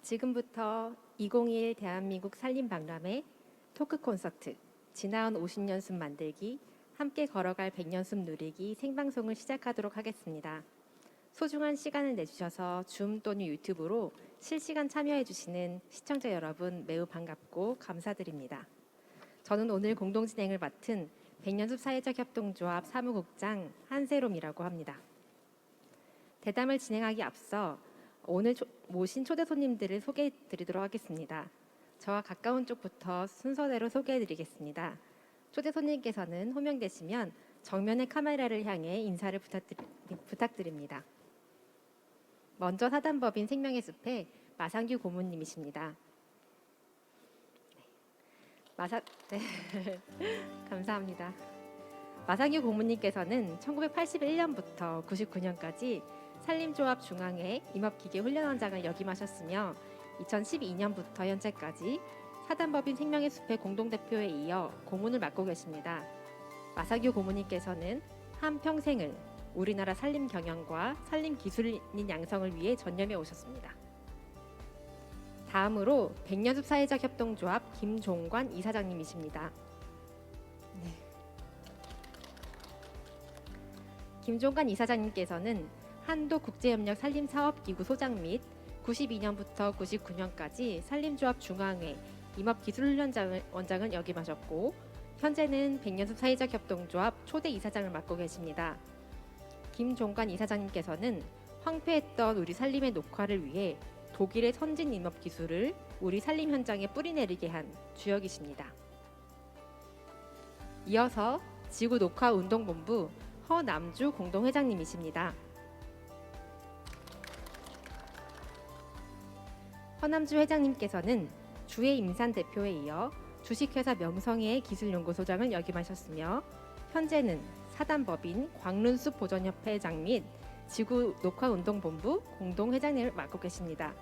지금부터 2021 대한민국 산림박람회 토크 콘서트 지나온 50년 숲 만들기 함께 걸어갈 100년 숲 누리기 생방송을 시작하도록 하겠습니다. 소중한 시간을 내주셔서 줌 또는 유튜브로 실시간 참여해 주시는 시청자 여러분 매우 반갑고 감사드립니다. 저는 오늘 공동 진행을 맡은 100년숲 사회적 협동조합 사무국장 한세롬이라고 합니다. 대담을 진행하기 앞서 오늘 모신 초대 손님들을 소개해 드리도록 하겠습니다. 저와 가까운 쪽부터 순서대로 소개해 드리겠습니다. 초대 손님께서는 호명되시면 정면의 카메라를 향해 인사를 부탁드립니다. 먼저 사단법인 생명의 숲의 마상규 고문님이십니다. 감사합니다. 마상규 고문님께서는 1981년부터 99년까지 산림조합 중앙회 임업기계 훈련원장을 역임하셨으며 2012년부터 현재까지 사단법인 생명의 숲의 공동대표에 이어 고문을 맡고 계십니다. 마상규 고문님께서는 한평생을 우리나라 산림 경영과 산림 기술인 양성을 위해 전념해 오셨습니다. 다음으로 100년숲 사회적 협동조합 김종관 이사장님이십니다. 김종관 이사장님께서는 한도국제협력 산림사업기구 소장 및 92년부터 99년까지 산림조합 중앙회 임업기술훈련원장을 역임하셨고 현재는 100년숲 사회적 협동조합 초대 이사장을 맡고 계십니다. 김종관 이사장님께서는 황폐했던 우리 산림의 녹화를 위해 독일의 선진 임업 기술을 우리 산림 현장에 뿌리내리게 한 주역이십니다. 이어서 지구녹화운동본부 허남주 공동회장님이십니다. 허남주 회장님께서는 주의 임산 대표에 이어 주식회사 명성의 기술연구소장을 역임하셨으며 현재는 사단법인 광룬숲 보전협회장 및 지구녹화운동본부 공동회장을 맡고 계십니다.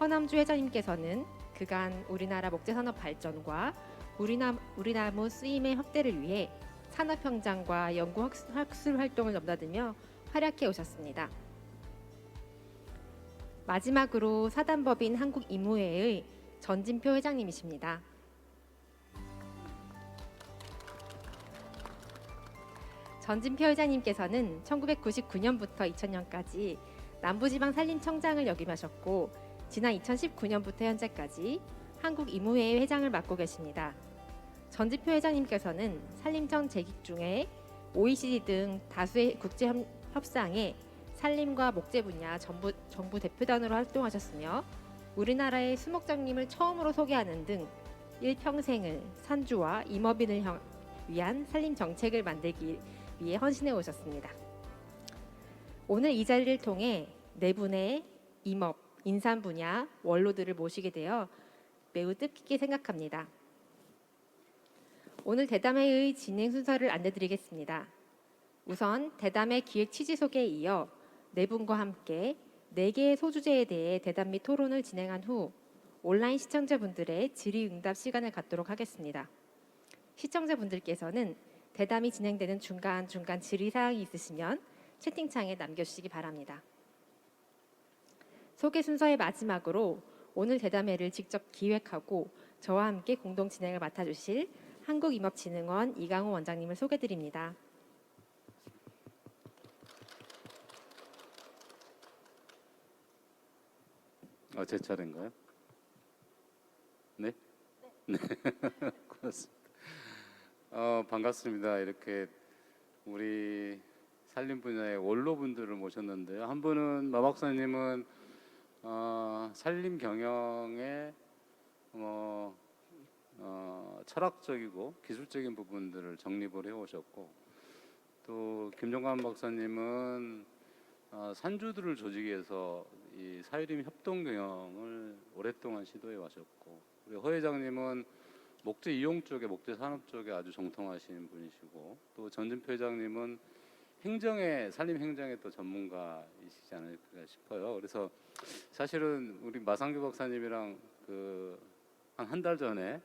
허남주 회장님께서는 그간 우리나라 목재산업 발전과 우리나무 쓰임의 확대를 위해 산업현장과 연구학술 활동을 넘나들며 활약해 오셨습니다. 마지막으로 사단법인 한국임무회의 전진표 회장님이십니다. 전진표 회장님께서는 1999년부터 2000년까지 남부지방 산림청장을 역임하셨고 지난 2019년부터 현재까지 한국임무회의 회장을 맡고 계십니다. 전진표 회장님께서는 산림청 재직 중에 OECD 등 다수의 국제협상에 산림과 목재 분야 정부 대표단으로 활동하셨으며 우리나라의 수목장님을 처음으로 소개하는 등 일평생을 산주와 임업인을 위한 산림 정책을 만들기 위해 헌신해 오셨습니다. 오늘 이 자리를 통해 네 분의 임업, 인산 분야 원로들을 모시게 되어 매우 뜻깊게 생각합니다. 오늘 대담회의 진행 순서를 안내드리겠습니다. 우선 대담회 기획 취지 소개에 이어 네 분과 함께 4개의 소주제에 대해 대담 및 토론을 진행한 후 온라인 시청자분들의 질의응답 시간을 갖도록 하겠습니다. 시청자분들께서는 대담이 진행되는 중간중간 질의사항이 있으시면 채팅창에 남겨주시기 바랍니다. 소개 순서의 마지막으로 오늘 대담회를 직접 기획하고 저와 함께 공동 진행을 맡아주실 한국임업진흥원 이강호 원장님을 소개드립니다. 제 차례인가요? 네? 네. 고맙습니다. 반갑습니다. 이렇게 우리 산림 분야의 원로분들을 모셨는데요. 한 분은 마 박사님은 산림 경영의 철학적이고 기술적인 부분들을 정립을 해오셨고 또 김종관 박사님은 산주들을 조직해서 이 사유림 협동 경영을 오랫동안 시도해 와셨고 우리 허 회장님은 목재 이용 쪽에 목재 산업 쪽에 아주 정통하신 분이시고 또 전진표 회장님은 산림 행정의 또 전문가이시지 않을까 싶어요. 그래서 사실은 우리 마상규 박사님이랑 한 달 전에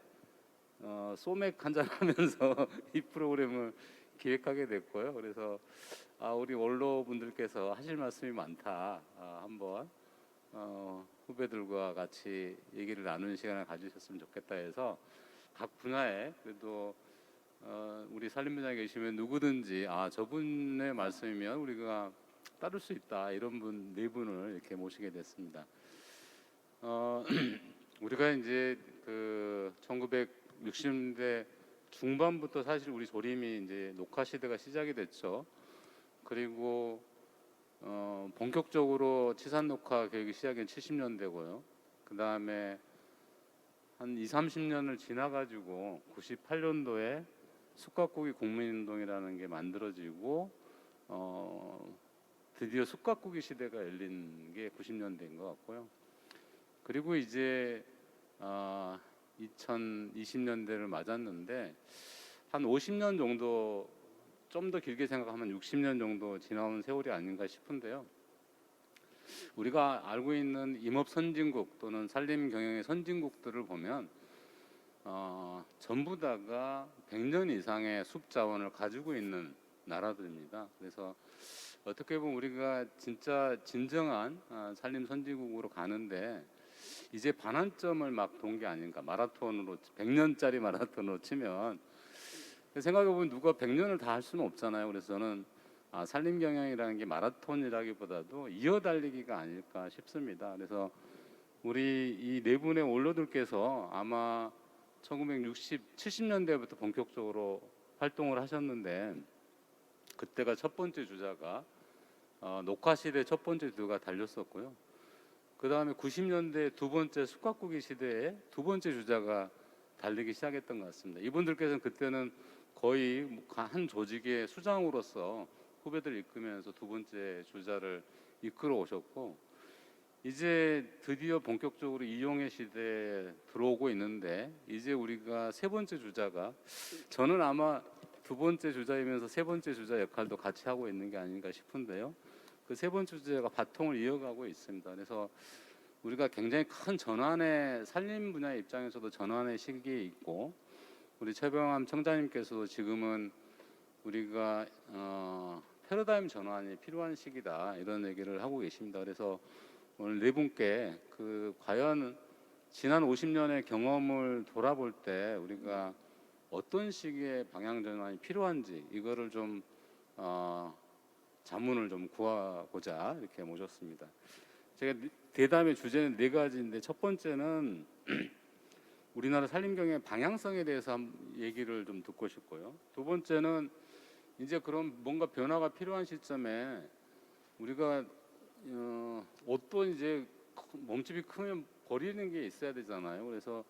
소맥 한잔 하면서 이 프로그램을 기획하게 됐고요. 그래서 우리 원로분들께서 하실 말씀이 많다. 한번 후배들과 같이 얘기를 나누는 시간을 가지셨으면 좋겠다 해서 각 분야에 그래도 우리 산림분야에 계시면 누구든지 저분의 말씀이면 우리가 따를 수 있다 이런 분 네 분을 이렇게 모시게 됐습니다. 우리가 이제 그 1960년대 중반부터 사실 우리 조림이 이제 녹화 시대가 시작이 됐죠. 그리고 본격적으로 치산 녹화 교육이 시작인 70년대고요. 그 다음에 한 2, 30년을 지나가지고 98년도에 숯가꾸기 국민운동이라는 게 만들어지고 드디어 숯가꾸기 시대가 열린 게 90년대인 것 같고요. 그리고 이제 2020년대를 맞았는데 한 50년 정도 좀 더 길게 생각하면 60년 정도 지나온 세월이 아닌가 싶은데요. 우리가 알고 있는 임업 선진국 또는 산림 경영의 선진국들을 보면 전부 다가 100년 이상의 숲 자원을 가지고 있는 나라들입니다. 그래서 어떻게 보면 우리가 진짜 진정한 산림 선진국으로 가는데 이제 반환점을 막 돈 게 아닌가. 마라톤으로 100년짜리 마라톤으로 치면 생각해 보면 누가 100년을 다 할 수는 없잖아요. 그래서 저는 산림 경영이라는 게 마라톤이라기보다도 이어달리기가 아닐까 싶습니다. 그래서 우리 이 네 분의 원로들께서 아마 1960, 70년대부터 본격적으로 활동을 하셨는데 그때가 첫 번째 주자가 녹화 시대 첫 번째 주가 달렸었고요. 그 다음에 90년대 두 번째 숯가꾸기 시대에 두 번째 주자가 달리기 시작했던 것 같습니다. 이분들께서는 그때는 거의 한 조직의 수장으로서 후배들 이끌면서 두 번째 주자를 이끌어 오셨고 이제 드디어 본격적으로 이용의 시대에 들어오고 있는데 이제 우리가 세 번째 주자가 저는 아마 두 번째 주자이면서 세 번째 주자 역할도 같이 하고 있는 게 아닌가 싶은데요. 그 세 번째 주자가 바통을 이어가고 있습니다. 그래서 우리가 굉장히 큰 전환의 산림 분야 입장에서도 전환의 시기에 있고 우리 최병암 청장님께서도 지금은 우리가 패러다임 전환이 필요한 시기다 이런 얘기를 하고 계십니다. 그래서 오늘 네 분께 그 과연 지난 50년의 경험을 돌아볼 때 우리가 어떤 시기의 방향 전환이 필요한지 이거를 좀 자문을 좀 구하고자 이렇게 모셨습니다. 제가 대담의 주제는 네 가지인데 첫 번째는 우리나라 산림경영의 방향성에 대해서 얘기를 좀 듣고 싶고요. 두 번째는 이제 그런 뭔가 변화가 필요한 시점에 우리가 옷도 이제 몸집이 크면 버리는 게 있어야 되잖아요. 그래서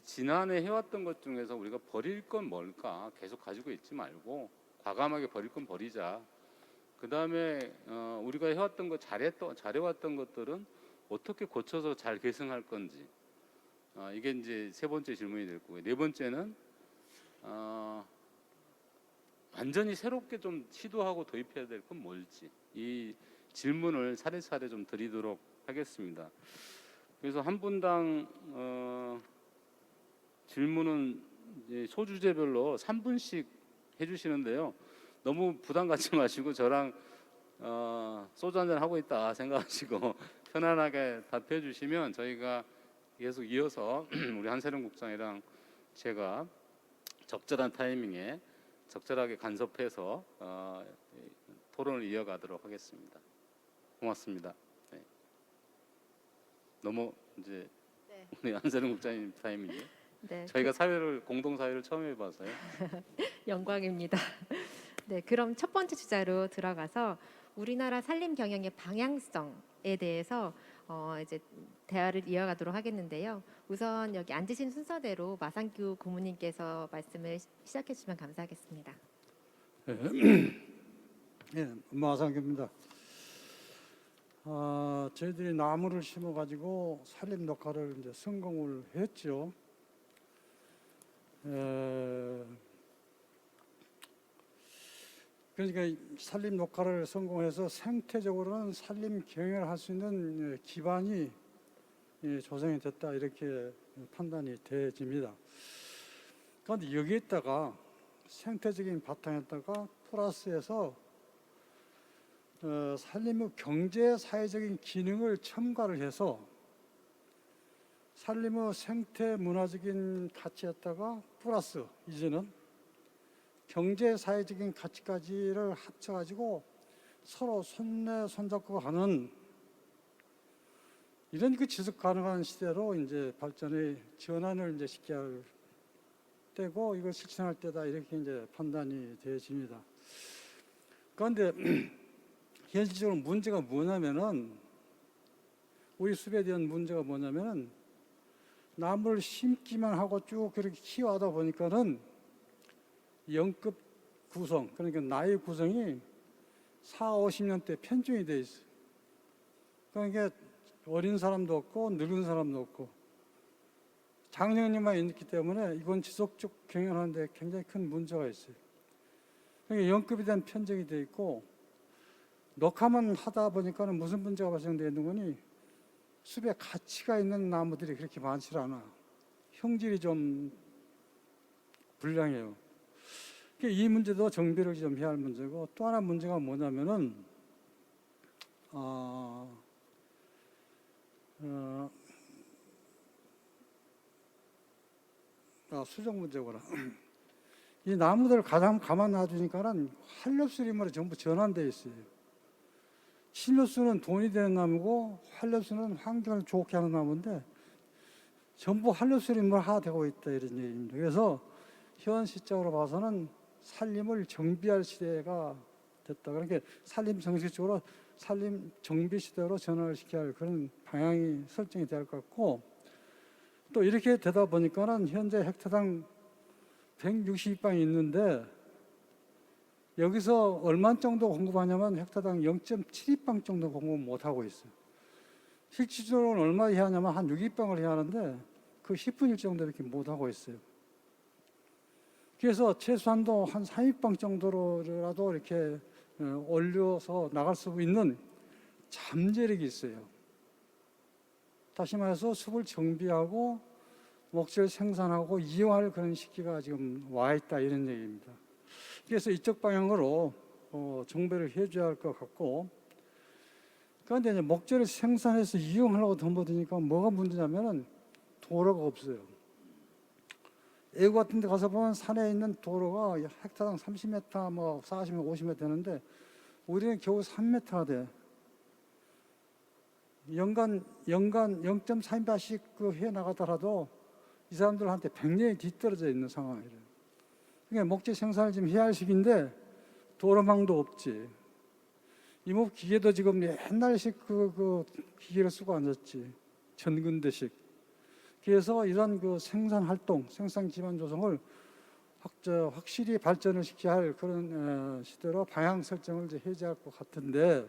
지난해 해왔던 것 중에서 우리가 버릴 건 뭘까 계속 가지고 있지 말고 과감하게 버릴 건 버리자. 그 다음에 우리가 해왔던 거 잘해왔던 것들은 어떻게 고쳐서 잘 계승할 건지 이게 이제 세 번째 질문이 될 거고요. 네 번째는 완전히 새롭게 좀 시도하고 도입해야 될 건 뭘지 이 질문을 차례차례 좀 드리도록 하겠습니다. 그래서 한 분당 질문은 소주제별로 3분씩 해주시는데요. 너무 부담 갖지 마시고 저랑 소주 한잔 하고 있다 생각하시고 편안하게 답해 주시면 저희가 계속 이어서 우리 한세령 국장이랑 제가 적절한 타이밍에 적절하게 간섭해서 토론을 이어가도록 하겠습니다. 고맙습니다. 네. 너무 이제 네. 우리 한세령 국장님 타이밍이 네, 저희가 공동 사회를 처음 해봐서요. 영광입니다. 네, 그럼 첫 번째 주자로 들어가서 우리나라 산림 경영의 방향성에 대해서 이제 대화를 이어가도록 하겠는데요. 우선 여기 앉으신 순서대로 마상규 고문님께서 말씀을 시작해 주시면 감사하겠습니다. 네, 마상규입니다. 저희들이 나무를 심어가지고 산림 녹화를 이제 성공을 했죠. 그러니까 산림 녹화를 성공해서 생태적으로는 산림 경영을 할 수 있는 기반이 조성이 됐다 이렇게 판단이 되어집니다. 그런데 여기에다가 생태적인 바탕에다가 플러스해서 산림의 경제 사회적인 기능을 첨가를 해서 산림의 생태 문화적인 가치였다가 플러스 이제는 경제 사회적인 가치까지를 합쳐가지고 서로 손내 손잡고 가는 이런 그 지속 가능한 시대로 이제 발전의 전환을 이제 시켜야 할 때고 이걸 실천할 때다 이렇게 이제 판단이 되어집니다. 그런데 현실적으로 문제가 뭐냐면은 우리 숲에 대한 문제가 뭐냐면은 나무를 심기만 하고 쭉 그렇게 키워하다 보니까는 영급 구성 그러니까 나이 구성이 4, 50년대 편중이 돼 있어요. 그러니까 어린 사람도 없고 늙은 사람도 없고 장년님만 있기 때문에 이건 지속적 경영하는데 굉장히 큰 문제가 있어요. 그러니까 영급에 대한 편중이 돼 있고 녹화만 하다 보니까는 무슨 문제가 발생되어 있는 거니 숲에 가치가 있는 나무들이 그렇게 많지 않아. 형질이 좀 불량해요. 이 문제도 정비를 좀 해야 할 문제고 또 하나 문제가 뭐냐면은 수정 문제구나. 이 나무들을 가만 놔두니까는 활렵수림으로 전부 전환되어 있어요. 신료수는 돈이 되는 나무고 활렵수는 환경을 좋게 하는 나무인데 전부 활렵수림을 하되고 있다 이런 얘기입니다. 그래서 현 시점으로 봐서는 산림을 정비할 시대가 됐다. 그러니까 산림 정식적으로 산림 정비 시대로 전환을 시켜야 할 그런 방향이 설정이 될 것 같고 또 이렇게 되다 보니까는 현재 헥타당 162방이 있는데 여기서 얼마 정도 공급하냐면 헥타당 0.72방 정도 공급 못하고 있어요. 실질적으로는 얼마 해야 하냐면 한 6입방을 해야 하는데 그 10분의 1 정도밖에 못하고 있어요. 그래서 최소한도 한 3입방 정도로라도 이렇게 올려서 나갈 수 있는 잠재력이 있어요. 다시 말해서 숲을 정비하고 목재를 생산하고 이용할 그런 시기가 지금 와 있다 이런 얘기입니다. 그래서 이쪽 방향으로 정비를 해줘야 할 것 같고 그런데 이제 목재를 생산해서 이용하려고 덤벼드니까 뭐가 문제냐면은 도로가 없어요. 애국 같은 데 가서 보면 산에 있는 도로가 헥타당 30m, 뭐 40m, 50m 되는데 우리는 겨우 3m가 돼. 연간 0.3m씩 그 해 나가더라도 이 사람들한테 100년이 뒤떨어져 있는 상황이래요. 그러니까 목재 생산을 지금 해야 할 시기인데 도로망도 없지. 이목 기계도 지금 옛날식 그 기계를 쓰고 앉았지. 전근대식. 그래서 이런 그 생산 활동, 생산 기반 조성을 확실히 발전을 시켜야 할 그런 시대로 방향 설정을 이제 해야 할 것 같은데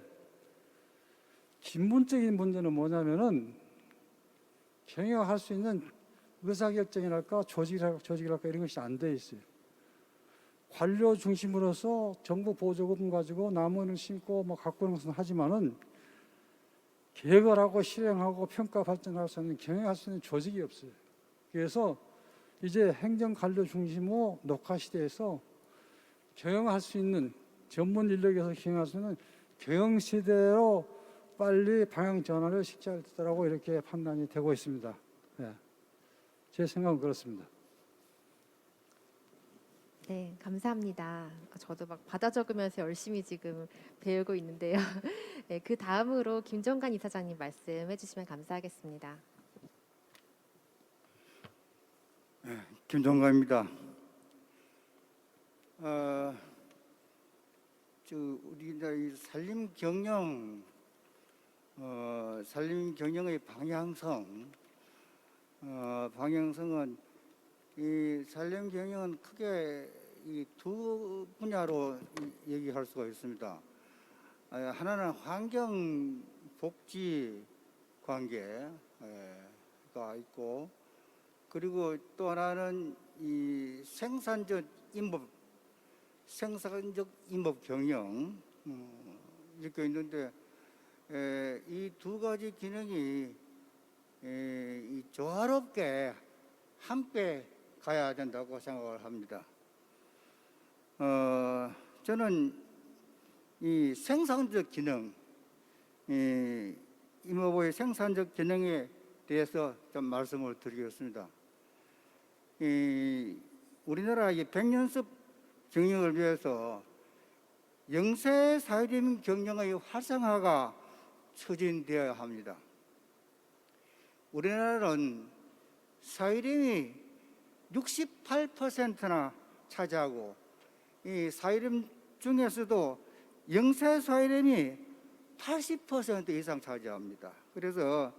근본적인 문제는 뭐냐면은 경영할 수 있는 의사결정이랄까 조직이랄까 이런 것이 안 돼 있어요. 관료 중심으로서 정부 보조금 가지고 나무를 심고 뭐 가꾸는 것은 하지만은 계획을 하고 실행하고 평가 발전할 수 있는 경영할 수 있는 조직이 없어요. 그래서 이제 행정 관료 중심으로 녹화 시대에서 경영할 수 있는 전문 인력에서 경영할 수 있는 경영 시대로 빨리 방향 전환을 시켜야 할 때라고 이렇게 판단이 되고 있습니다. 네. 제 생각은 그렇습니다. 네, 감사합니다. 저도 막 받아 적으면서 열심히 지금 배우고 있는데요. 네, 그 다음으로 김정관 이사장님 말씀해 주시면 감사하겠습니다. 김종관입니다. 우리나라 이 산림 경영의 방향성은 이 산림 경영은 크게 이 두 분야로 얘기할 수가 있습니다. 하나는 환경 복지 관계가 있고, 그리고 또 하나는 이 생산적 임업 경영 이렇게 있는데 이 두 가지 기능이 조화롭게 함께 가야 된다고 생각을 합니다. 저는 이 생산적 기능, 이 임업의 생산적 기능에 대해서 좀 말씀을 드리겠습니다. 이 우리나라 이 백년습 경영을 위해서 영세 사회림 경영의 활성화가 추진되어야 합니다. 우리나라는 사회림이 68%나 차지하고 이 사회림 중에서도 영세 사회림이 80% 이상 차지합니다. 그래서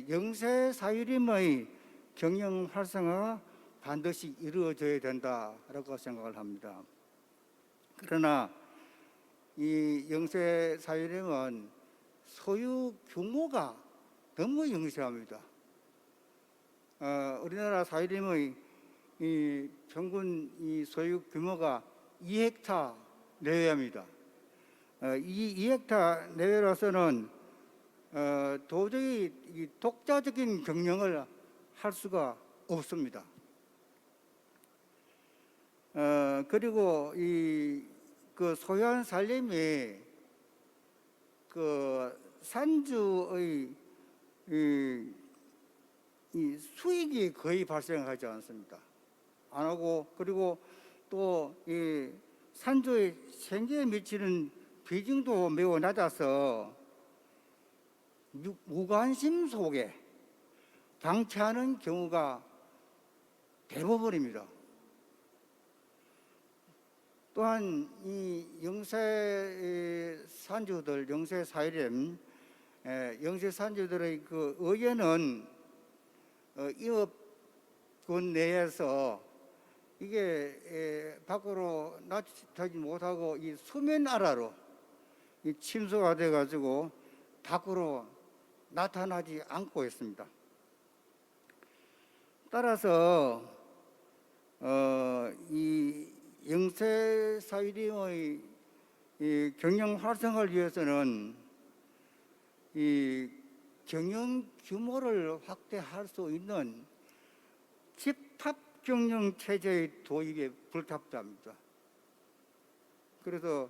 영세 사회림의 경영 활성화가 반드시 이루어져야 된다라고 생각을 합니다. 그러나 이 영세 사회림은 소유 규모가 너무 영세합니다. 우리나라 사회림의 이 평균 이 소유 규모가 2헥타 내외입니다. 이 2헥타 내외로서는 도저히 이 독자적인 경영을 할 수가 없습니다. 그리고 그 소유한 산림이 그 산주의 이 수익이 거의 발생하지 않습니다. 안 하고, 그리고 또 이 산주의 생계에 미치는 비중도 매우 낮아서 무관심 속에 방치하는 경우가 대부분입니다. 또한 이 영세 산주들, 영세 사회림, 영세 산주들의 그 의견은 임업군 내에서 이게 밖으로 나타나지 못하고 이 수면 아래로 이 침수가 돼가지고 밖으로 나타나지 않고 있습니다. 따라서 이 영세 사회림의 이 경영 활성화를 위해서는 이 경영 규모를 확대할 수 있는 집합 경영 체제의 도입에 불탑자입니다. 그래서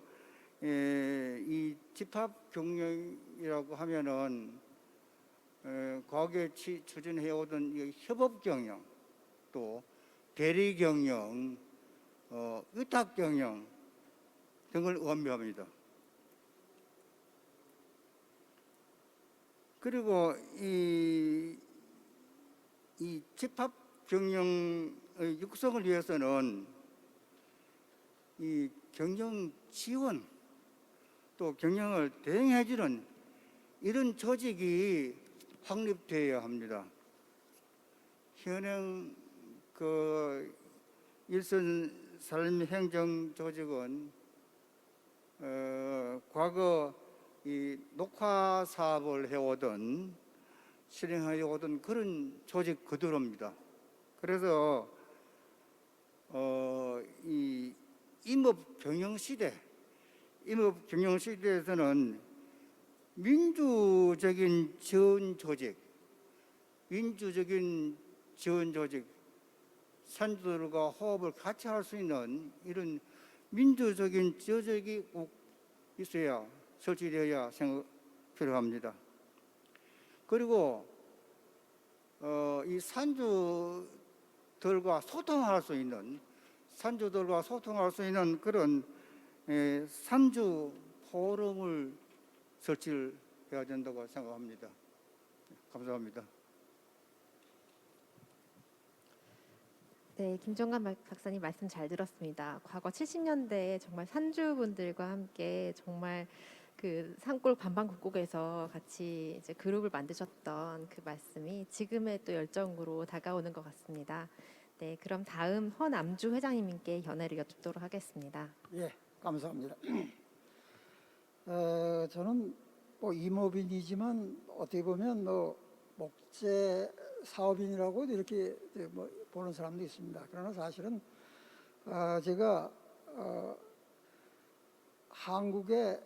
이 집합 경영이라고 하면은 과거에 추진해 오던 협업 경영, 또 대리 경영, 위탁 경영 등을 원명합니다. 그리고 이 집합 경영의 육성을 위해서는 이 경영 지원 또 경영을 대행해주는 이런 조직이 확립되어야 합니다. 현행 그 일선 산림행정 조직은 과거 이 녹화 사업을 해오던 실행해 오던 그런 조직 그대로입니다. 그래서 이 임업 경영 시대에서는 민주적인 지원 조직, 산주들과 호흡을 같이 할 수 있는 이런 민주적인 조직이 꼭 있어야 설치되어야 필요합니다. 그리고 이 산주들과 소통할 수 있는 그런 산주 포럼을 설치해야 된다고 생각합니다. 감사합니다. 네, 김종관 박사님 말씀 잘 들었습니다. 과거 70년대에 정말 산주분들과 함께 정말 그 산골 반반국곡에서 같이 이제 그룹을 만드셨던 그 말씀이 지금의 또 열정으로 다가오는 것 같습니다. 네, 그럼 다음 허남주 회장님께 연애를 여쭙도록 하겠습니다. 예, 감사합니다. 저는 뭐 임업인이지만 어떻게 보면 뭐 목재 사업인이라고 이렇게 뭐 보는 사람도 있습니다. 그러나 사실은 제가 한국의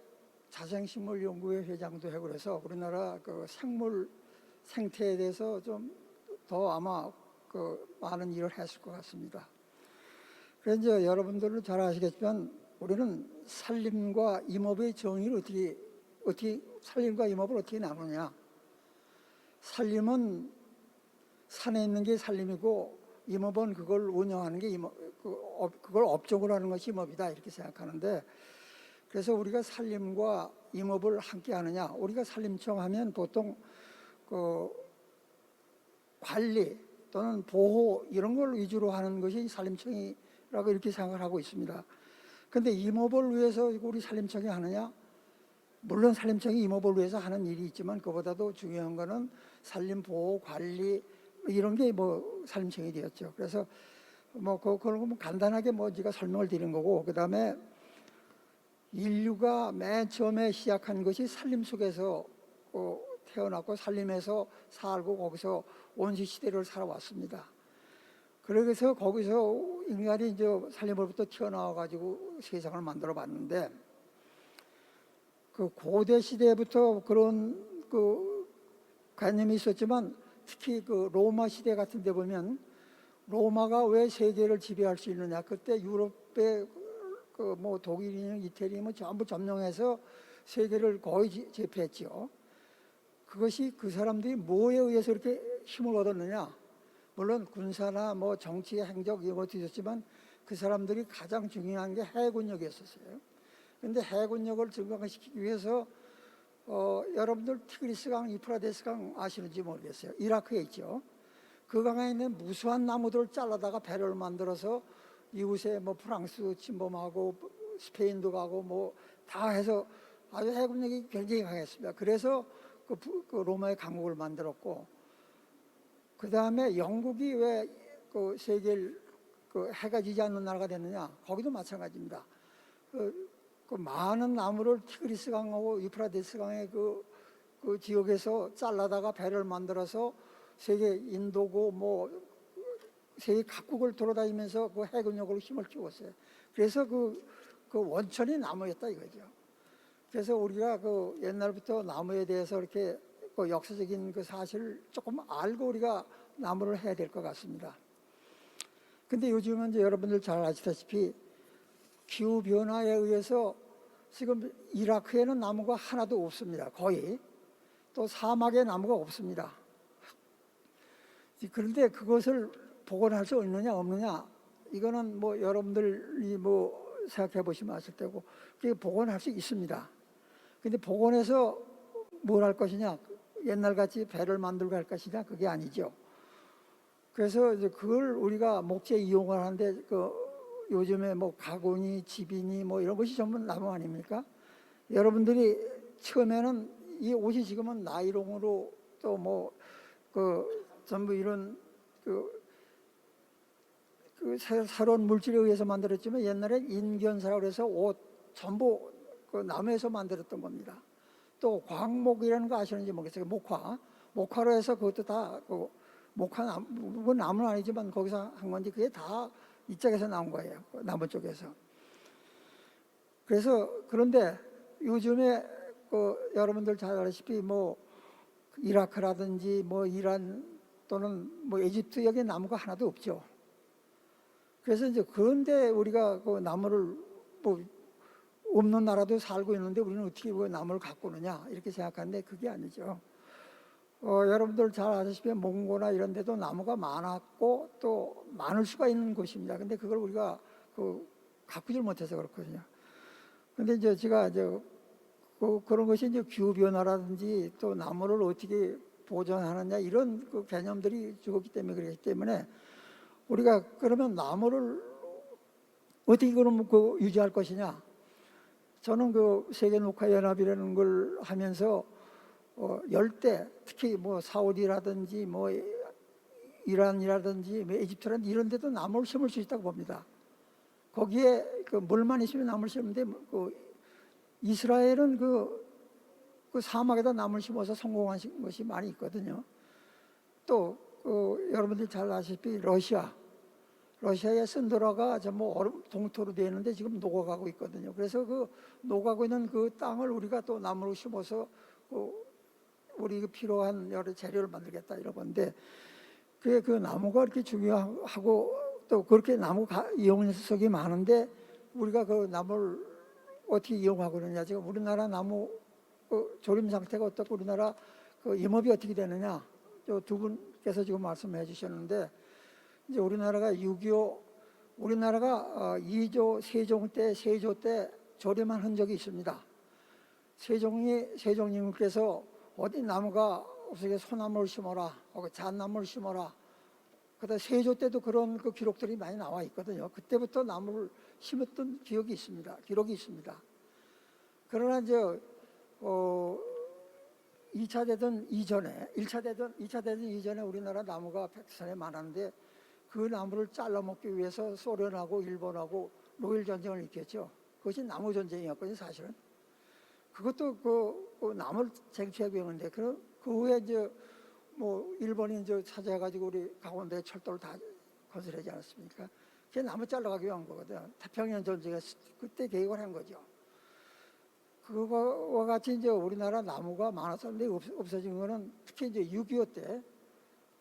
자생식물연구회 회장도 하고 그래서 우리나라 그 생물 생태에 대해서 좀 더 아마 그 많은 일을 했을 것 같습니다. 그래서 이제 여러분들은 잘 아시겠지만 우리는 산림과 임업의 정의를 어떻게 산림과 임업을 어떻게 나누냐? 산림은 산에 있는 게 산림이고 임업은 그걸 운영하는 게 그걸 업종으로 하는 것이 임업이다 이렇게 생각하는데, 그래서 우리가 산림과 임업을 함께 하느냐? 우리가 산림청 하면 보통 그 관리 또는 보호 이런 걸 위주로 하는 것이 산림청이라고 이렇게 생각을 하고 있습니다. 그런데 임업을 위해서 우리 산림청이 하느냐? 물론 산림청이 임업을 위해서 하는 일이 있지만 그보다도 중요한 거는 산림 보호 관리 이런 게 뭐 산림청이 되었죠. 그래서 뭐 그런 거 간단하게 뭐 제가 설명을 드린 거고, 그다음에 인류가 맨 처음에 시작한 것이 산림 속에서 태어났고 산림에서 살고 거기서 원시 시대를 살아왔습니다. 그래서 거기서 인간이 이제 산림으로부터 튀어나와 가지고 세상을 만들어 봤는데, 그 고대 시대부터 그런 그 관념이 있었지만 특히 그 로마 시대 같은 데 보면 로마가 왜 세계를 지배할 수 있느냐? 그때 유럽의 그 뭐 독일이나 이태리면 전부 점령해서 세계를 거의 제패했죠. 그것이 그 사람들이 뭐에 의해서 이렇게 힘을 얻었느냐? 물론 군사나 뭐 정치, 행적 이런 것도 있었지만 그 사람들이 가장 중요한 게 해군력이었었어요. 그런데 해군력을 증강시키기 위해서 여러분들 티그리스강, 유프라데스강 아시는지 모르겠어요. 이라크에 있죠. 그 강에 있는 무수한 나무들을 잘라다가 배를 만들어서 이웃에 뭐 프랑스 침범하고 스페인도 가고 뭐 다 해서 아주 해군력이 굉장히 강했습니다. 그래서 그 로마의 강국을 만들었고, 그 다음에 영국이 왜 그 세계를 그 해가 지지 않는 나라가 됐느냐? 거기도 마찬가지입니다. 그 많은 나무를 티그리스 강하고 유프라데스 강의 그 지역에서 잘라다가 배를 만들어서 세계 인도고 뭐 세계 각국을 돌아다니면서 그 해군력으로 힘을 키웠어요. 그래서 그 원천이 나무였다 이거죠. 그래서 우리가 그 옛날부터 나무에 대해서 이렇게 그 역사적인 그 사실을 조금 알고 우리가 나무를 해야 될 것 같습니다. 근데 요즘은 이제 여러분들 잘 아시다시피 기후 변화에 의해서 지금 이라크에는 나무가 하나도 없습니다. 거의. 또 사막에 나무가 없습니다. 그런데 그것을 복원할 수 있느냐 없느냐, 이거는 뭐 여러분들이 뭐 생각해 보시면 아실 테고, 그게 복원할 수 있습니다. 근데 복원해서 뭘 할 것이냐, 옛날같이 배를 만들고 할 것이냐, 그게 아니죠. 그래서 이제 그걸 우리가 목재 이용을 하는데 요즘에 뭐 가구니 집이니 뭐 이런 것이 전부 나무 아닙니까? 여러분들이 처음에는 이 옷이 지금은 나이롱으로 또 뭐 전부 이런 새로운 물질에 의해서 만들었지만 옛날엔 인견사라고 해서 옷 전부 그 나무에서 만들었던 겁니다. 또 광목이라는 거 아시는지 모르겠어요. 목화로 해서 그것도 다 목화 나무는 아니지만 거기서 한 건지 그게 다 이쪽에서 나온 거예요. 나무 쪽에서. 그래서 그런데 요즘에 여러분들 잘 아시다시피 뭐 이라크라든지 뭐 이란 또는 뭐 이집트 여기 나무가 하나도 없죠. 그래서 이제 그런데 우리가 그 나무를 뭐 없는 나라도 살고 있는데 우리는 어떻게 그 나무를 갖고 오느냐 이렇게 생각하는데 그게 아니죠. 여러분들 잘 아시다시피 몽고나 이런 데도 나무가 많았고 또 많을 수가 있는 곳입니다. 근데 그걸 우리가 가꾸질 못해서 그렇거든요. 근데 이제 제가 이제 그런 것이 이제 기후 변화라든지 또 나무를 어떻게 보존하느냐 이런 그 개념들이 죽었기 때문에 그렇기 때문에 우리가 그러면 나무를 어떻게 그러면 유지할 것이냐? 저는 세계녹화연합이라는 걸 하면서 열대, 특히 뭐 사우디라든지 뭐 이란이라든지 뭐 이집트라든지 이런 데도 나무를 심을 수 있다고 봅니다. 거기에 물만 있으면 나무를 심는데 이스라엘은 그 사막에다 나무를 심어서 성공한 것이 많이 있거든요. 또 여러분들이 잘 아시다시피 러시아의 쓴도라가 전부 얼음 동토로 되어 있는데 지금 녹아가고 있거든요. 그래서 녹아가고 있는 그 땅을 우리가 또 나무로 심어서 우리 필요한 여러 재료를 만들겠다 이런 건데, 그 나무가 그렇게 중요하고 또 그렇게 나무 이용석이 많은데 우리가 그 나무를 어떻게 이용하고 있느냐. 지금 우리나라 나무 조림 상태가 어떻고 우리나라 그 임업이 어떻게 되느냐. 두 분께서 지금 말씀해 주셨는데 이제 우리나라가 6.25 우리나라가 2조 세종 때 조림한 흔적이 있습니다. 세종님께서 어디 나무가 없으게 소나무를 심어라, 혹은 잣나무를 심어라. 그다음 세조 때도 그런 그 기록들이 많이 나와 있거든요. 그때부터 나무를 심었던 기록이 있습니다. 그러나 이제 2차 대전 이전에, 1차 대전 이전에 우리나라 나무가 백선에 많았는데 그 나무를 잘라 먹기 위해서 소련하고 일본하고 노일 전쟁을 일으켰죠. 그것이 나무 전쟁이었거든요, 사실은. 그것도 그 나무를 쟁취하기 위했는데 그 후에 이제 뭐 일본이 이제 찾아가지고 우리 강원도에 철도를 다 건설하지 않았습니까? 그게 나무 잘라가기 위한 거거든요. 태평양 전쟁에 그때 계획을 한 거죠. 그거와 같이 이제 우리나라 나무가 많았었는데 없어진 거는 특히 이제 6.25 때,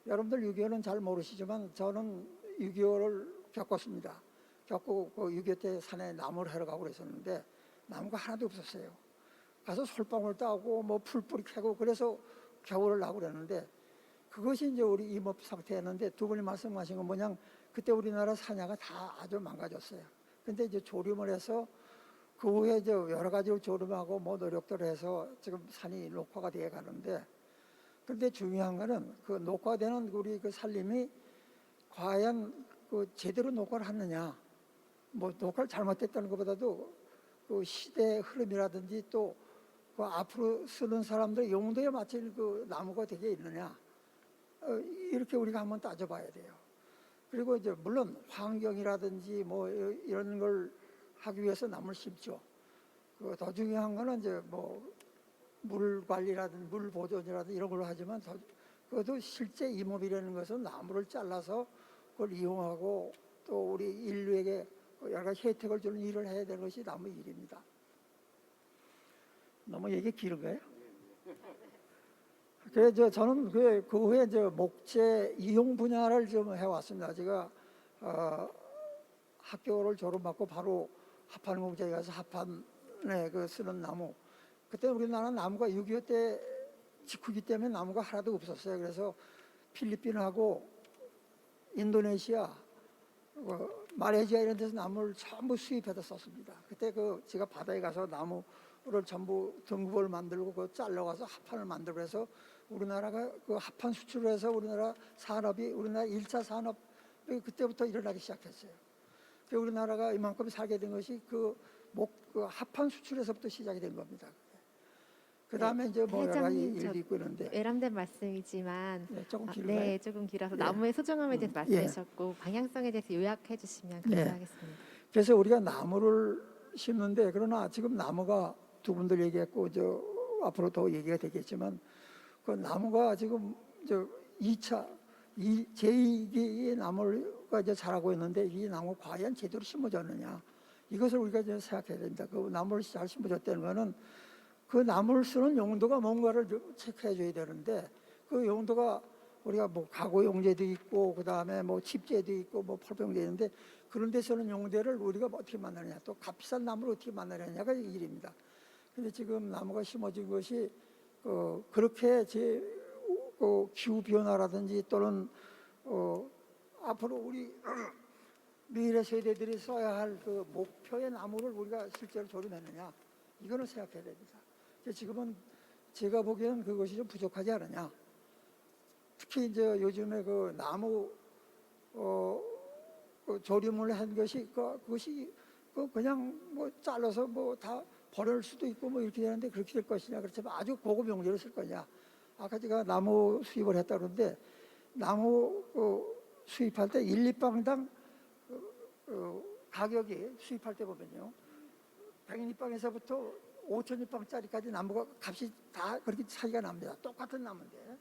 여러분들 6.25는 잘 모르시지만 저는 6.25를 겪었습니다. 겪고 그 6.25 때 산에 나무를 하러 가고 그랬었는데 나무가 하나도 없었어요. 가서 솔방울 따고 뭐 풀뿌리 캐고 그래서 겨울을 나고 그랬는데 그것이 이제 우리 임업 상태였는데 두 분이 말씀하신 건 뭐냐, 그때 우리나라 산야가 다 아주 망가졌어요. 근데 이제 조림을 해서 그 후에 이제 여러 가지로 조림하고 뭐 노력들을 해서 지금 산이 녹화가 되어 가는데, 그런데 중요한 거는 그 녹화되는 우리 그 산림이 과연 그 제대로 녹화를 하느냐, 뭐 녹화를 잘못했다는 것보다도 그 시대의 흐름이라든지 또 그 앞으로 쓰는 사람들의 용도에 맞춘 그 나무가 되게 있느냐, 이렇게 우리가 한번 따져봐야 돼요. 그리고 이제 물론 환경이라든지 뭐 이런 걸 하기 위해서 나무를 심죠. 더 중요한 거는 이제 뭐 물 관리라든지 물 보존이라든지 이런 걸로 하지만 그것도 실제 임업이라는 것은 나무를 잘라서 그걸 이용하고 또 우리 인류에게 여러 가지 혜택을 주는 일을 해야 되는 것이 나무 일입니다. 너무 얘기 길은 거예요? 그래서 저는 그 후에 이제 목재 이용 분야를 좀 해왔습니다. 제가 학교를 졸업받고 바로 합판 공장에 가서 합판에 그 쓰는 나무. 그때 우리나라 나무가 6.25 때 직후기 때문에 나무가 하나도 없었어요. 그래서 필리핀하고 인도네시아, 말레이시아 이런 데서 나무를 전부 수입해서 썼습니다. 그때 제가 바다에 가서 나무를 전부 등급을 만들고 잘라가서 합판을 만들고 해서 우리나라가 그 합판 수출을 해서 우리나라 산업이, 우리나라 1차 산업이 그때부터 일어나기 시작했어요. 우리나라가 이만큼 살게 된 것이 그 합판 수출에서부터 시작이 된 겁니다. 그 다음에 이제 뭐 여러 가지 일도 있고 그런데 외람된 말씀이지만 조금 길어요. 네, 조금 길어서 나무의 소중함에 대해서 말씀하셨고 방향성에 대해서 요약해 주시면 감사하겠습니다. 그래서 우리가 나무를 심는데, 그러나 지금 나무가 두 분들 얘기했고 앞으로 더 얘기가 되겠지만 그 나무가 지금 제2기의 나무가 이제 자라고 있는데 이 나무 과연 제대로 심어졌느냐, 이것을 우리가 이제 생각해야 됩니다. 그 나무를 잘 심어졌다는 거는 그 나무를 쓰는 용도가 뭔가를 체크해 줘야 되는데, 그 용도가 우리가 뭐 가구 용재도 있고 그 다음에 뭐 칩재도 있고 뭐 펄병도 있는데 그런 데 쓰는 용도를 우리가 어떻게 만드느냐, 또 값비싼 나무를 어떻게 만드느냐가 일입니다. 근데 지금 나무가 심어진 것이 그렇게 기후 변화라든지 또는 앞으로 우리 미래 세대들이 써야 할 그 목표의 나무를 우리가 실제로 조림했느냐, 이거는 생각해야 됩니다. 지금은 제가 보기에는 그것이 좀 부족하지 않느냐. 특히 이제 요즘에 그 나무 조림을 한 것이 그것이 그냥 뭐 잘라서 뭐 다 버릴 수도 있고 뭐 이렇게 되는데 그렇게 될 것이냐, 그렇지만 아주 고급 용재를 쓸 거냐. 아까 제가 나무 수입을 했다 그러는데 나무 수입할 때 1, 2방당 가격이 수입할 때 보면요, 100리방에서부터 5,000리방짜리까지 나무가 값이 다 그렇게 차이가 납니다. 똑같은 나무인데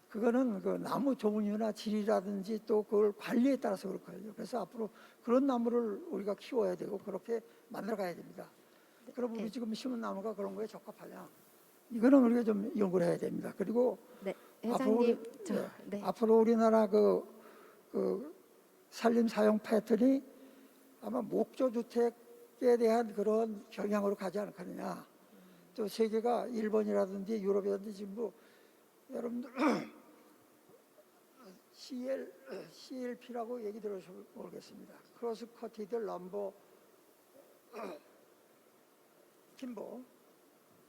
그거는 그 나무 종류나 질이라든지 또 그걸 관리에 따라서 그렇거든요. 그래서 앞으로 그런 나무를 우리가 키워야 되고 그렇게 만들어 가야 됩니다. 그럼 우리 지금 심은 나무가 그런 거에 적합하냐, 이거는 우리가 좀 연구를 해야 됩니다. 그리고 회장님, 앞으로 우리나라 그 산림 사용 패턴이 아마 목조 주택 중국에 대한 그런 경향으로 가지 않겠느냐. 또 세계가 일본이라든지 유럽이라든지 지금 뭐 여러분들 CLP라고 얘기 들으시면 모르겠습니다. 크로스 커티드 럼버 팀버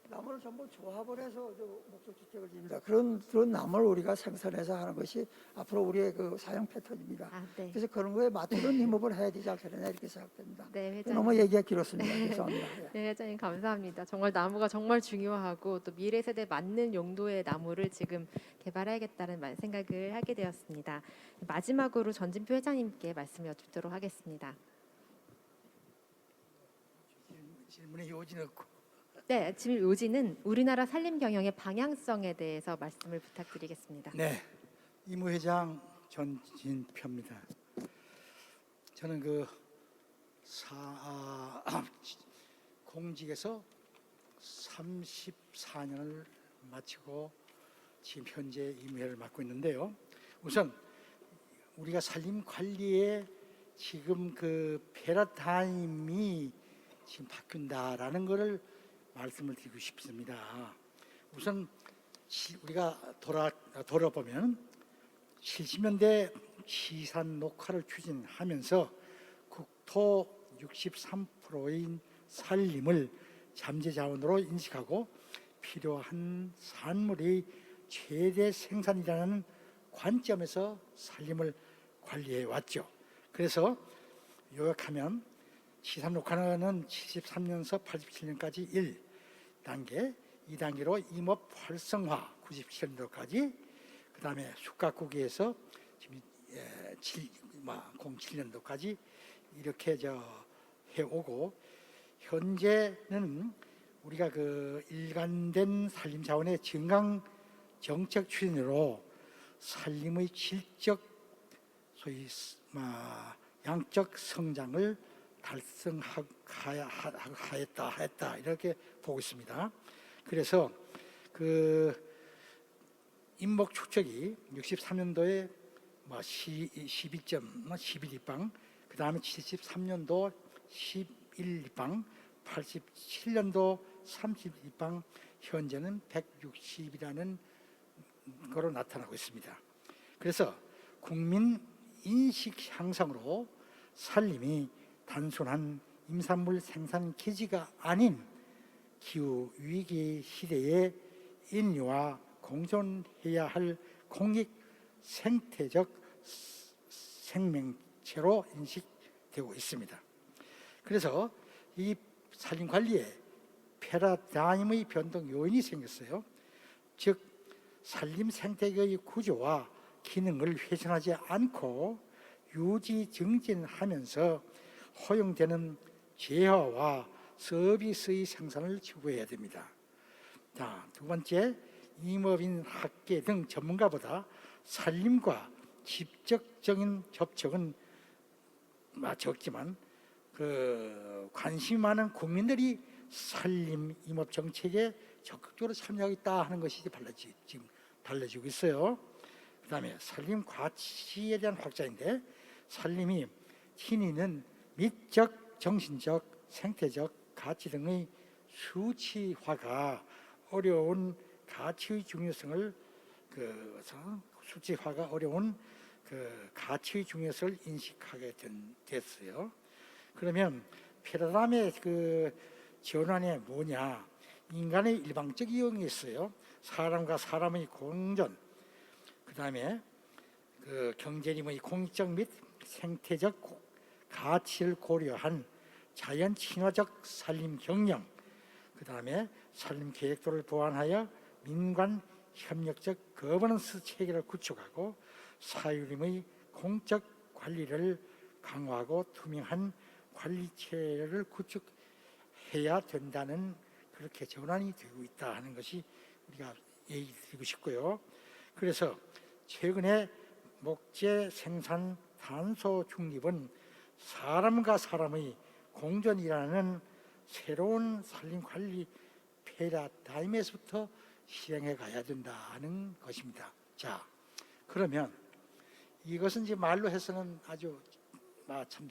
나무를 전부 조합을 해서 목적 주택을 집니다. 그런 나무를 우리가 생산해서 하는 것이 앞으로 우리의 그 사용 패턴입니다. 아, 네. 그래서 그런 거에 맞추는 힘업을 해야 되지 않겠느냐 이렇게 생각됩니다. 네, 회장님. 너무 얘기가 길었습니다. 죄송합니다. 예. 네, 회장님 감사합니다. 정말 나무가 정말 중요하고 또 미래 세대에 맞는 용도의 나무를 지금 개발해야겠다는 생각을 하게 되었습니다. 마지막으로 전진표 회장님께 말씀 여쭙도록 하겠습니다. 질문에 요지 넣고. 네, 지금 요지는 우리나라 산림 경영의 방향성에 대해서 말씀을 부탁드리겠습니다. 네, 이무 회장 전진표입니다. 저는 공직에서 34년을 마치고 지금 현재 임회를 맡고 있는데요. 우선 우리가 산림 관리에 지금 그 패러다임이 지금 바뀐다라는 것을 말씀을 드리고 싶습니다. 우선 우리가 돌아보면 70년대 시산 녹화를 추진하면서 국토 63%인 산림을 잠재 자원으로 인식하고 필요한 산물의 최대 생산이라는 관점에서 산림을 관리해 왔죠. 그래서 요약하면 시산 녹화는 73년서 87년까지 1단계, 2단계로 임업 활성화 97년도까지, 그 다음에 숙각국에서 지금 07년도까지 이렇게 해오고, 현재는 우리가 그 일관된 산림 자원의 증강 정책 추진으로 산림의 질적, 소위 양적 성장을 달성하였다 이렇게 보고 있습니다. 그래서 그 인목 축적이 63년도에 11입방, 그 다음에 73년도 11입방, 87년도 30입방, 현재는 160이라는 거로 나타나고 있습니다. 그래서 국민 인식 향상으로 산림이 단순한 임산물 생산 기지가 아닌 기후 위기 시대에 인류와 공존해야 할 공익 생태적 생명체로 인식되고 있습니다. 그래서 이 산림 관리에 패러다임의 변동 요인이 생겼어요. 즉 산림 생태계의 구조와 기능을 훼손하지 않고 유지 증진하면서 허용되는 재화와 서비스의 생산을 추구해야 됩니다. 자, 두 번째, 임업인 학계 등 전문가보다 산림과 직접적인 접촉은 적지만 관심이 많은 국민들이 산림 임업 정책에 적극적으로 참여하고 있다 하는 것이 지금 달라지고 있어요. 그 다음에 산림 가치에 대한 확장인데, 산림이 지니는 미적, 정신적, 생태적 가치 등의 수치화가 어려운 가치의 중요성을 수치화가 어려운 가치의 중요성을 인식하게 됐어요. 그러면 패러다임의 전환이 뭐냐? 인간의 일방적 이용이 있어요. 사람과 사람의 공존, 그 다음에 경제림의 공익적 및 생태적 가치를 고려한 자연 친화적 산림 경영, 그 다음에 산림 계획도를 보완하여 민관 협력적 거버넌스 체계를 구축하고 사유림의 공적 관리를 강화하고 투명한 관리체를 구축해야 된다는 그렇게 전환이 되고 있다 하는 것이 우리가 얘기 드리고 싶고요. 그래서 최근에 목재 생산 탄소 중립은 사람과 사람의 공존이라는 새로운 산림 관리 패러다임에서부터 실행해 가야 된다는 것입니다. 자, 그러면 이것은 이제 말로 해서는 아주 참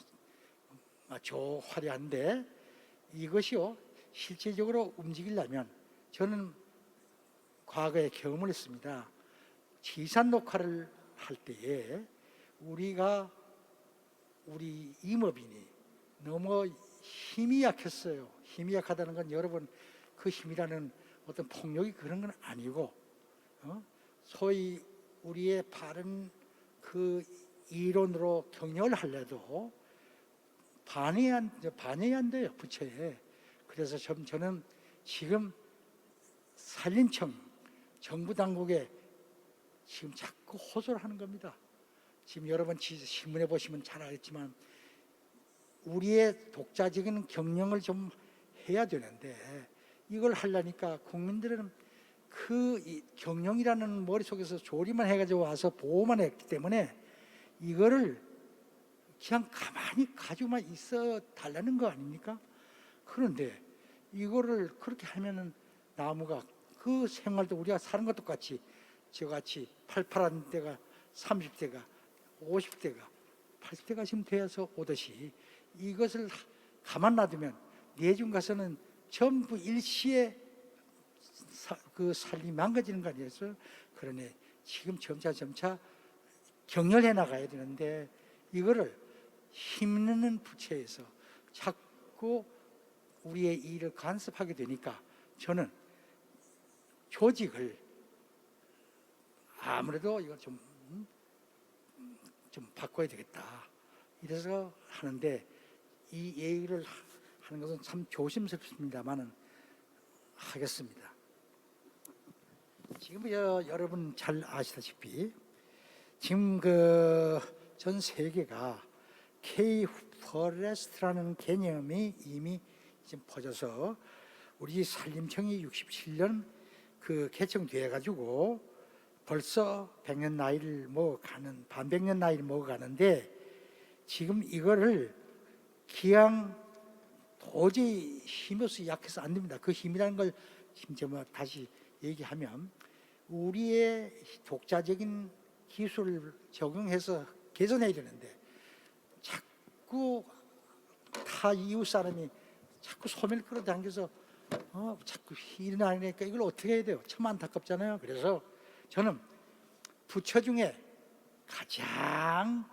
화려한데, 이것이요 실제적으로 움직이려면 저는 과거에 경험을 했습니다. 지산 녹화를 할 때에 우리가 우리 임업인이 너무 힘이 약했어요. 힘이 약하다는 건 여러분 그 힘이라는 어떤 폭력이 그런 건 아니고 소위 우리의 바른 그 이론으로 경영을 하려도 반영이 안 돼요 부처에. 그래서 저는 지금 산림청 정부 당국에 지금 자꾸 호소를 하는 겁니다. 지금 여러분 신문에 보시면 잘 알겠지만 우리의 독자적인 경영을 좀 해야 되는데 이걸 하려니까 국민들은 그 경영이라는 머릿속에서 조리만 해가지고 와서 보호만 했기 때문에 이거를 그냥 가만히 가지고만 있어 달라는 거 아닙니까? 그런데 이거를 그렇게 하면은 나무가 그 생활도 우리가 사는 것도 같이 저같이 팔팔한 때가 30대가 50대가 80대가 지금 되어서 오듯이 이것을 가만 놔두면 내중 가서는 전부 일시에 그 삶이 망가지는 거 아니겠어요? 그러니 지금 점차 경렬해 나가야 되는데 이거를 힘있는 부처에서 자꾸 우리의 일을 간섭하게 되니까 저는 조직을 아무래도 이걸 좀 바꿔야 되겠다 이래서 하는데 이 얘기를 하는 것은 참 조심스럽습니다만은 하겠습니다. 지금 여러분 잘 아시다시피 지금 그 전 세계가 K-포레스트라는 개념이 이미 지금 퍼져서 우리 산림청이 67년 그 개청돼 가지고 벌써 100년 나이를 먹어가는 반백년 나이를 먹어가는데 지금 이거를 기왕 도저히 힘이 약해서 안 됩니다. 그 힘이라는 걸 진짜 다시 얘기하면 우리의 독자적인 기술을 적용해서 개선해야 되는데 자꾸 타 이웃 사람이 자꾸 소매를 끌어당겨서 자꾸 일어나니까 이걸 어떻게 해야 돼요? 참 안타깝잖아요. 그래서 저는 부처 중에 가장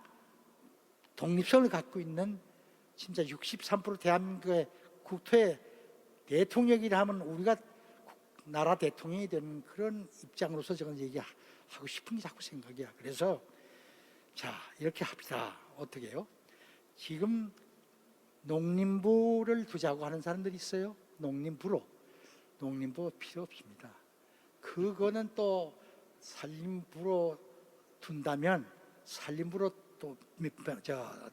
독립성을 갖고 있는 진짜 63% 대한민국의 국토의 대통령이라 하면 우리가 나라 대통령이 되는 그런 입장으로서 저는 얘기하고 싶은 게 자꾸 생각이야. 그래서 자 이렇게 합시다. 어떻게 해요? 지금 농림부를 두자고 하는 사람들이 있어요. 농림부 필요 없습니다. 그거는 또 산림부로 둔다면 산림부로 또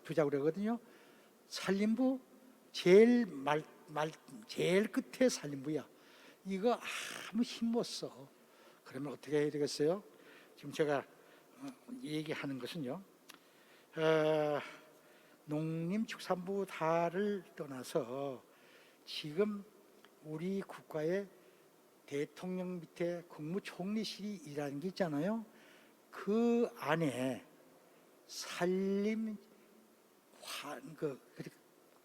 두자고 그러거든요. 산림부 제일 제일 끝에 산림부야. 이거 아무 힘 못 써. 그러면 어떻게 해야 되겠어요? 지금 제가 얘기하는 것은요. 농림축산부 다를 떠나서 지금 우리 국가의 대통령 밑에 국무총리실이 일하는 게 있잖아요. 그 안에 산림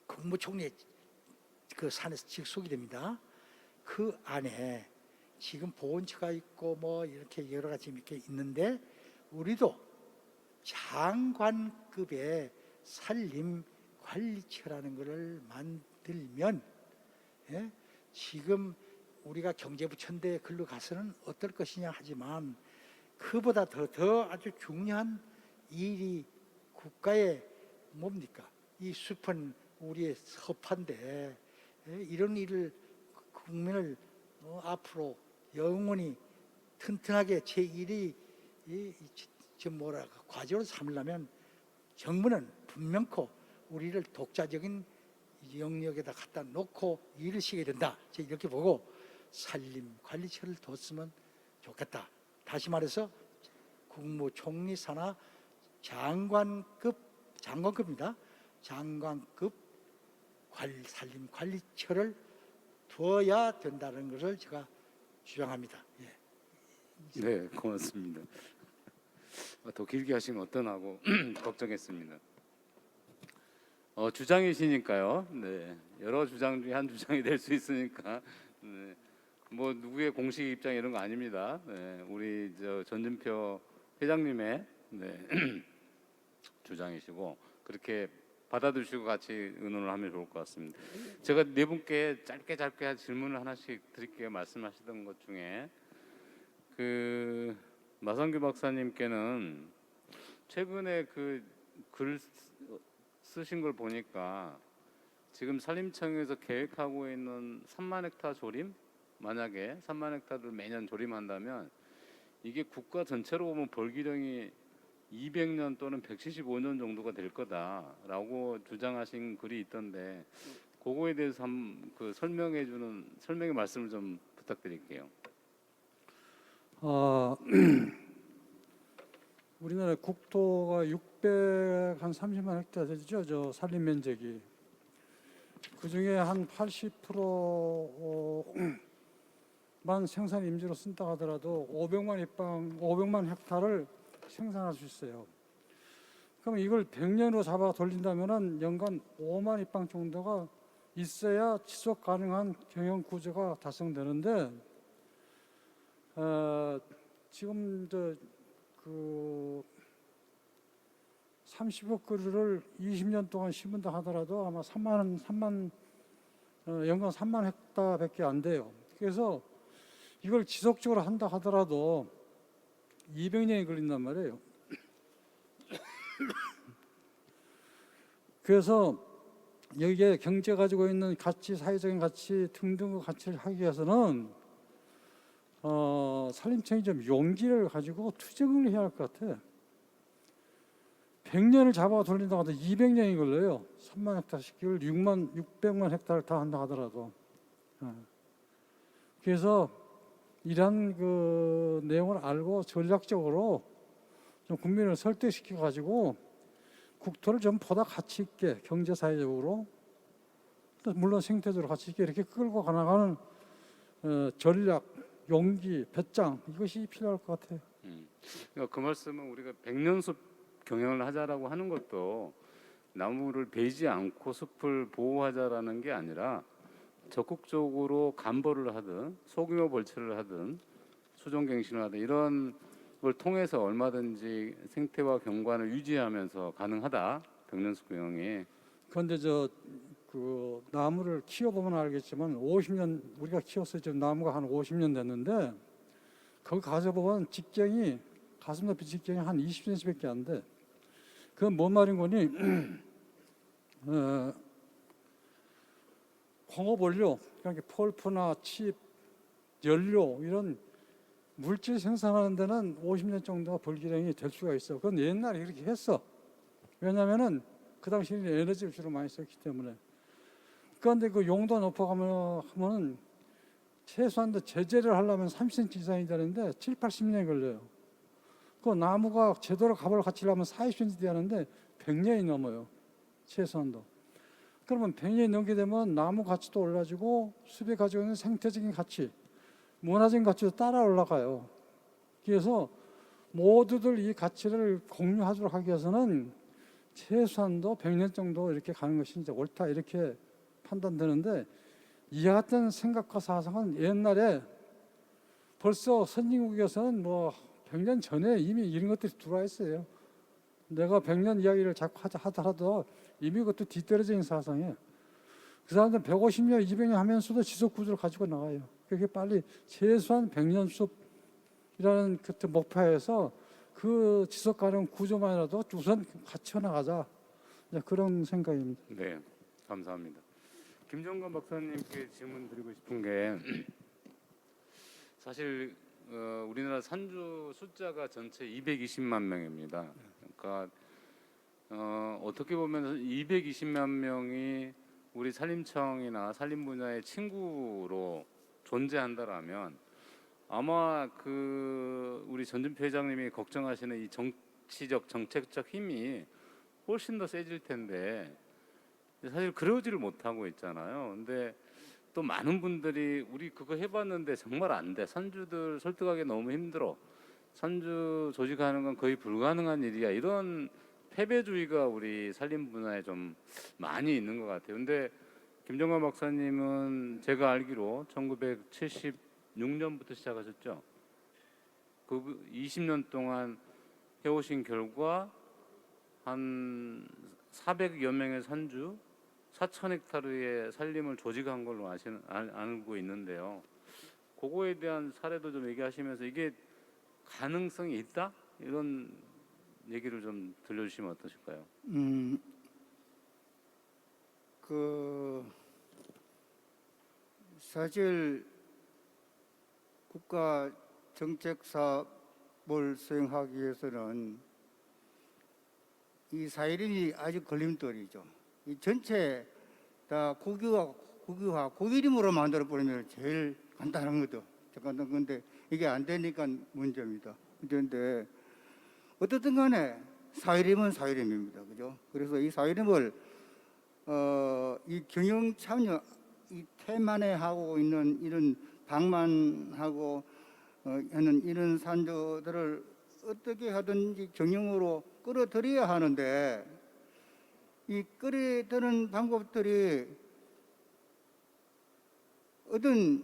국무총리 그 산에서 직속이 됩니다. 그 안에 지금 보훈처가 있고 이렇게 여러 가지 이렇게 있는데 우리도 장관급의 산림관리처라는 것을 만들면 지금 우리가 경제부처인데 글로 가서는 어떨 것이냐 하지만 그보다 더 아주 중요한 일이 국가의 뭡니까? 이 숲은 우리의 섭한데 이런 일을 국민을 앞으로 영원히 튼튼하게 제1의 과제로 삼으려면 정부는 분명코 우리를 독자적인 영역에다 갖다 놓고 일을 시게 된다. 이렇게 보고 산림관리처를 뒀으면 좋겠다. 다시 말해서 국무총리 산하 장관급입니다. 장관급 산림관리처를 두어야 된다는 것을 제가 주장합니다. 네, 고맙습니다. 더 길게 하시면 어떠나고 걱정했습니다. 주장이시니까요. 네, 여러 주장 중에 한 주장이 될 수 있으니까. 네, 뭐 누구의 공식 입장 이런 거 아닙니다. 네, 우리 전준표 회장님의 네, 주장이시고 그렇게 받아들이시고 같이 의논을 하면 좋을 것 같습니다. 제가 네 분께 짧게 질문을 하나씩 드릴게요. 말씀하시던 것 중에 그 마성규 박사님께는 최근에 그 글 쓰신 걸 보니까 지금 산림청에서 계획하고 있는 3만 헥타 조림, 만약에 3만 헥타를 매년 조림한다면 이게 국가 전체로 보면 벌기령이 200년 또는 175년 정도가 될 거다라고 주장하신 글이 있던데 그거에 대해서 그 설명의 말씀을 좀 부탁드릴게요. 우리나라 국토가 630만 헥타르 되죠. 저 산림 면적이. 그 중에 한 80%만 생산 임지로 쓴다 하더라도 500만 헥타를 생산할 수 있어요. 그럼 이걸 100년으로 잡아 돌린다면은 연간 5만 입방 정도가 있어야 지속 가능한 경영 구조가 달성되는데 지금 그 30억 그루를 20년 동안 심은다 하더라도 아마 연간 3만 헥타밖에 안 돼요. 그래서 이걸 지속적으로 한다 하더라도 200년이 걸린단 말이에요. 그래서 여기에 경제 가지고 있는 가치, 사회적인 가치 등등의 가치를 하기 위해서는 산림청이 좀 용기를 가지고 투쟁을 해야 할 것 같아. 100년을 잡아 돌린다고 하도 200년이 걸려요. 3만 헥타씩 을 600만 헥타를 다 한다 하더라도. 그래서 이러한 그 내용을 알고 전략적으로 좀 국민을 설득시켜 가지고 국토를 좀 보다 가치 있게 경제 사회적으로 또 물론 생태적으로 가치 있게 이렇게 끌고 가나가는 전략, 용기, 배짱 이것이 필요할 것 같아요. 그러니까 그 말씀은 우리가 백년숲 경영을 하자라고 하는 것도 나무를 베지 않고 숲을 보호하자라는 게 아니라 적극적으로 간벌을 하든 소규모 벌채를 하든 수종갱신을 하든 이런 걸 통해서 얼마든지 생태와 경관을 유지하면서 가능하다. 백년숲 경영이. 그런데 그 나무를 키워보면 알겠지만 50년 우리가 키웠어요. 지금 나무가 한 50년 됐는데 거기 가서 보면 직경이 가슴 높이 직경이 한 20cm밖에 안 돼. 그건 뭔 말인 거니? 광업 원료, 그러니까 펄프나 칩, 연료 이런 물질 생산하는 데는 50년 정도가 벌기령이 될 수가 있어. 그건 옛날에 그렇게 했어. 왜냐하면은 그 당시에는 에너지를 주로 많이 썼기 때문에. 그런데 그 용도 높아가면 최소한 제재를 하려면 30cm 이상이 되는데 7, 80년이 걸려요. 그 나무가 제대로 값을 갖추려면 40cm 돼야 하는데 100년이 넘어요. 최소한도. 그러면 100년이 넘게 되면 나무 가치도 올라지고 숲이 가지고 있는 생태적인 가치, 문화적인 가치도 따라 올라가요. 그래서 모두들 이 가치를 공유하도록 하기 위해서는 최소한도 100년 정도 이렇게 가는 것이 이제 옳다 이렇게 판단되는데 이와 같은 생각과 사상은 옛날에 벌써 선진국에서는 뭐 100년 전에 이미 이런 것들이 들어와 있어요. 내가 100년 이야기를 자꾸 하더라도 이미 그것도 뒤떨어진 사상이에요. 그 사람들은 150년, 200년 하면서도 지속 구조를 가지고 나가요. 그렇게 빨리 최소한 100년 숲이라는 그 목표에서 그 지속 가능 구조만이라도 우선 갖춰 나가자. 그런 생각입니다. 네, 감사합니다. 김정관 박사님께 질문 드리고 싶은 게 사실 우리나라 산주 숫자가 전체 220만 명입니다. 그러니까 어떻게 보면 220만 명이 우리 산림청이나 산림 분야의 친구로 존재한다라면 아마 그 우리 전준표 회장님이 걱정하시는 이 정치적 정책적 힘이 훨씬 더 세질 텐데 사실 그러지를 못하고 있잖아요. 근데 또 많은 분들이 우리 그거 해봤는데 정말 안 돼. 산주들 설득하기 너무 힘들어. 산주 조직하는 건 거의 불가능한 일이야. 이런 패배주의가 우리 산림 분야에 좀 많이 있는 것 같아요. 근데 김정관 박사님은 제가 알기로 1976년부터 시작하셨죠. 그 20년 동안 해오신 결과 한 400여 명의 산주 4,000헥타르의 산림을 조직한 걸로 알고 있는데요. 그거에 대한 사례도 좀 얘기하시면서 이게 가능성이 있다? 이런 얘기를 좀 들려주시면 어떠실까요? 그 사실 국가 정책 사업을 수행하기 위해서는 이 사회림이 아주 걸림돌이죠. 이 전체 다 국유화, 고기림으로 만들어 버리면 제일 간단한 거죠. 간단한 건데 이게 안 되니까 문제입니다. 그런데 어떻든 간에 사회림은 사회림입니다. 그죠? 그래서 이 사회림을 이 경영 참여, 이 태만에 하고 있는 이런 방만하고 하는 이런 산주들을 어떻게 하든지 경영으로 끌어들여야 하는데 이 끌어들이는 방법들이 어떤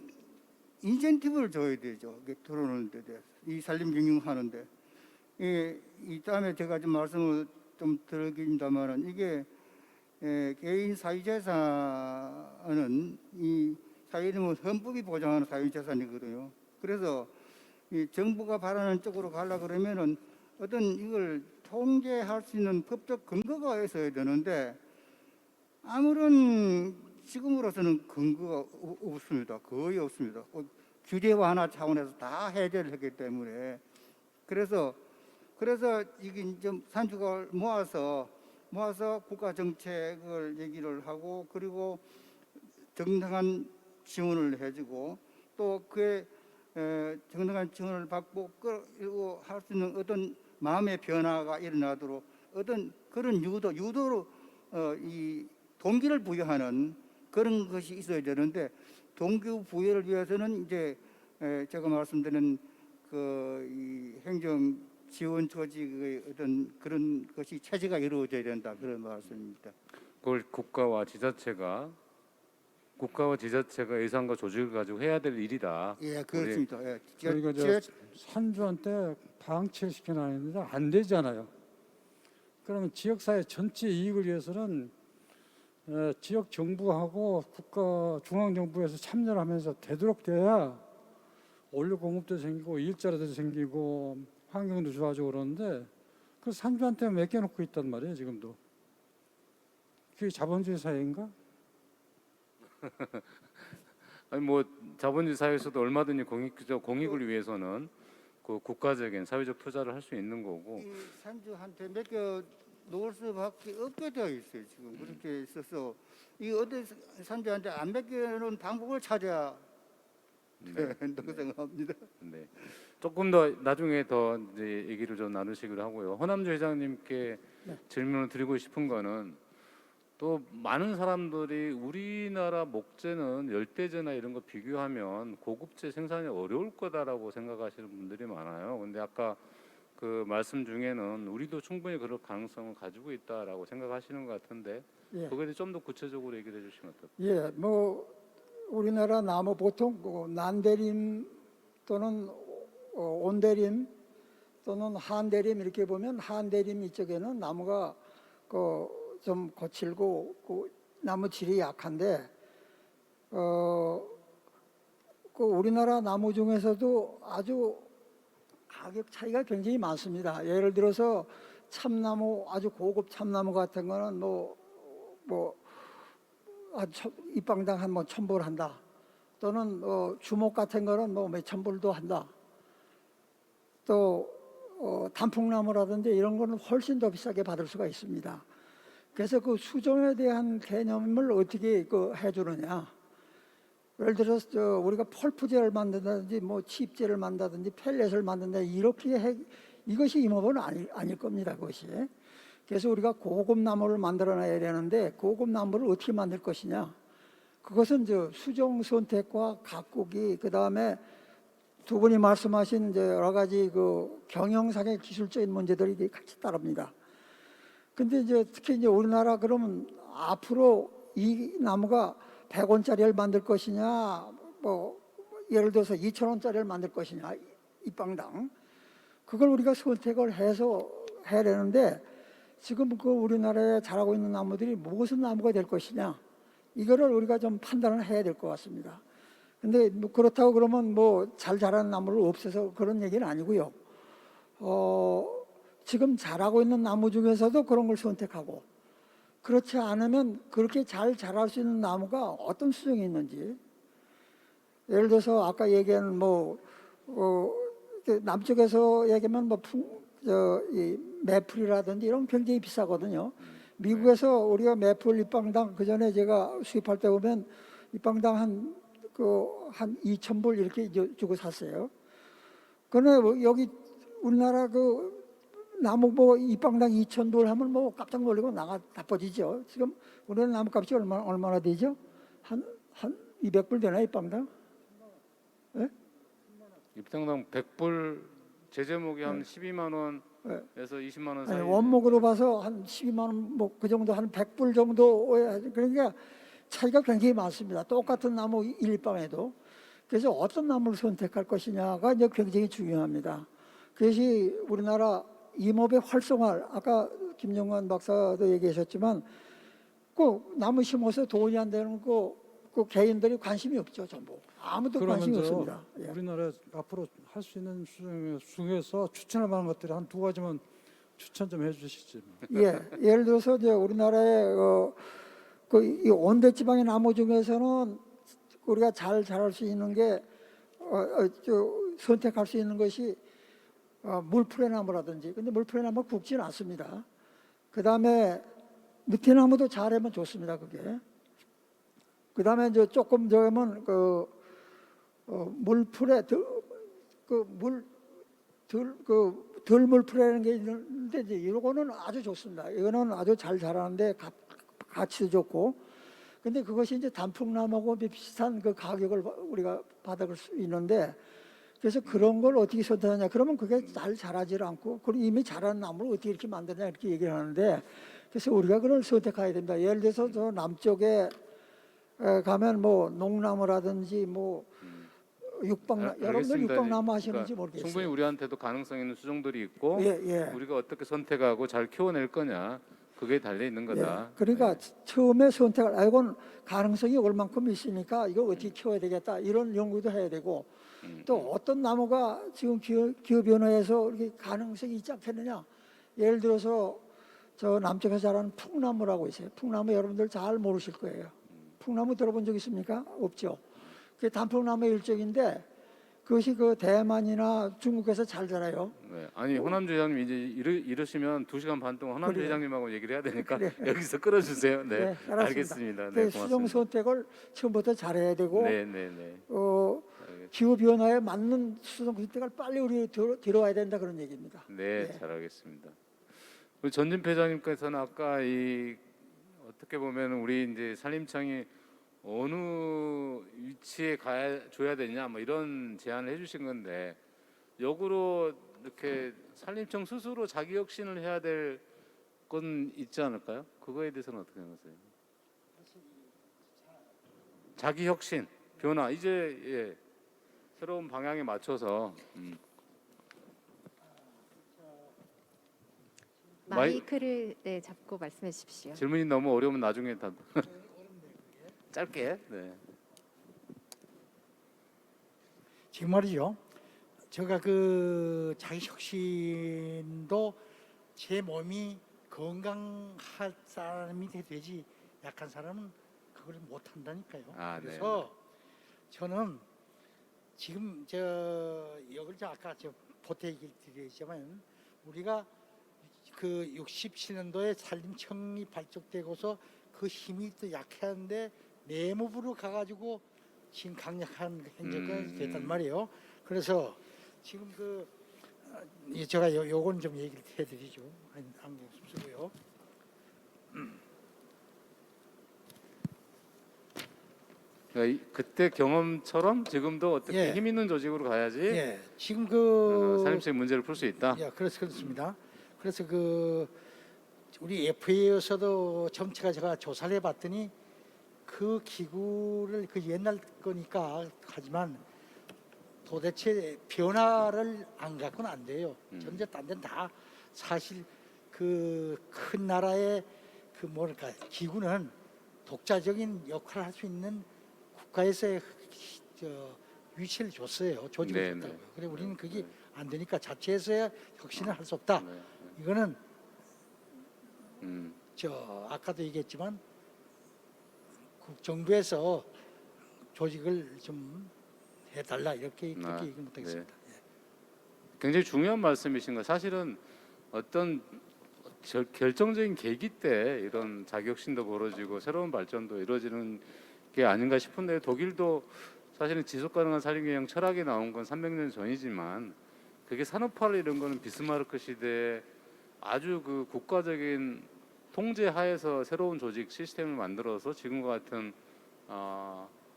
인센티브를 줘야 되죠. 들어오는 데 대해서 이 산림 경영하는데 이 다음에 제가 좀 말씀을 좀 드리긴다면은 이게 개인 사유재산은 이 사유재산은 헌법이 보장하는 사유재산이거든요. 그래서 이 정부가 바라는 쪽으로 가려 그러면은 어떤 이걸 통제할 수 있는 법적 근거가 있어야 되는데 아무런 지금으로서는 근거가 없습니다. 거의 없습니다. 규제 완화 차원에서 다 해제를 했기 때문에 그래서 이게 좀 산주를 모아서 국가 정책을 얘기를 하고 그리고 정당한 지원을 해주고 또 그에 정당한 지원을 받고 그리고 할 수 있는 어떤 마음의 변화가 일어나도록 어떤 그런 유도로 이 동기를 부여하는 그런 것이 있어야 되는데 동기 부여를 위해서는 이제 제가 말씀드린 이 행정 지원 조직의 어떤 그런 것이 체제가 이루어져야 된다 그런 말씀입니다. 그걸 국가와 지자체가 예산과 조직을 가지고 해야 될 일이다. 예, 그렇습니다. 예. 그러니까 저 산주한테 방치시켜놨는데 안 되잖아요. 그러면 지역사회 전체 이익을 위해서는 지역 정부하고 국가 중앙정부에서 참여를 하면서 되도록 돼야 원료 공급도 생기고 일자리도 생기고 환경도 좋아지고 그러는데 그 산주한테 맡겨놓고 있단 말이에요 지금도. 그게 자본주의 사회인가? 아니 뭐 자본주의 사회에서도 얼마든지 공익을 위해서는 그 국가적인 사회적 투자를 할 수 있는 거고. 이 산주한테 맡겨 놓을 수밖에 없게 되어 있어요. 지금 그렇게 있어서 이 어떤 산주한테 안 맡겨놓은 방법을 찾아야 된다고 생각합니다. 네. 조금 더 나중에 더 이제 얘기를 좀 나누시기로 하고요. 허남주 회장님께 질문을 드리고 싶은 거는 또 많은 사람들이 우리나라 목재는 열대재나 이런 거 비교하면 고급재 생산이 어려울 거다라고 생각하시는 분들이 많아요. 근데 아까 그 말씀 중에는 우리도 충분히 그럴 가능성을 가지고 있다라고 생각하시는 것 같은데 예. 그거에 대해 좀 더 구체적으로 얘기를 해주시면 어떨까요? 예, 뭐 우리나라 나무 보통 난대림 또는 온대림 또는 한대림 이렇게 보면 한대림 이쪽에는 나무가 좀 거칠고 나무 질이 약한데 우리나라 나무 중에서도 아주 가격 차이가 굉장히 많습니다. 예를 들어서 참나무 아주 고급 참나무 같은 거는 입방당 한 1,000불 한다. 또는 주목 같은 거는 몇천 불도 한다. 또 단풍나무라든지 이런 거는 훨씬 더 비싸게 받을 수가 있습니다. 그래서 그 수종에 대한 개념을 어떻게 해주느냐. 예를 들어서 우리가 펄프제를 만든다든지 칩제를 만든다든지 펠렛을 만든다 이렇게 이것이 임업은 아닐 겁니다. 그것이. 그래서 우리가 고급 나무를 만들어내야 되는데 고급 나무를 어떻게 만들 것이냐. 그것은 수종 선택과 가꾸기 그다음에 두 분이 말씀하신 여러 가지 경영상의 기술적인 문제들이 같이 따릅니다. 근데 이제 특히 이제 우리나라 그러면 앞으로 이 나무가 100원짜리를 만들 것이냐, 뭐 예를 들어서 2,000원짜리를 만들 것이냐, 입방당 그걸 우리가 선택을 해서 해야 되는데 지금 그 우리나라에 자라고 있는 나무들이 무슨 나무가 될 것이냐 이거를 우리가 좀 판단을 해야 될 것 같습니다. 근데 뭐 그렇다고 그러면 뭐 잘 자라는 나무를 없애서 그런 얘기는 아니고요. 지금 자라고 있는 나무 중에서도 그런 걸 선택하고 그렇지 않으면 그렇게 잘 자랄 수 있는 나무가 어떤 수종이 있는지 예를 들어서 아까 얘기한 남쪽에서 얘기하면 이 매풀이라든지 이런 굉장히 비싸거든요. 미국에서 우리가 매풀 입방당 그 전에 제가 수입할 때 보면 입방당 한 2,000불 이렇게 주고 샀어요. 그런데 여기 우리나라 그 나무 입방당 2,000불 하면 깜짝 놀라고 나빠지죠. 지금 우리나라 나무값이 얼마나 되죠? 한 200불 되나 입방당? 예? 입당당 100불 제제목이 한 12만 원에서 20만 원 사이. 아니, 원목으로 봐서 한 12만 원 그 정도 한 100불 정도 그러니까 차이가 굉장히 많습니다. 똑같은 나무 일방에도. 그래서 어떤 나무를 선택할 것이냐가 이제 굉장히 중요합니다. 그것이 우리나라 임업의 활성화 아까 김정관 박사도 얘기하셨지만 꼭 나무 심어서 돈이 안 되는 그 개인들이 관심이 없죠. 전부 아무도 관심이 없습니다. 예. 우리나라 앞으로 할 수 있는 수종 중에서 추천할 만한 것들이 한 두 가지만 추천 좀 해주시지. 예, 예를 들어서 이제 우리나라의 이 온대지방의 나무 중에서는 우리가 잘 자랄 수 있는 게 선택할 수 있는 것이 물풀의나무라든지. 근데 물풀의나무 굵지는 않습니다. 그 다음에 느티나무도 잘하면 좋습니다. 그게. 그 다음에 이제 조금 저면 물풀에 덜 물풀이라는 게 있는데 이제 이거는 아주 좋습니다. 이거는 아주 잘 자라는데 가치도 좋고. 근데 그것이 이제 단풍나무하고 비슷한 그 가격을 우리가 받아갈 수 있는데 그래서 그런 걸 어떻게 선택하냐 그러면 그게 잘 자라질 않고 그리고 이미 자란 나무를 어떻게 이렇게 만드냐 이렇게 얘기를 하는데 그래서 우리가 그걸 선택해야 됩니다. 예를 들어서 저 남쪽에 가면 농나무라든지 여러분들 육방나무 하시는지 모르겠어요. 충분히 우리한테도 가능성 있는 수종들이 있고 예. 우리가 어떻게 선택하고 잘 키워낼 거냐 그게 달려 있는 거다. 예, 그러니까 처음에 선택을 이건 가능성이 얼만큼 있으니까 이거 어떻게 키워야 되겠다 이런 연구도 해야 되고 또 어떤 나무가 지금 기후 변화에서 이렇게 가능성이 있지 않겠느냐. 예를 들어서 저 남쪽에서 자라는 풍나무라고 있어요. 풍나무 여러분들 잘 모르실 거예요. 풍나무 들어본 적 있습니까? 없죠. 그게 단풍나무의 일종인데 그것이 그 대만이나 중국에서 잘 자라요. 네. 아니 호남주 회장님 이제 이러시면 2시간 반 동안 호남주 그래요. 회장님하고 얘기를 해야 되니까 그래요. 여기서 끌어주세요. 네, 알았습니다. 알겠습니다. 네, 그 수종 고맙습니다. 선택을 처음부터 잘해야 되고 네. 기후 변화에 맞는 수종 선택을 빨리 우리 들어와야 된다 그런 얘기입니다. 네, 예. 잘하겠습니다. 우리 전진표 회장님께서는 아까 어떻게 보면 우리 이제 산림청이 어느 위치에 줘야 되냐 뭐 이런 제안을 해주신 건데 역으로 이렇게 산림청 스스로 자기 혁신을 해야 될 건 있지 않을까요? 그거에 대해서는 어떻게 생각하세요? 자기 혁신, 변화 이제 새로운 방향에 맞춰서 마이크를 잡고 말씀해 주십시오. 질문이 너무 어려우면 나중에 다 짧게. 네. 지금 말이죠. 제가 그 자기 혁신도 제 몸이 건강할 사람이 돼야지 약한 사람은 그걸 못 한다니까요. 그래서 저는 지금 여기를 아까 보태 얘기를 드렸지만 우리가 그 67년도에 산림청이 발족되고서 그 힘이 또 약했는데 내무부로 가가지고 지금 강력한 행정가 됐단 말이에요. 그래서 지금 제가 요건 좀 얘기를 해드리죠. 안경 쓰고요. 그러니까 그때 경험처럼 지금도 어떻게 예. 힘 있는 조직으로 가야지 예, 지금 산림청 문제를 풀 수 있다. 그렇습니다. 그래서 우리 FA에서도 정체가 제가 조사를 해봤더니 그 기구를 그 옛날 거니까 하지만 도대체 변화를 안 갖고는 안 돼요. 전제 딴 데는 다 사실 그 큰 나라의 그 뭐랄까 기구는 독자적인 역할을 할 수 있는 국가에서의 위치를 줬어요. 조직을 네, 줬다고요. 네. 그래 우리는 그게 안 되니까 자체에서야 혁신을 할 수 없다. 네. 이거는 음. 아까도 얘기했지만 정부에서 조직을 좀 해달라 이렇게 그렇게 얘기 못하겠습니다. 예. 굉장히 중요한 말씀이신 거. 사실은 어떤 결정적인 계기 때 이런 자격신도 벌어지고 새로운 발전도 이루어지는 게 아닌가 싶은데 독일도 사실은 지속 가능한 산림 경영 철학이 나온 건 300년 전이지만 그게 산업화를 이런 거는 비스마르크 시대에 아주 그 국가적인 통제 하에서 새로운 조직 시스템을 만들어서 지금과 같은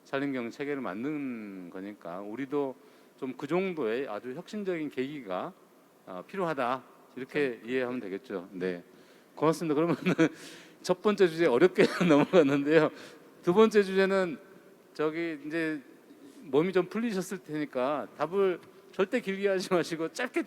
산림 경영 체계를 만든 거니까 우리도 좀 그 정도의 아주 혁신적인 계기가 필요하다 이렇게 이해하면 되겠죠. 네, 고맙습니다. 그러면 첫 번째 주제 어렵게 넘어갔는데요. 두 번째 주제는 저기 이제 몸이 좀 풀리셨을 테니까 답을 절대 길게 하지 마시고 짧게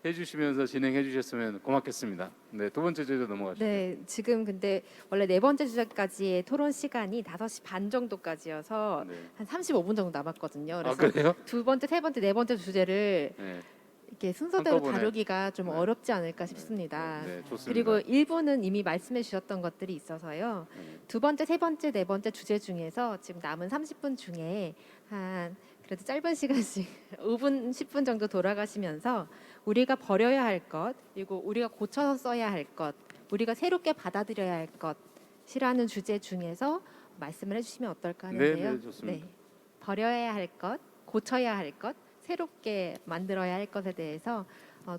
해주시면서 진행해 주셨으면 고맙겠습니다. 네, 두 번째 주제 넘어가시죠. 네, 지금 근데 원래 네 번째 주제까지의 토론 시간이 5시 반 정도까지여서 네. 한 35분 정도 남았거든요. 아 그래서 그래요? 두 번째, 세 번째, 네 번째 주제를 네, 이렇게 순서대로 한꺼번에. 다루기가 좀 네. 어렵지 않을까 싶습니다. 네, 좋습니다. 그리고 일부는 이미 말씀해 주셨던 것들이 있어서요. 네. 두 번째, 세 번째, 네 번째 주제 중에서 지금 남은 30분 중에 한 그래도 짧은 시간씩 5분, 10분 정도 돌아가시면서 우리가 버려야 할 것, 그리고 우리가 고쳐서 써야 할 것, 우리가 새롭게 받아들여야 할 것이라는 주제 중에서 말씀을 해주시면 어떨까 하는데요. 네, 좋습니다. 버려야 할 것, 고쳐야 할 것, 새롭게 만들어야 할 것에 대해서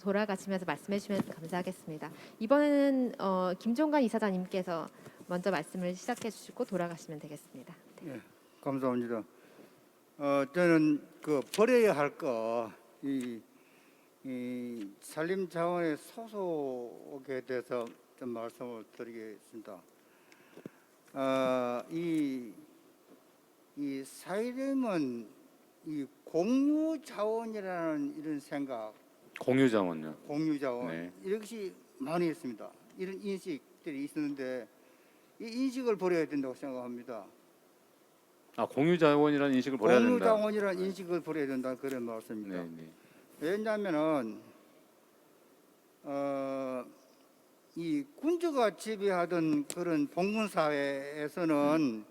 돌아가시면서 말씀해 주시면 감사하겠습니다. 이번에는 김종관 이사장님께서 먼저 말씀을 시작해 주시고 돌아가시면 되겠습니다. 네. 예, 감사합니다. 저는 그 버려야 할 거, 이 산림 자원의 소속에 대해서 좀 말씀을 드리겠습니다. 이 산림은 이 공유 자원이라는 이런 생각, 공유 자원요. 공유 자원 네. 이것이 많이 있습니다. 이런 인식들이 있었는데 이 인식을 버려야 된다고 생각합니다. 아 공유 자원이라는 인식을 버려야 공유 된다. 자원이라는 인식을 버려야 된다 그런 말씀입니다. 네, 네. 왜냐하면은 이 군주가 지배하던 그런 봉건 사회에서는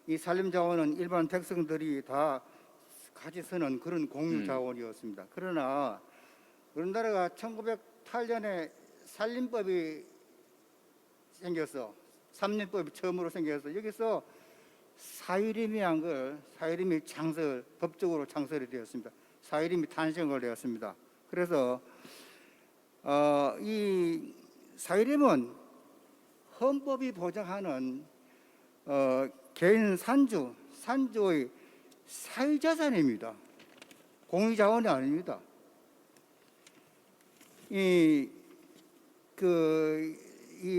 이 산림 자원은 일반 백성들이 다 같이 쓰는 그런 공유 자원이었습니다. 그러나 우리나라가 1908년에 산림법이 생겨서 삼림법이 처음으로 생겨서 여기서 사유림이란 걸 사유림이 법적으로 창설이 되었습니다. 사유림이 탄생을 되었습니다. 그래서 이 사유림은 헌법이 보장하는 개인 산주의 사유자산입니다. 공유자원이 아닙니다. 이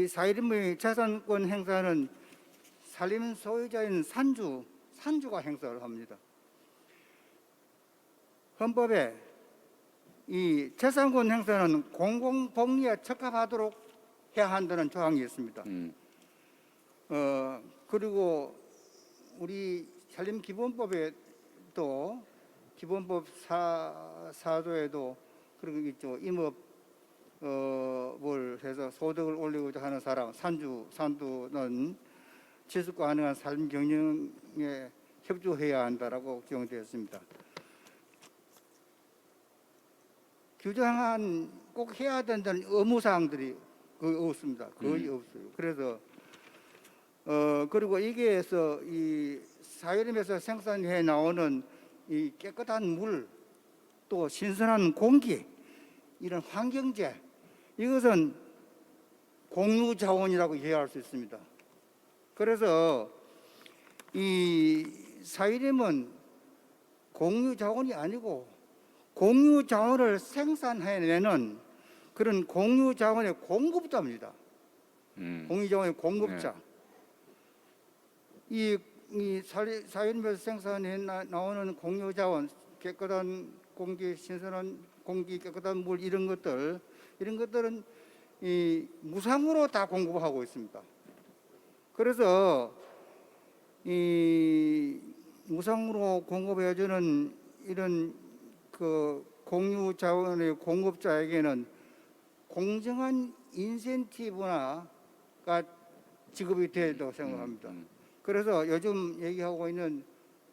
사유림의 자산권 행사는 산림 소유자인 산주가 행사를 합니다. 헌법에 이 재산권 행사는 공공복리에 적합하도록 해야 한다는 조항이 있습니다. 그리고 우리 산림기본법에도 기본법 4조에도 그리고 있죠. 임업을 해서 소득을 올리고자 하는 사람 산두는 지속 가능한 삶 경영에 협조해야 한다라고 규정되었습니다. 규정한 꼭 해야 된다는 의무사항들이 거의 없습니다. 거의 없어요. 그래서 그리고 여기에서 이 사유림에서 생산해 나오는 이 깨끗한 물, 또 신선한 공기, 이런 환경재, 이것은 공유 자원이라고 이해할 수 있습니다. 그래서 이 사유림은 공유 자원이 아니고 공유 자원을 생산해내는 그런 공유 자원의 공급자입니다. 공유자원의 공급자. 이 사유림에서 생산해 나오는 공유자원, 깨끗한 공기, 신선한 공기, 깨끗한 물 이런 것들은 이 무상으로 다 공급하고 있습니다. 그래서 이 무상으로 공급해주는 이런 그 공유 자원의 공급자에게는 공정한 인센티브가 지급이 돼야 된다고 생각합니다. 그래서 요즘 얘기하고 있는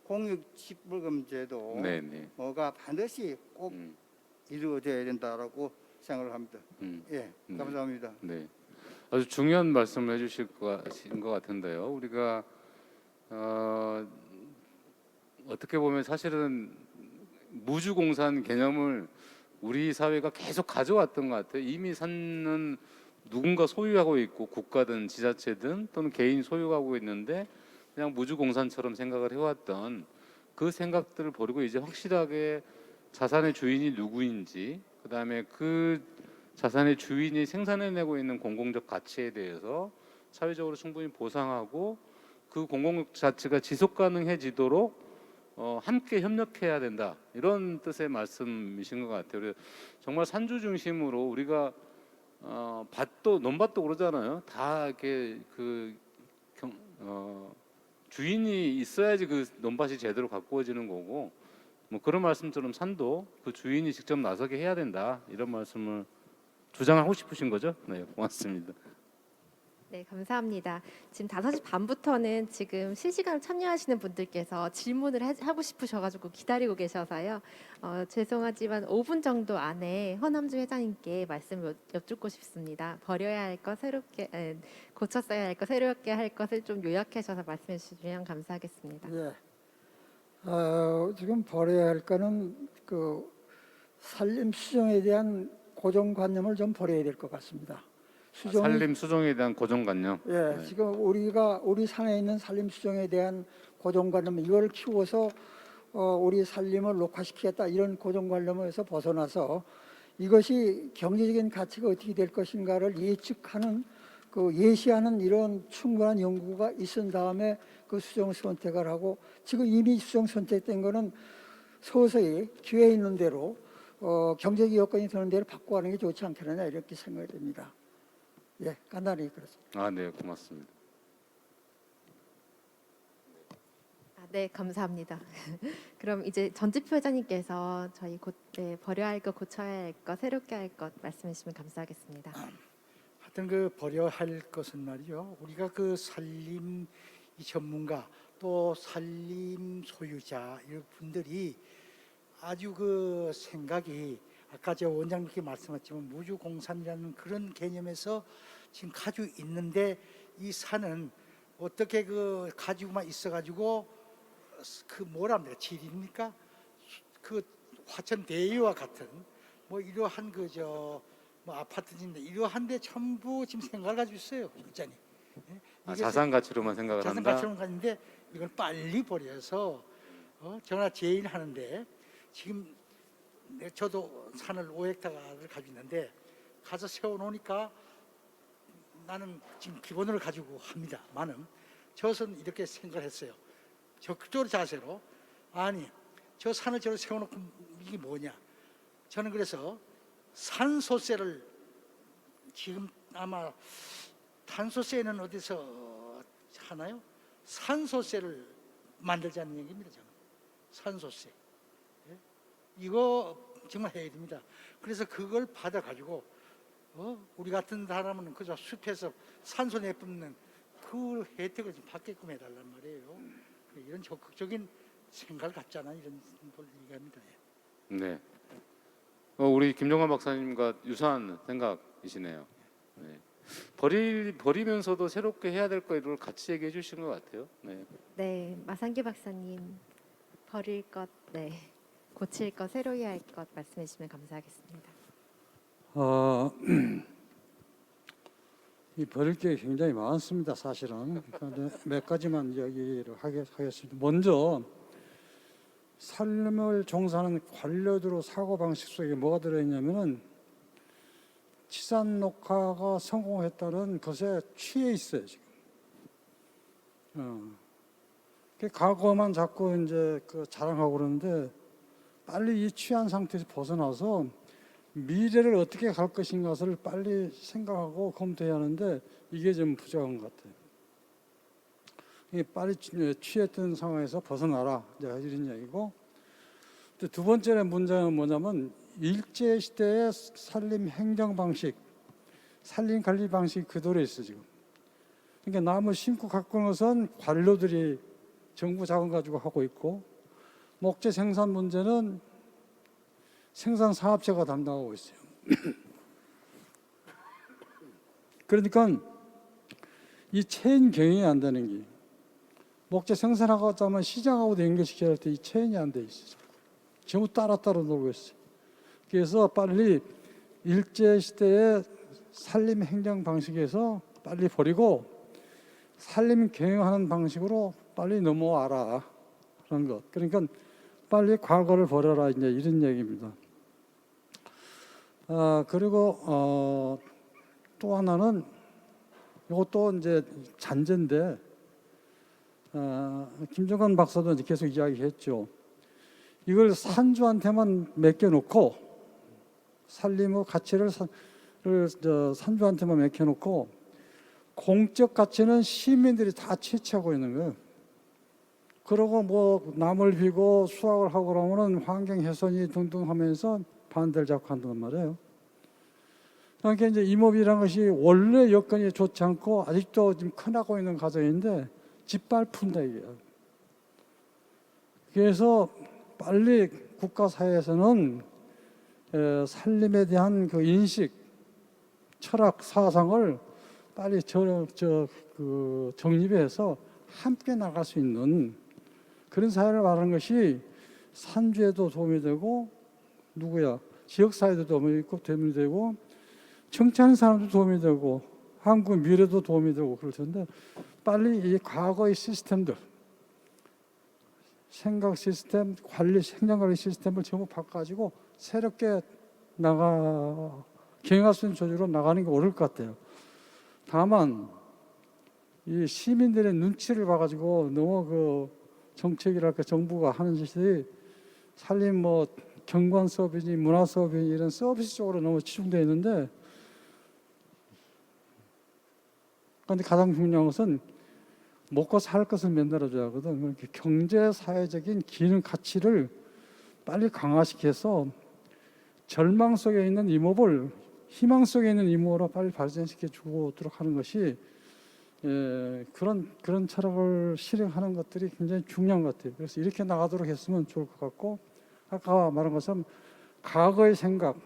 공익지불금제도 네네. 뭐가 반드시 꼭 이루어져야 된다라고 생각을 합니다. 예, 감사합니다. 네, 아주 중요한 말씀을 해주신 것 같은데요. 우리가 어떻게 보면 사실은 무주공산 개념을 우리 사회가 계속 가져왔던 것 같아요. 이미 산은 누군가 소유하고 있고 국가든 지자체든 또는 개인 소유하고 있는데 그냥 무주공산처럼 생각을 해왔던 그 생각들을 버리고 이제 확실하게 자산의 주인이 누구인지, 그다음에 그 자산의 주인이 생산해내고 있는 공공적 가치에 대해서 사회적으로 충분히 보상하고 그 공공적 가치가 지속 가능해지도록 함께 협력해야 된다, 이런 뜻의 말씀이신 것 같아요. 그래서 정말 산주 중심으로 우리가 밭도 논밭도 그러잖아요. 다 이렇게 주인이 있어야지 그 논밭이 제대로 가꾸어지는 거고, 뭐 그런 말씀처럼 산도 그 주인이 직접 나서게 해야 된다, 이런 말씀을 주장하고 싶으신 거죠? 네, 고맙습니다. 네, 감사합니다. 지금 5시 반부터는 지금 실시간 참여하시는 분들께서 질문을 하고 싶으셔가지고 기다리고 계셔서요. 죄송하지만 5분 정도 안에 허남주 회장님께 말씀 여쭙고 싶습니다. 버려야 할 것, 새롭게 고쳤어야 할 것, 새롭게 할 것을 좀 요약하셔서 말씀해 주시면 감사하겠습니다. 예. 지금 버려야 할 거는 그 산림 수정에 대한 고정관념을 좀 버려야 될 것 같습니다. 산림 수종에 대한 고정관념. 예, 네. 지금 우리 산에 있는 산림 수정에 대한 고정관념, 이걸 키워서 우리 산림을 녹화시키겠다, 이런 고정관념에서 벗어나서 이것이 경제적인 가치가 어떻게 될 것인가를 예측하는, 그 예시하는 이런 충분한 연구가 있은 다음에 그 수정 선택을 하고, 지금 이미 수정 선택된 거는 서서히 기회 있는 대로 경제적 여건이 되는 대로 바꿔가는 게 좋지 않겠느냐, 이렇게 생각이 됩니다. 예, 간단히 그렇습니다. 네, 고맙습니다. 네, 감사합니다. 그럼 이제 전지표 회장님께서 저희 버려야 할 것, 고쳐야 할 것, 새롭게 할 것 말씀해 주시면 감사하겠습니다. 하여튼 그 버려야 할 것은 말이죠. 우리가 그 산림 이 전문가 또 산림 소유자 이런 분들이 아주 그 생각이, 아까 저 원장님께 말씀하셨지만 무주공산이라는 그런 개념에서 지금 가지고 있는데, 이 산은 어떻게 그 가지고만 있어가지고 그 뭐랍니까, 질입니까? 그 화천 대유와 같은 뭐 이러한 그 뭐 아파트인데 이러한데 전부 지금 생각을 가지고 있어요, 일자니. 자산 가치로만 생각을 자산 한다. 가치로만 가는데 이걸 빨리 버려서 전화 제인하는데, 지금 저도 산을 5헥타를 가지고 있는데 가서 세워놓으니까 나는 지금 기본으로 가지고 합니다. 많은 저는 이렇게 생각을 했어요. 적극적으로 자세로, 아니 저 산을 저렇게 세워놓고 이게 뭐냐. 저는 그래서 산소세를, 지금 아마 탄소세는 어디서 하나요? 산소세를 만들자는 얘기입니다. 저는 산소세, 이거 정말 해야 됩니다. 그래서 그걸 받아가지고 우리 같은 사람은 그저 숲에서 산소 내뿜는 그 혜택을 좀 받게끔 해달란 말이에요. 이런 적극적인 생각을 갖잖아, 이런 걸 얘기합니다. 네. 우리 김종관 박사님과 유사한 생각이시네요. 네. 버리면서도 새롭게 해야 될 거를 같이 얘기해 주신 것 같아요. 네. 네, 마상기 박사님 버릴 것, 네, 고칠 것, 새로이 할 것 말씀해 주시면 감사하겠습니다. 이 버릴 게 굉장히 많습니다, 사실은. 그러니까 몇 가지만 이야기를 하겠습니다. 먼저 산림을 종사하는 관료들의 사고 방식 속에 뭐가 들어있냐면은 치산 녹화가 성공했다는 것에 취해 있어요 지금. 그 과거만 자꾸 이제 그 자랑하고 그러는데 빨리 이 취한 상태에서 벗어나서 미래를 어떻게 갈 것인가를 빨리 생각하고 검토해야 하는데 이게 좀 부족한 것 같아요. 이게 빨리 취했던 상황에서 벗어나라 이제 이런 얘기고. 두 번째 문제는 뭐냐면 일제 시대의 산림 행정 방식, 산림 관리 방식 그대로 있어 지금. 그러니까 나무 심고 가꾸는 것은 관료들이 정부 자금 가지고 하고 있고, 목재 생산 문제는 생산 사업체가 담당하고 있어요. 그러니까 이 체인 경영이 안 되는 게, 목재 생산하고 하면 시장하고도 연결시켜야 할 때 이 체인이 안 돼 있어요. 전부 따로따로 놀고 있어요. 그래서 빨리 일제시대의 산림 행정 방식에서 빨리 버리고 산림 경영하는 방식으로 빨리 넘어와라 하는 것. 그러니까 빨리 과거를 버려라 이제 이런 얘기입니다. 그리고 또 하나는 이것도 이제 잔재인데 김정관 박사도 이제 계속 이야기했죠. 이걸 산주한테만 맡겨놓고 산림의 가치를 산주한테만 맡겨놓고 공적 가치는 시민들이 다 채취하고 있는 거예요. 그러고 뭐 나무를 비고 수확을 하고 그러면은 환경 훼손이 등등 하면서 반대를 자꾸 한단 말이에요. 그러니까 이제 임업이라는 것이 원래 여건이 좋지 않고 아직도 지금 커나고 있는 과정인데 짓밟힌다 이게요. 그래서 빨리 국가 사회에서는 산림에 대한 그 인식, 철학, 사상을 빨리 정립해서 함께 나갈 수 있는 그런 사회를 말하는 것이 산주에도 도움이 되고 지역 사회도 도움이 되고 정치하는 사람도 도움이 되고 한국 미래도 도움이 되고 그럴 텐데 빨리 이 과거의 시스템들, 생각 시스템, 행정관리 시스템을 전부 바꿔가지고 새롭게 경영할 수 있는 조직으로 나가는 게 옳을 것 같아요. 다만 이 시민들의 눈치를 봐가지고 너무 그 정책이랄까 정부가 하는 짓이 산림 뭐 경관 사업이니 문화 사업이니 이런 서비스 쪽으로 너무 치중되어 있는데, 그런데 가장 중요한 것은 먹고 살 것을 만들어줘야 하거든. 경제 사회적인 기능 가치를 빨리 강화시켜서 절망 속에 있는 임업을 희망 속에 있는 임업으로 빨리 발전시켜 주도록 하는 것이 그런 철학을 실행하는 것들이 굉장히 중요한 것 같아요. 그래서 이렇게 나가도록 했으면 좋을 것 같고, 아까 말한 것처럼 과거의 생각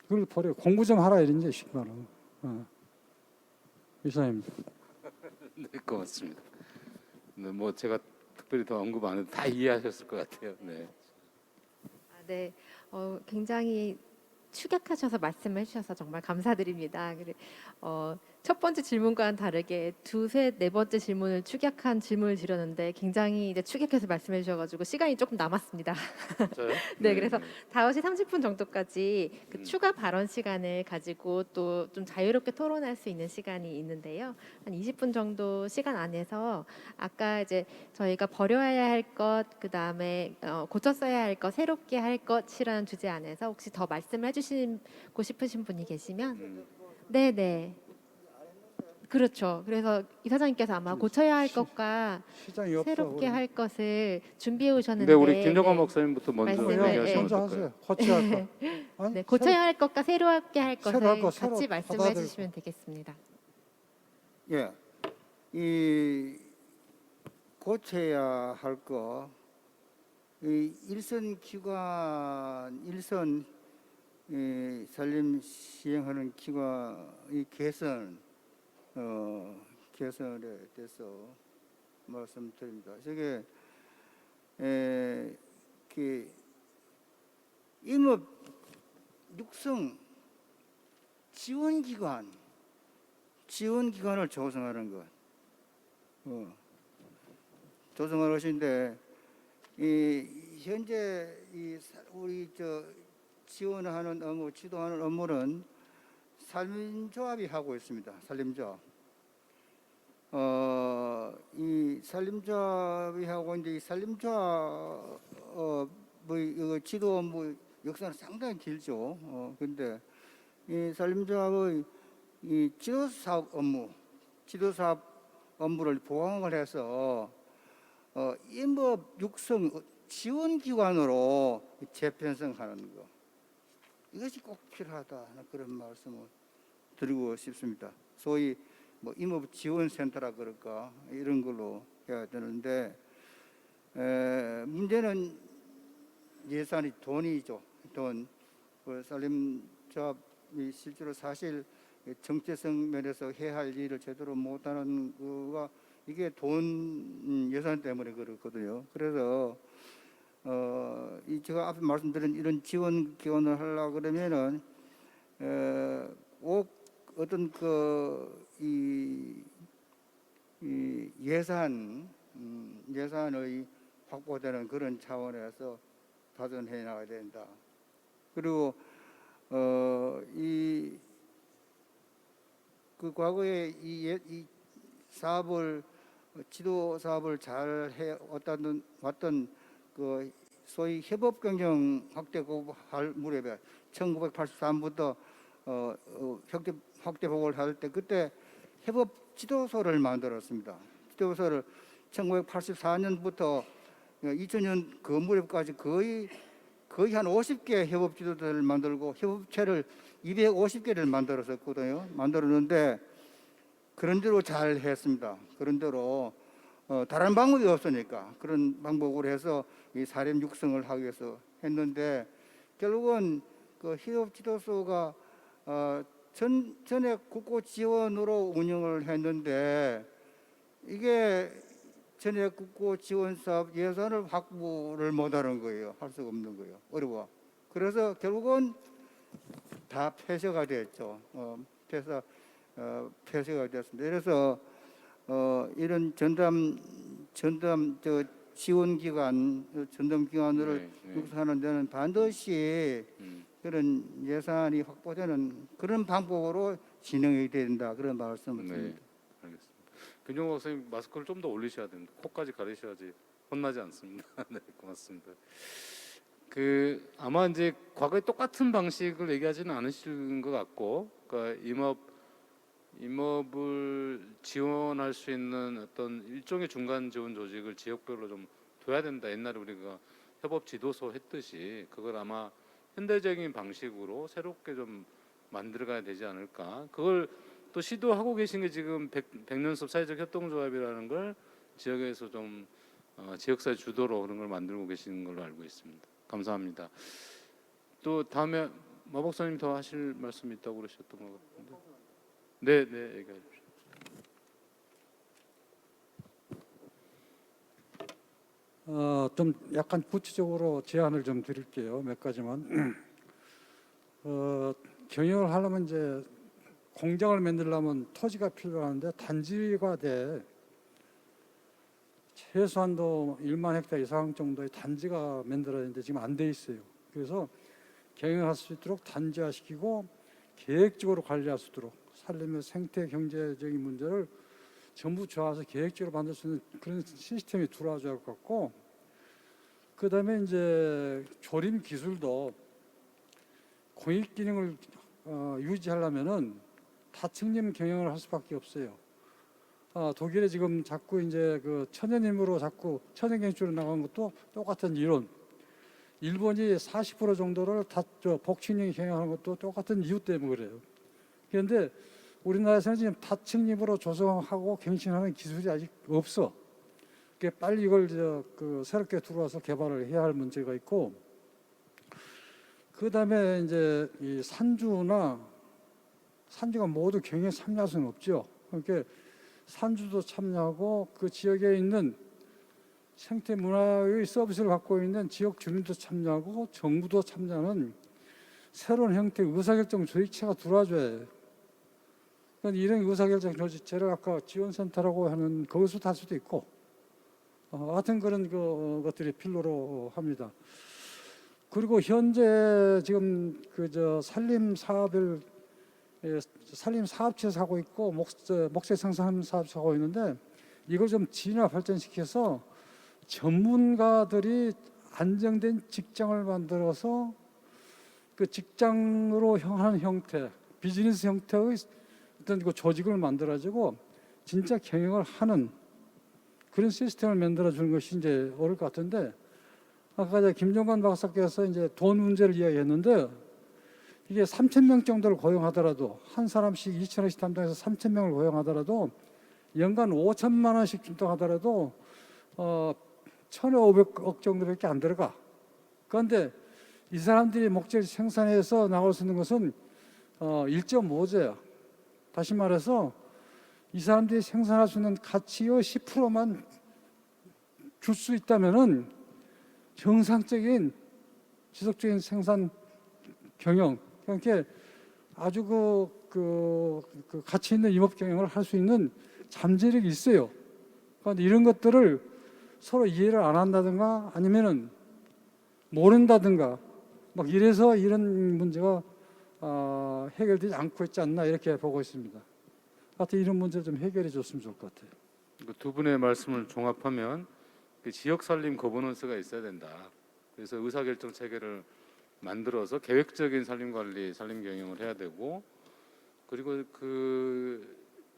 그걸 버려 공부 좀 하라 이런 게 쉽게 말하면 이상입니다. 네, 고맙습니다. 네, 뭐 제가 특별히 더 언급 안 해도 다 이해하셨을 것 같아요. 네. 네, 굉장히 축약하셔서 말씀해 주셔서 정말 감사드립니다. 첫 번째 질문과는 다르게 두세 네 번째 질문을 축약한 질문을 드렸는데 굉장히 이제 축약해서 말씀해 주셔가지고 시간이 조금 남았습니다. 저요? 네, 그래서 5시 30분 정도까지 그 추가 발언 시간을 가지고 또 좀 자유롭게 토론할 수 있는 시간이 있는데요. 한 20분 정도 시간 안에서 아까 이제 저희가 버려야 할 것, 그 다음에 고쳐 써야 할 것, 새롭게 할 것이라는 주제 안에서 혹시 더 말씀을 해주시고 싶으신 분이 계시면, 네. 그렇죠. 그래서 이사장님께서 아마 고쳐야 할 것과 시장이 없어. 새롭게 할 것을 준비해 오셨는데, 근데 우리 김정관 목사님부터 먼저 말씀을, 얘기하시면 먼저 어떨까요? 하세요. 고쳐야 할 거. 아니, 네, 고쳐야 할 것과 새롭게 할 새로 할 것을 거, 새로 같이 말씀해 받아들일 주시면 되겠습니다. 예, 이 고쳐야 할 거, 이 일선 기관, 일선 산림 시행하는 기관의 개선에 대해서 말씀드립니다. 저게 임업 육성 지원기관을 조성하는 것. 조성을 하신데, 현재 우리 지원하는 업무, 지도하는 업무는 산림조합이 하고 있습니다. 산림조합. 이 산림조합이 하고 이제 이 산림조합 이거 지도 업무 역사는 상당히 길죠. 근데 이 산림조합의 이 지도사업 업무를 보강을 해서 임업 육성 지원기관으로 재편성하는 거, 이것이 꼭 필요하다 그런 말씀을 드리고 싶습니다. 소위 뭐 임업 지원센터라 그럴까 이런 걸로 해야 되는데 문제는 예산이 돈이죠. 돈. 그 산림조합이 실제로 사실 정체성 면에서 해야 할 일을 제대로 못하는 거가 이게 돈 예산 때문에 그렇거든요. 그래서 이 제가 앞에 말씀드린 이런 지원 기원을 하려고 그러면은 꼭 어떤 이 예산의 확보되는 그런 차원에서 다전해 나가야 된다. 그리고 그 과거에 이 사업을 지도 사업을 잘 해 왔던 그 소위 협업 경영 확대할 무렵에 1983부터 확대 보고를 할 때 그때 협업 지도서를 만들었습니다. 지도서를 1984년부터 2000년 그 무렵까지 거의 한 50개 협업 지도서를 만들고 협업체를 250개를 만들었었거든요. 만들었는데 그런 대로 잘 했습니다. 그런 대로 다른 방법이 없으니까 그런 방법으로 해서 이 사람 육성을 하기 위해서 했는데 결국은 그 협업 지도서가 전액 국고 지원으로 운영을 했는데 이게 전액 국고 지원 사업 예산을 확보를 못하는 거예요. 할 수가 없는 거예요. 어려워. 그래서 결국은 다 폐쇄가 됐죠. 폐쇄가 됐습니다. 그래서 이런 전담 지원 기관, 전담 기관을 육성하는 데는 반드시 그런 예산이 확보되는 그런 방법으로 진행이 된다. 그런 말씀을 드립니다. 네, 알겠습니다. 김종국 박사님 마스크를 좀 더 올리셔야 됩니다. 코까지 가리셔야지 혼나지 않습니다. 네, 고맙습니다. 아마 이제 과거에 똑같은 방식을 얘기하지는 않으신 것 같고, 그러니까 임업을 지원할 수 있는 어떤 일종의 중간 지원 조직을 지역별로 좀 둬야 된다. 옛날에 우리가 협업 지도서 했듯이 그걸 아마 현대적인 방식으로 새롭게 좀 만들어가야 되지 않을까. 그걸 또 시도하고 계신 게 지금 백년숲 사회적 협동조합이라는 걸 지역에서 좀 지역사회 주도로 그런 걸 만들고 계시는 걸로 알고 있습니다. 감사합니다. 또 다음에 마 박사님 더 하실 말씀이 있다고 그러셨던 것 같은데. 네, 얘기해 주십시오. 좀 약간 구체적으로 제안을 좀 드릴게요. 몇 가지만. 경영을 하려면 이제 공장을 만들려면 토지가 필요한데 단지가 돼. 최소한도 1만 헥타 이상 정도의 단지가 만들어야 되는데 지금 안 돼 있어요. 그래서 경영할 수 있도록 단지화시키고 계획적으로 관리할 수 있도록 산림의 생태 경제적인 문제를 전부 좋아서 계획적으로 만들 수 있는 그런 시스템이 들어와줘야 할 것 같고, 그다음에 이제 조림 기술도 공익 기능을 유지하려면은 다층림 경영을 할 수밖에 없어요. 독일에 지금 자꾸 이제 그 천연임으로 자꾸 천연경축으로 나간 것도 똑같은 이론. 일본이 40% 정도를 복층형 경영하는 것도 똑같은 이유 때문에 그래요. 그런데 우리나라에서는 지금 다층림으로 조성하고 갱신하는 기술이 아직 없어. 그게 빨리 이걸 새롭게 들어와서 개발을 해야 할 문제가 있고, 그 다음에 이제 이 산주가 모두 경영에 참여할 수는 없죠. 그러니까 산주도 참여하고 그 지역에 있는 생태 문화의 서비스를 갖고 있는 지역 주민도 참여하고 정부도 참여하는 새로운 형태의 의사결정 조직체가 들어와줘야 해요. 그러니까 이런 의사결정 조직체를 아까 지원센터라고 하는 거기서 할 수도 있고, 하여튼 그런 것들이 필요로 합니다. 그리고 현재 지금 그 산림 사업을 산림 사업체에서 하고 있고 목재 생산 사업체에서 하고 있는데 이걸 좀 진화 발전시켜서 전문가들이 안정된 직장을 만들어서 그 직장으로 향하는 형태, 비즈니스 형태의 어떤 그 조직을 만들어가지고 진짜 경영을 하는 그런 시스템을 만들어 주는 것이 이제 어려울 것 같은데, 아까 이제 김종관 박사께서 이제 돈 문제를 이야기했는데 이게 3,000명 정도를 고용하더라도 한 사람씩 2,000원씩 담당해서 3,000명을 고용하더라도 연간 5천만 원씩 준다고 하더라도 1,500억 정도밖에 안 들어가. 그런데 이 사람들이 목재를 생산해서 나올 수 있는 것은 1.5조야. 다시 말해서 이 사람들이 생산할 수 있는 가치의 10%만 줄 수 있다면은 정상적인 지속적인 생산 경영, 그러니까 아주 그 가치 있는 임업 경영을 할 수 있는 잠재력이 있어요. 그런데 이런 것들을 서로 이해를 안 한다든가 아니면은 모른다든가 막 이래서 이런 문제가 해결되지 않고 있지 않나 이렇게 보고 있습니다. 하여튼 이런 문제를 좀 해결해 줬으면 좋을 것 같아요. 그 두 분의 말씀을 종합하면 그 지역 산림 거버넌스가 있어야 된다. 그래서 의사결정 체계를 만들어서 계획적인 산림 관리, 산림 경영을 해야 되고, 그리고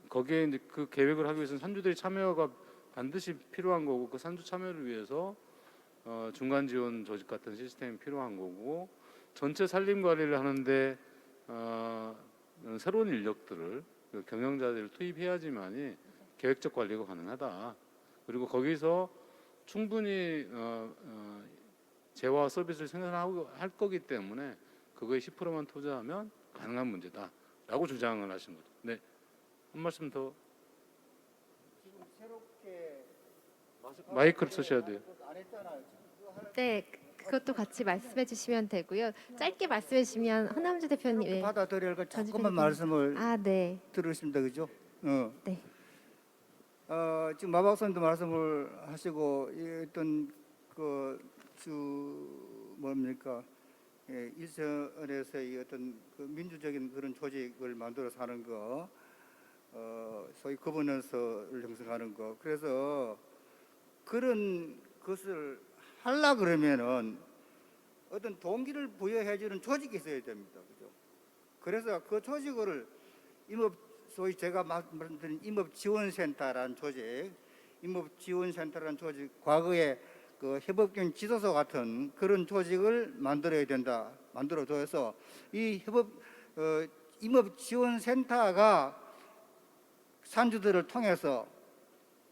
거기에 이제 그 계획을 하기 위해서는 산주들의 참여가 반드시 필요한 거고, 그 산주 참여를 위해서 중간 지원 조직 같은 시스템이 필요한 거고, 전체 산림 관리를 하는데 새로운 인력들을 그 경영자들을 투입해야지만이 계획적 관리가 가능하다. 그리고 거기서 충분히 재화 서비스를 생산하고 할 거기 때문에 그거에 10%만 투자하면 가능한 문제다라고 주장을 하신 거죠. 네, 한 말씀 더. 지금 새롭게 마이크를 쓰셔야 돼요. 안 했잖아요. 네, 그것도 같이 말씀해 주시면 되고요. 짧게 말씀해 주시면 허남주 대표님. 네. 받아들일 거 전주 조금만 대표님. 말씀을 아, 네. 들으십니다, 그죠? 네. 지금 마 박사님도 말씀을 하시고 이 어떤 뭡니까 일선에서의 어떤 그 민주적인 그런 조직을 만들어서 하는 거, 소위 거버넌스를 형성하는 거. 그래서 그런 것을 하려 그러면은 어떤 동기를 부여해주는 조직이 있어야 됩니다, 그죠? 그래서 그 조직을 소위 제가 말씀드린 임업지원센터라는 조직, 임업지원센터라는 조직, 과거에 그 협업경 지도서 같은 그런 조직을 만들어야 된다, 만들어줘서 이 임업지원센터가 산주들을 통해서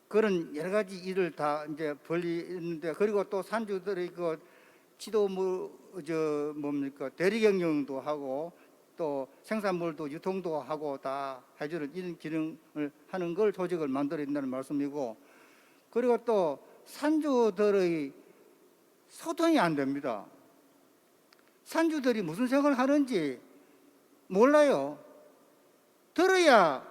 그런 여러 가지 일을 다 이제 벌리는데, 그리고 또 산주들의 그 대리 경영도 하고 또 생산물도 유통도 하고 다 해주는 이런 기능을 하는 걸 조직을 만들어야 된다는 말씀이고, 그리고 또 산주들의 소통이 안 됩니다. 산주들이 무슨 생각을 하는지 몰라요. 들어야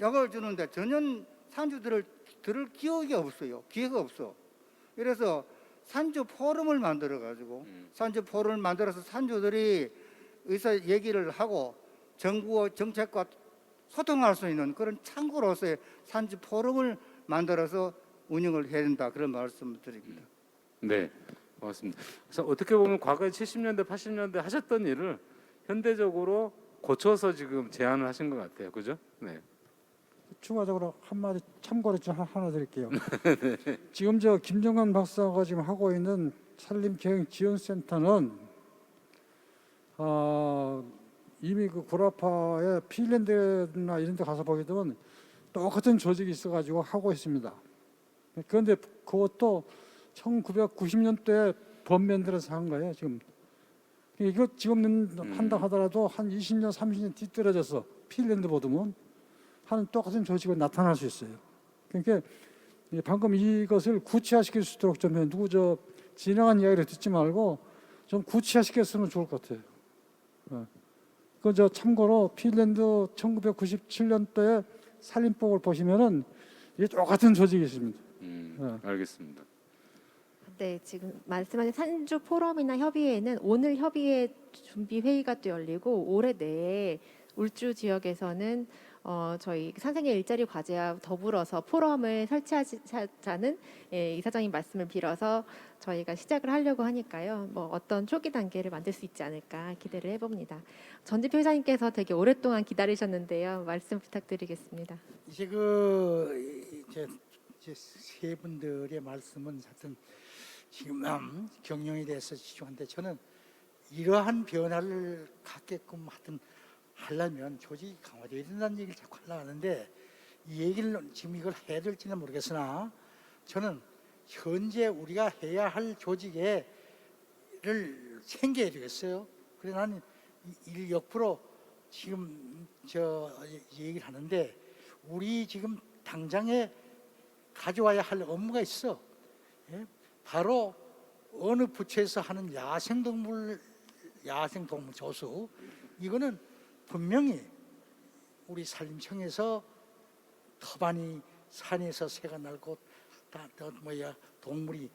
약을 주는데 전혀 산주들을 들을 기억이 없어요. 기회가 없어. 그래서 산주 포럼을 만들어 가지고 산주 포럼을 만들어서 산주들이 의사 얘기를 하고 정부와 정책과 소통할 수 있는 그런 창구로서의 산주 포럼을 만들어서 운영을 해야 된다, 그런 말씀을 드립니다. 네, 고맙습니다. 그래서 어떻게 보면 과거에 70년대, 80년대 하셨던 일을 현대적으로 고쳐서 지금 제안을 하신 것 같아요, 그죠? 네. 추가적으로 한마디 참고로 좀 하나 드릴게요. 지금 김정관 박사가 지금 하고 있는 산림경영지원센터는 이미 그 구라파에 핀란드나 이런 데 가서 보게 되면 똑같은 조직이 있어가지고 하고 있습니다. 그런데 그것도 1990년대에 범면들에서 한 거예요. 지금 이거 지금 한다 하더라도 한 20년, 30년 뒤떨어져서 핀란드 보드면 하는 똑같은 조직이 나타날 수 있어요. 그러니까 방금 이것을 구체화시킬 수 있도록 좀 누구 지나간 이야기를 듣지 말고 좀 구체화시켰으면 좋을 것 같아요. 참고로 핀란드 1997년도에 산림법을 보시면은 이게 똑같은 조직이 있습니다. 알겠습니다. 네, 지금 말씀하신 산주 포럼이나 협의회는 오늘 협의회 준비 회의가 또 열리고 올해 내에 울주 지역에서는 저희 선생님 일자리 과제와 더불어서 포럼을 설치하자는 이사장님 말씀을 빌어서 저희가 시작을 하려고 하니까요. 뭐 어떤 초기 단계를 만들 수 있지 않을까 기대를 해봅니다. 전지표 회장님께서 되게 오랫동안 기다리셨는데요. 말씀 부탁드리겠습니다. 이제 이제 세 분들의 말씀은 하여튼 지금 경영에 대해서 집중한데 저는 이러한 변화를 갖게끔 하여튼 하려면 조직이 강화되어야 된다는 얘기를 자꾸 하려고 하는데 이 얘기를 지금 이걸 해야 될지는 모르겠으나 저는 현재 우리가 해야 할 조직을 생겨야 되겠어요. 그래 나는 일 옆으로 지금 얘기를 하는데 우리 지금 당장에 가져와야 할 업무가 있어. 예? 바로 어느 부처에서 하는 야생동물 조수 이거는 분명히 우리 산림청에서 터반이 산에서 새가 날고 동물이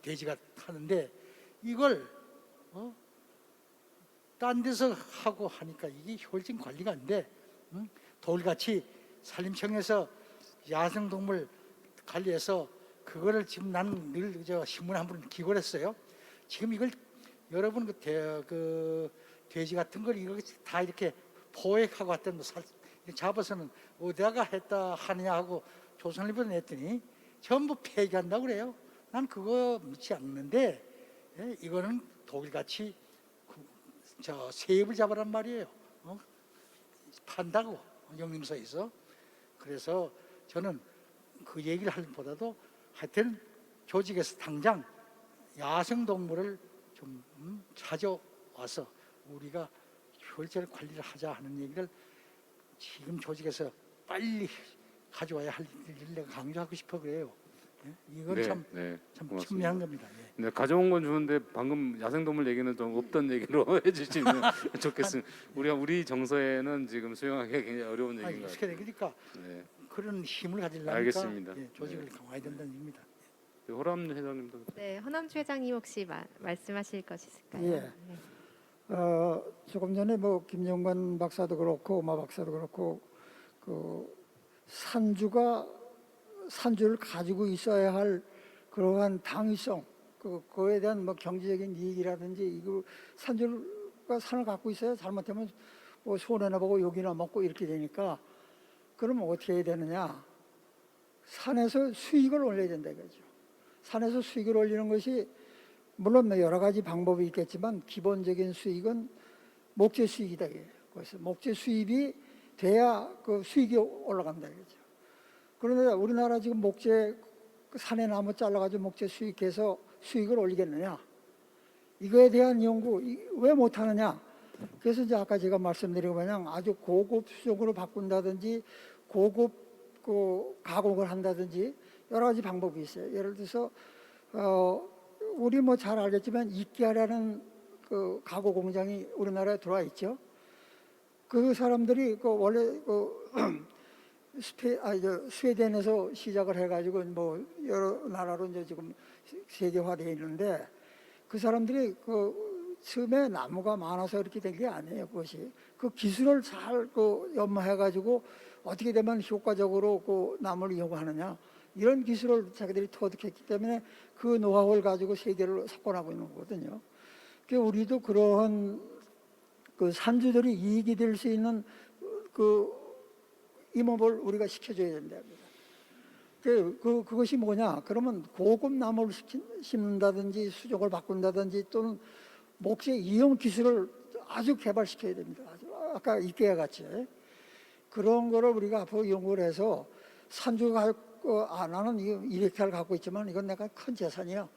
돼지가 타는데 이걸 딴 데서 하고 하니까 이게 효율적인 관리가 안 돼. 돌같이 산림청에서 야생동물 관리해서 그거를 지금 나는 늘 신문에 한번 기고했어요. 지금 이걸 여러분 그 돼지 같은 걸 이거 다 이렇게 포획하고 왔던 잡아서는 어디다가 했다 하느냐 하고 조선을 보냈더니 전부 폐기한다고 그래요. 난 그거 믿지 않는데 이거는 독일같이 세입을 잡아란 말이에요. 판다고 영림서에서. 그래서 저는 그 얘기를 할 보다도 하여튼 조직에서 당장 야생동물을 좀 찾아와서 우리가 효율적인 관리를 하자 하는 얘기를 지금 조직에서 빨리 가져와야 할 일을 내가 강조하고 싶어 그래요. 이건 참 고맙습니다. 중요한 겁니다. 예. 네, 가져온 건 좋은데 방금 야생동물 얘기는 좀 없던 얘기로 해주시면 좋겠습니다. 우리 정서에는 지금 수용하기 굉장히 어려운 얘기인 것 같아요. 그러니까 네. 그런 힘을 가지려니까 알겠습니다. 조직을 강화해야 된다는 얘기입니다. 호람 회장님도. 네, 허남주 회장님 혹시 말씀하실 것 있을까요? 예. 네. 조금 전에 뭐 김영관 박사도 그렇고 마 박사도 그렇고 그 산주를 가지고 있어야 할 그러한 당위성 그거에 대한 뭐 경제적인 이익이라든지 이거 산주가 산을 갖고 있어야 잘못하면 뭐 손해나 보고 욕이나 먹고 이렇게 되니까 그러면 어떻게 해야 되느냐? 산에서 수익을 올려야 된다 이거죠. 산에서 수익을 올리는 것이 물론 여러 가지 방법이 있겠지만 기본적인 수익은 목재 수익이다. 그래서 목재 수입이 돼야 그 수익이 올라간다 이거죠. 그런데 우리나라 지금 목재 산에 나무 잘라가지고 목재 수익해서 수익을 올리겠느냐? 이거에 대한 연구 왜 못하느냐? 그래서 이제 아까 제가 말씀드린 마냥 아주 고급 수종으로 바꾼다든지 고급 가공을 한다든지 여러 가지 방법이 있어요. 예를 들어서 우리 뭐 잘 알겠지만 이케아라는 그 가구 공장이 우리나라에 들어와 있죠. 그 사람들이 원래 스웨덴에서 시작을 해가지고 뭐 여러 나라로 이제 지금 세계화되어 있는데 그 사람들이 처음에 나무가 많아서 이렇게 된 게 아니에요. 그것이 그 기술을 잘 연마해가지고 어떻게 되면 효과적으로 나무를 이용하느냐 이런 기술을 자기들이 터득했기 때문에 그 노하우를 가지고 세계를 석권하고 있는 거거든요. 그러니까 우리도 그러한 산주들이 이익이 될 수 있는 임업을 우리가 시켜줘야 된다. 그것이 뭐냐? 그러면 고급 나무를 심는다든지 수종을 바꾼다든지 또는 목재 이용 기술을 아주 개발시켜야 됩니다. 아까 이케아 같이 그런 거를 우리가 앞으로 연구를 해서 산주가 나는 이렇게를 갖고 있지만 이건 내가 큰 재산이야.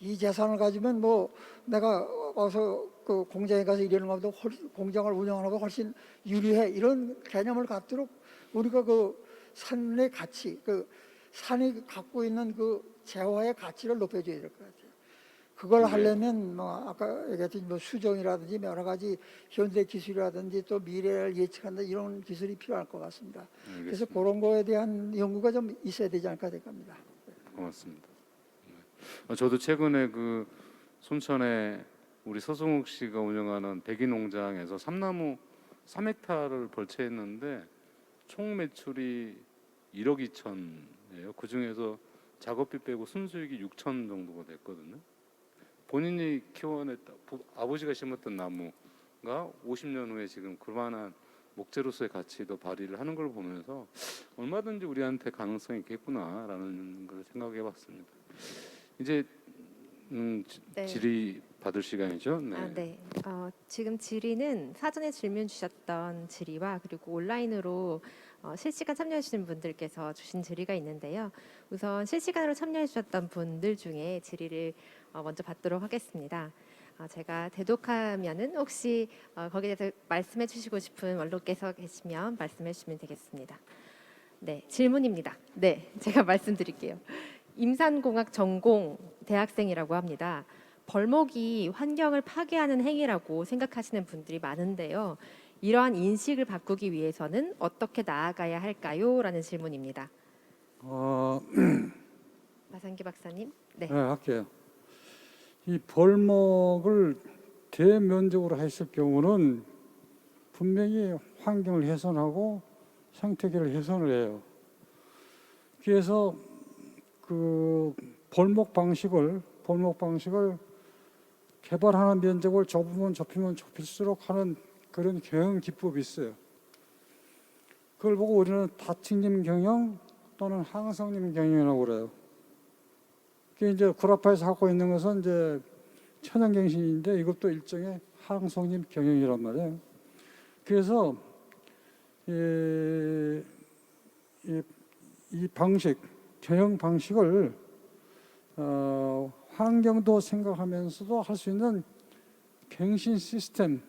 이 재산을 가지면 뭐 내가 와서 공장에 가서 일하는 것보다 공장을 운영하는 것보다 훨씬 유리해. 이런 개념을 갖도록 우리가 산의 가치, 산이 갖고 있는 재화의 가치를 높여줘야 될 것 같아요. 그걸 하려면 뭐 아까 얘기했던 뭐 수정이라든지 여러 가지 현대 기술이라든지 또 미래를 예측한다 이런 기술이 필요할 것 같습니다. 그래서 그런 거에 대한 연구가 좀 있어야 되지 않을까 생각합니다. 고맙습니다. 저도 최근에 그 순천에 우리 서승욱 씨가 운영하는 백이 농장에서 삼나무 3헥타르를 벌채했는데 총 매출이 1억 2천이에요. 그 중에서 작업비 빼고 순수익이 6천 정도가 됐거든요. 본인이 키워냈다, 아버지가 심었던 나무가 50년 후에 지금 그만한 목재로서의 가치도 발휘를 하는 걸 보면서 얼마든지 우리한테 가능성이 있겠구나라는 걸 생각해봤습니다. 이제 네. 질의 받을 시간이죠. 네. 아, 네. 지금 질의는 사전에 질문 주셨던 질의와 그리고 온라인으로 실시간 참여해 주신 분들께서 주신 질의가 있는데요. 우선 실시간으로 참여해 주셨던 분들 중에 질의를 먼저 받도록 하겠습니다. 제가 대독하면은 혹시 거기에 대해서 말씀해 주시고 싶은 원로께서 계시면 말씀해 주시면 되겠습니다. 네, 질문입니다. 네, 제가 말씀드릴게요. 임산공학 전공 대학생이라고 합니다. 벌목이 환경을 파괴하는 행위라고 생각하시는 분들이 많은데요. 이러한 인식을 바꾸기 위해서는 어떻게 나아가야 할까요? 라는 질문입니다. 마상기 박사님. 네. 네, 할게요. 이 벌목을 대면적으로 했을 경우는 분명히 환경을 훼손하고 생태계를 훼손을 해요. 그래서 그 벌목 방식을 개발하는 면적을 좁히면 좁힐수록 하는 그런 경영 기법이 있어요. 그걸 보고 우리는 다층림 경영 또는 항성림 경영이라고 그래요. 그게 이제 구라파에서 하고 있는 것은 이제 천연갱신인데 이것도 일종의 항성림 경영이란 말이에요. 그래서 이 방식, 경영 방식을 환경도 생각하면서도 할 수 있는 갱신 시스템,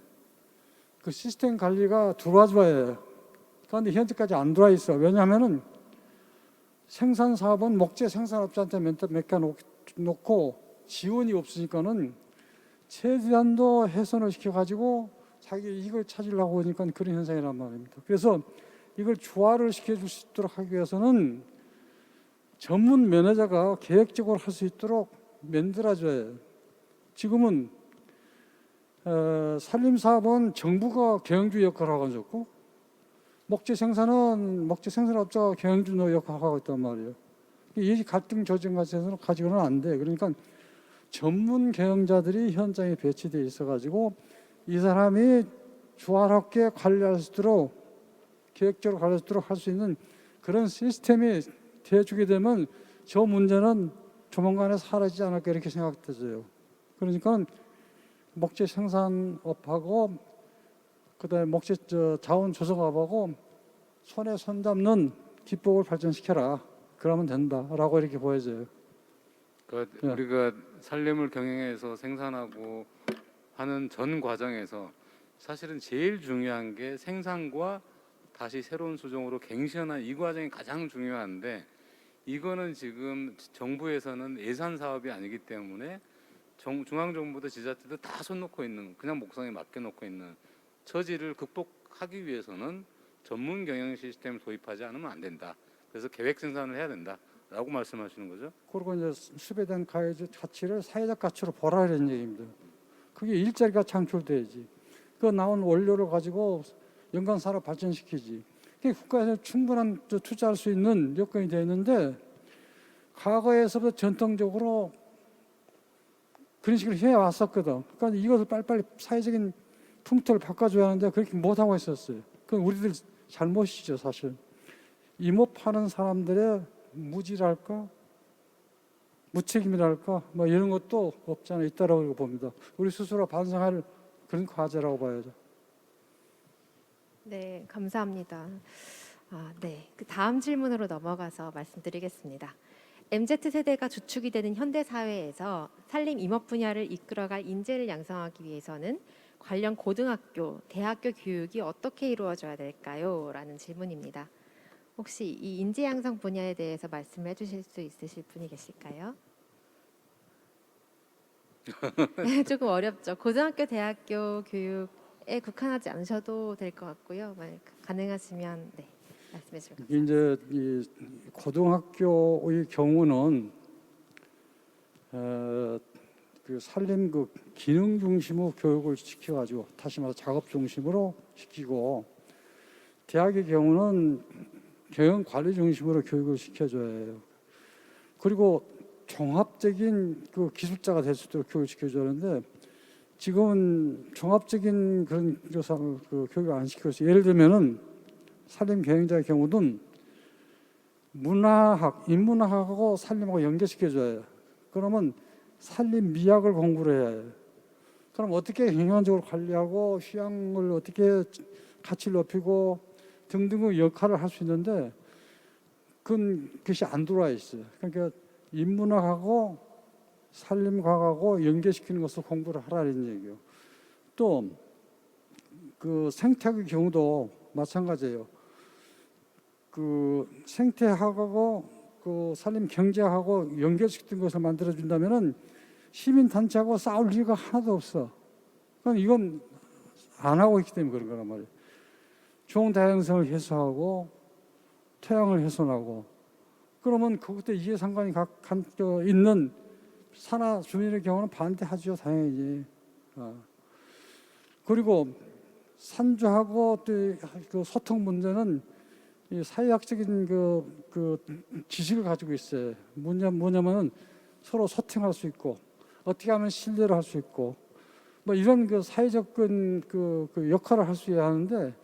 그 시스템 관리가 들어와줘야 해요. 그런데 현재까지 안 들어와 있어. 왜냐하면은 생산 사업은 목재 생산업자한테 맡겨놓고 지원이 없으니까는 최대한도 훼손을 시켜가지고 자기 이익을 찾으려고 하니까 그런 현상이란 말입니다. 그래서 이걸 조화를 시켜줄 수 있도록 하기 위해서는 전문 매니저가 계획적으로 할 수 있도록 만들어줘야 해요. 지금은 산림사업은 정부가 경영주 역할을 하고 있고 목재 생산업자가 경영주 역할을 하고 있단 말이에요. 이 갈등 조정 과정에서는 가지고는 안 돼. 그러니까 전문 경영자들이 현장에 배치되어 있어가지고 이 사람이 조화롭게 관리할 수 있도록 계획적으로 관리할 수 있도록 할 수 있는 그런 시스템이 돼주게 되면 저 문제는 조만간에 사라지지 않을까 이렇게 생각되어요. 그러니까 목재 생산업하고 그다음에 목재 자원 조성업하고 손에 손 잡는 기법을 발전시켜라. 그러면 된다라고 이렇게 보여져요. 그러니까 우리가 산림을 경영해서 생산하고 하는 전 과정에서 사실은 제일 중요한 게 생산과 다시 새로운 수종으로 갱신하는 이 과정이 가장 중요한데 이거는 지금 정부에서는 예산 사업이 아니기 때문에 중앙정부도 지자체도 다 손 놓고 있는 그냥 목성에 맡겨놓고 있는 처지를 극복하기 위해서는 전문 경영 시스템을 도입하지 않으면 안 된다. 그래서 계획 생산을 해야 된다라고 말씀하시는 거죠? 그리고 이제 수배된 가치를 사회적 가치로 보라 이런 얘기입니다. 그게 일자리가 창출돼야지. 그 나온 원료를 가지고 연간 산업 발전시키지. 그게 국가에서 충분한 투자할 수 있는 여건이 되어 있는데 과거에서부터 전통적으로 그런 식으로 해왔었거든. 그러니까 이것을 빨리빨리 사회적인 풍토를 바꿔줘야 하는데 그렇게 못하고 있었어요. 그건 우리들 잘못이죠, 사실. 임업하는 사람들의 무지랄까, 무책임이랄까, 뭐 이런 것도 없지 않아 있다라고 봅니다. 우리 스스로 반성할 그런 과제라고 봐야죠. 네, 감사합니다. 네, 그 다음 질문으로 넘어가서 말씀드리겠습니다. MZ세대가 주축이 되는 현대 사회에서 산림 임업 분야를 이끌어갈 인재를 양성하기 위해서는 관련 고등학교, 대학교 교육이 어떻게 이루어져야 될까요? 라는 질문입니다. 혹시 이 인재 양성 분야에 대해서 말씀해 주실 수 있으실 분이 계실까요? 조금 어렵죠. 고등학교, 대학교 교육에 국한하지 않으셔도 될 것 같고요. 만약 가능하시면 네, 말씀해 주시면 감사합니다. 이제 이 고등학교의 경우는 그 산림 그 기능 중심으로 교육을 시켜가지고 다시 말해 작업 중심으로 시키고 대학의 경우는 경영 관리 중심으로 교육을 시켜줘야 해요. 그리고 종합적인 그 기술자가 될 수 있도록 교육을 시켜주는데 지금은 종합적인 그런 그 교육을 안 시키고 있어요. 예를 들면은 산림 경영자의 경우는 문화학, 인문학하고 산림하고 연계시켜줘야 해요. 그러면 산림 미학을 공부를 해야 해요. 그럼 어떻게 경영적으로 관리하고 휴양을 어떻게 가치를 높이고 등등의 역할을 할 수 있는데 그것이 안 들어와 있어요. 그러니까 인문학하고 산림과학하고 연계시키는 것을 공부를 하라는 얘기예요. 또 그 생태학의 경우도 마찬가지예요. 그 생태학하고 그 산림 경제하고 연결시키는 것을 만들어 준다면은 시민 단체하고 싸울 이유가 하나도 없어. 그건 이건 안 하고 있기 때문에 그런 거란 말이에요. 종 다양성을 해소하고 토양을 훼손하고 그러면 그것도 이해상관이 있는 산하 주민의 경우는 반대하죠, 당연히. 그리고 산주하고 또 그 소통 문제는 이 사회학적인 그 지식을 가지고 있어요. 뭐냐면은 서로 소통할 수 있고 어떻게 하면 신뢰를 할 수 있고 뭐 이런 그 사회적 그 역할을 할 수 있어야 하는데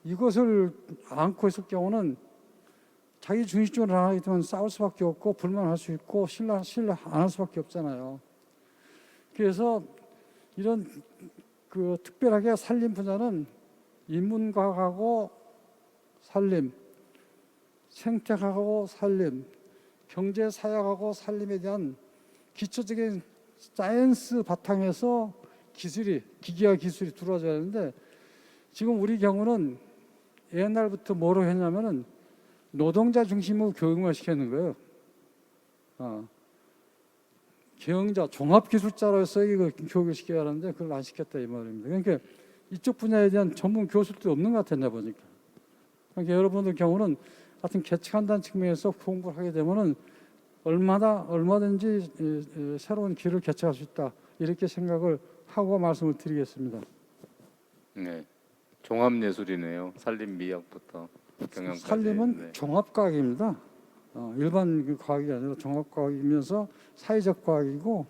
이것을 안고 있을 경우는 자기 중심적으로 안 하기 때문에 싸울 수밖에 없고 불만할 수 있고 신뢰 안 할 수밖에 없잖아요. 그래서 이런 그 특별하게 산림 분야는 인문과학하고 산림, 생태학하고 산림, 경제사역하고 산림에 대한 기초적인 사이언스 바탕에서 기계와 기술이 들어와줘야 하는데 지금 우리 경우는 옛날부터 뭐로 했냐면은 노동자 중심으로 교육을 시키는 거예요. 경영자, 종합기술자로서 이거 교육을 시켜야 하는데 그걸 안 시켰다 이 말입니다. 그러니까 이쪽 분야에 대한 전문 교수도 없는 것 같았나 보니까. 그러니까 여러분들 경우는 하여튼 계측한다는 측면에서 공부를 하게 되면은 얼마든지 새로운 길을 개척할 수 있다 이렇게 생각을 하고 말씀을 드리겠습니다. 네, 종합예술이네요. 산림 미학부터 경영까지. 산림은 네. 종합과학입니다. 일반 그 과학이 아니라 종합과학이면서 사회적 과학이고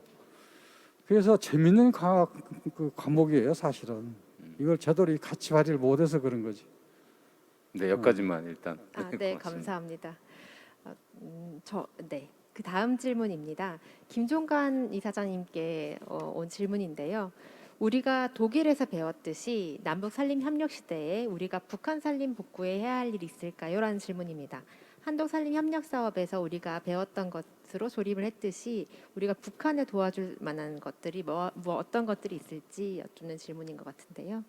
그래서 재밌는 과학 그 과목이에요 사실은. 이걸 제대로 가치 발휘를 못해서 그런 거지. 네, 여기까지만 일단. 네, 고맙습니다. 감사합니다. 네. 그 다음 질문입니다. 김종관 이사장님께 온 질문인데요. 우리가 독일에서 배웠듯이 남북 산림 협력 시대에 우리가 북한 산림 복구에 해야 할 일이 있을까요? 라는 질문입니다. 한독 산림 협력 사업에서 우리가 배웠던 것으로 조립을 했듯이 우리가 북한에 도와줄 만한 것들이 어떤 것들이 있을지 여쭙는 질문인 것 같은데요.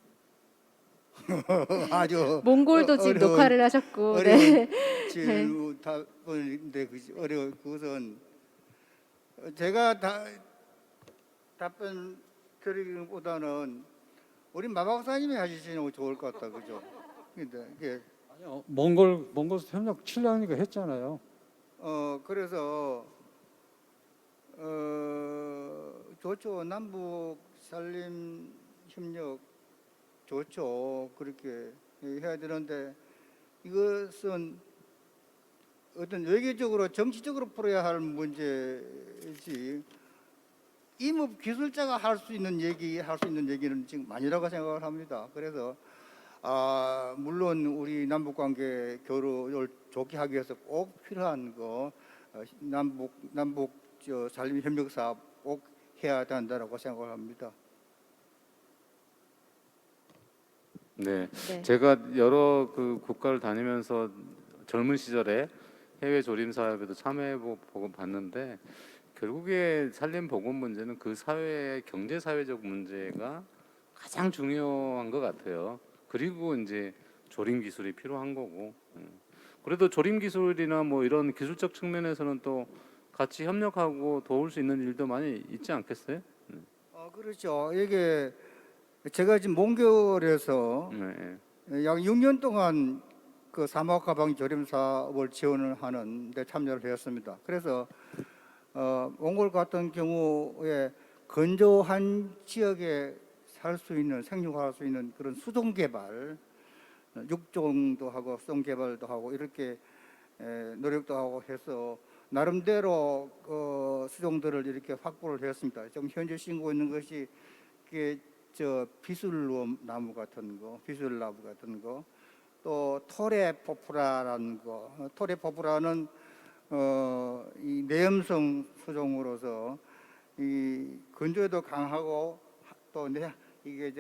아주 몽골도 지금 어려운- 녹화를 하셨고, 어려운 네. 질문 답변인데 어려워 그것은 제가 답변 드리기보다는 우리 마박사님이 하시는 게 좋을 것 같다 그죠? 근데 이게 아니요, 몽골 협력 7년이니까 했잖아요. 그래서 좋죠. 남북 산림 협력 좋죠. 그렇게 해야 되는데 이것은 어떤 외교적으로 정치적으로 풀어야 할 문제지 임업 기술자가 할 수 있는 얘기는 지금 아니라고 생각을 합니다. 그래서 물론 우리 남북 관계 교류를 좋게 하기 위해서 꼭 필요한 거 남북 산림 협력 사업 꼭 해야 된다라고 생각을 합니다. 네, 네. 제가 여러 그 국가를 다니면서 젊은 시절에 해외 조림 사업에도 참여해보고 봤는데 결국에 산림 복원 문제는 그 사회의 경제 사회적 문제가 가장 중요한 것 같아요. 그리고 이제 조림 기술이 필요한 거고. 그래도 조림 기술이나 뭐 이런 기술적 측면에서는 또 같이 협력하고 도울 수 있는 일도 많이 있지 않겠어요? 그렇죠. 이게 제가 지금 몽골에서 네. 약 6년 동안 그 사막 가방 조림 사업을 지원을 하는 데 참여를 했습니다. 그래서 몽골 같은 경우에 건조한 지역에 살 수 있는 생육할 수 있는 그런 수종 개발, 육종도 하고 수종 개발도 하고 이렇게 노력도 하고 해서 나름대로 수종들을 이렇게 확보를 했습니다. 지금 현재 심고 있는 것이 그게 저 비술 나무 같은 거, 비술 나무 같은 거, 또 토레포프라라는 거. 토레포프라는 이 내염성 수종으로서 이 건조에도 강하고 또 이게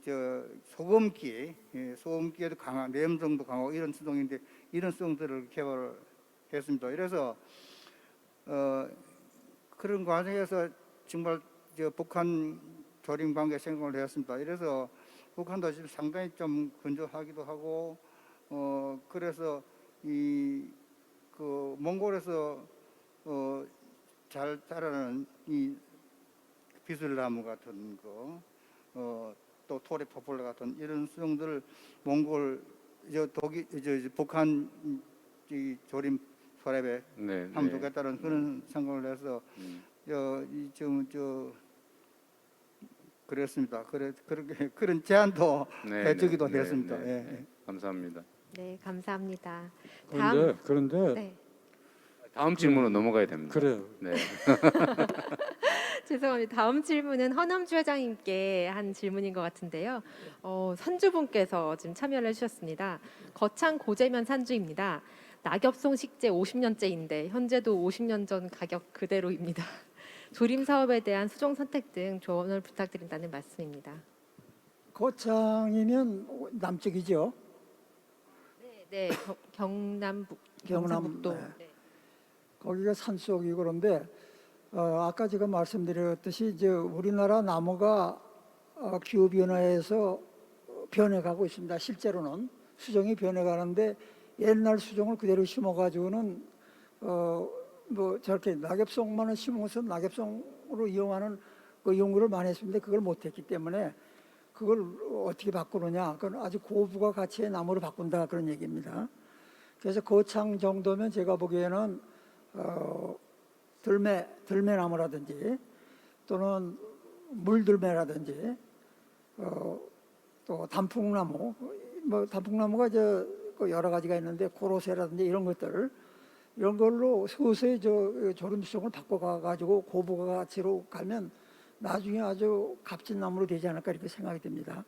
저 소금기, 소금기에도 강한 내염성도 강하고 이런 수종인데 이런 수종들을 개발했습니다. 그래서 그런 과정에서 정말 저 북한 조림 관계 생각을 했습니다. 이래서 북한도 지금 상당히 좀 건조하기도 하고 그래서 이 그 몽골에서 잘 자라는 이 비슬나무 같은 거, 또 토레포폴라 같은 이런 수종들을 몽골 북한 이 조림 서랍에 네, 하면 좋겠다는 그런 생각을 해서 그랬습니다. 그렇게 그런 제안도 해주기도 했습니다. 예. 감사합니다. 네, 감사합니다. 그런데 네, 다음 질문으로 넘어가야 됩니다. 그래요. 네. 죄송합니다. 다음 질문은 허남주 회장님께 한 질문인 것 같은데요. 산주분께서 지금 참여를 해주셨습니다. 거창 고재면 산주입니다. 낙엽송 식재 50년째인데 현재도 50년 전 가격 그대로입니다. 조림 사업에 대한 수종 선택 등 조언을 부탁드린다는 말씀입니다. 거창이면 남쪽이죠. 네, 경남북도. 네. 네. 거기가 산속이고 그런데 아까 제가 말씀드렸듯이 이제 우리나라 나무가 기후 변화에서 변해가고 있습니다. 실제로는 수종이 변해가는데 옛날 수종을 그대로 심어가지고는 뭐 저렇게 낙엽송만을 심어서 낙엽송으로 이용하는 그 연구를 많이 했습니다. 그걸 못했기 때문에 그걸 어떻게 바꾸느냐? 그건 아주 고부가 가치의 나무로 바꾼다 그런 얘기입니다. 그래서 거창 정도면 제가 보기에는 들매나무라든지 또는 물들매라든지 또 단풍나무, 뭐 단풍나무가 그 여러 가지가 있는데 고로쇠라든지 이런 것들 이런 걸로 서서히 조림수종을 바꿔가 가지고 고부가 가치로 가면 나중에 아주 값진 나무로 되지 않을까 이렇게 생각이 듭니다.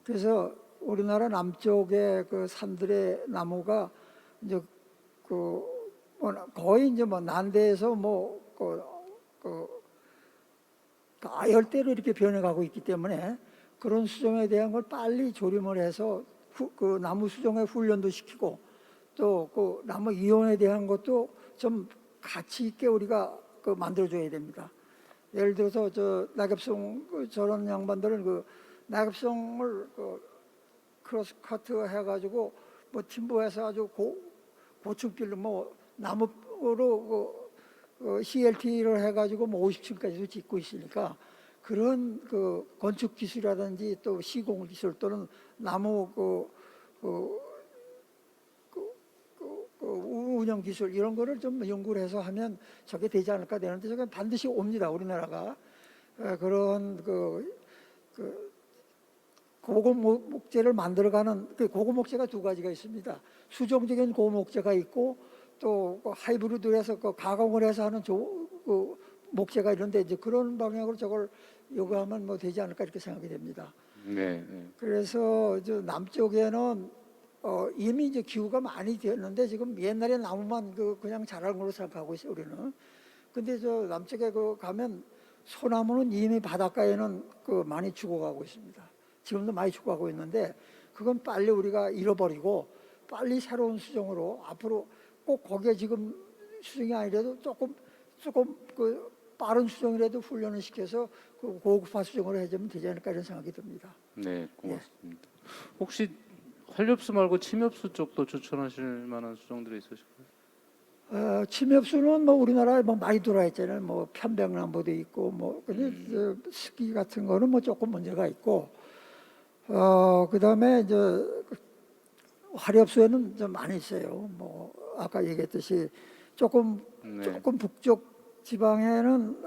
그래서 우리나라 남쪽의 그 산들의 나무가 이제 거의 이제 난대에서 아열대로 이렇게 변해가고 있기 때문에 그런 수종에 대한 걸 빨리 조림을 해서 그 나무 수종에 훈련도 시키고 또 그 나무 이온에 대한 것도 좀 가치 있게 우리가 만들어줘야 됩니다. 예를 들어서 낙엽송 저런 양반들은 그 낙엽송을 크로스 커트 해가지고 뭐 팀보해서 아주 고층길로 나무로 CLT를 해가지고 50층까지도 짓고 있으니까 그런 건축 기술이라든지 또 시공 기술 또는 나무 운영 기술 이런 거를 좀 연구를 해서 하면 저게 되지 않을까 되는데 저게 반드시 옵니다. 우리나라가 그런 고목재를 만들어가는 고목재가 두 가지가 있습니다. 수종적인 고목재가 있고 또 하이브리드해서 가공을 해서 하는 목재가 있는데 이제 그런 방향으로 저걸 요구하면 뭐 되지 않을까 이렇게 생각이 됩니다. 네. 그래서 남쪽에는 이미 이제 기후가 많이 되었는데 지금 옛날에 나무만 그냥 자라는 걸로 생각하고 있어요 우리는. 근데 남쪽에 가면 소나무는 이미 바닷가에는 많이 죽어가고 있습니다. 지금도 많이 죽어가고 있는데 그건 빨리 우리가 잃어버리고 빨리 새로운 수종으로 앞으로 꼭 거기에 지금 수종이 아니라도 조금 빠른 수종이라도 훈련을 시켜서 고급화 수종으로 해주면 되지 않을까 이런 생각이 듭니다. 네, 고맙습니다. 혹시 활엽수 말고 침엽수 쪽도 추천하실 만한 수종들이 있으실까요? 침엽수는 뭐 우리나라에 많이 들어와 있잖아요. 뭐 편백나무도 있고 근데 스기 같은 거는 뭐 조금 문제가 있고 그다음에 이제 활엽수에는 좀 많이 있어요. 뭐 아까 얘기했듯이 조금 북쪽 지방에는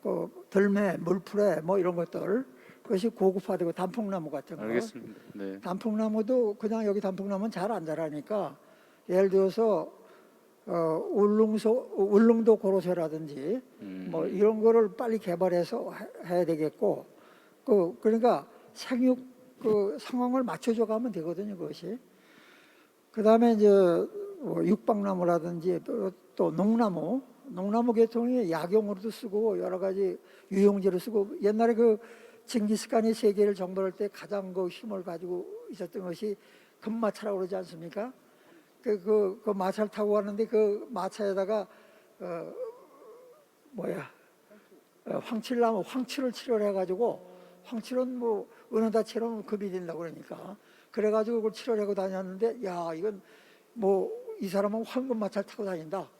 그 들매, 물풀에 뭐 이런 것들 그것이 고급화되고 단풍나무 같은 거. 알겠습니다. 네. 단풍나무도 그냥 여기 단풍나무는 잘 안 자라니까 예를 들어서 울릉도 고로쇠라든지 뭐 이런 거를 빨리 개발해서 해야 되겠고 그러니까 생육 그 상황을 맞춰줘 가면 되거든요, 그것이. 그다음에 이제 뭐 육박나무라든지 또 농나무 계통이 약용으로도 쓰고 여러 가지 유용제로 쓰고 옛날에 그 징기스칸이 세계를 정벌할 때 가장 그 힘을 가지고 있었던 것이 금마차라고 그러지 않습니까? 그 마차를 타고 가는데 그 마차에다가 황칠을 칠을 해가지고 황칠은 뭐 은하다처럼 급이 된다고 그러니까 그래가지고 그걸 칠을 하고 다녔는데 야 이건 뭐 이 사람은 황금 마차를 타고 다닌다.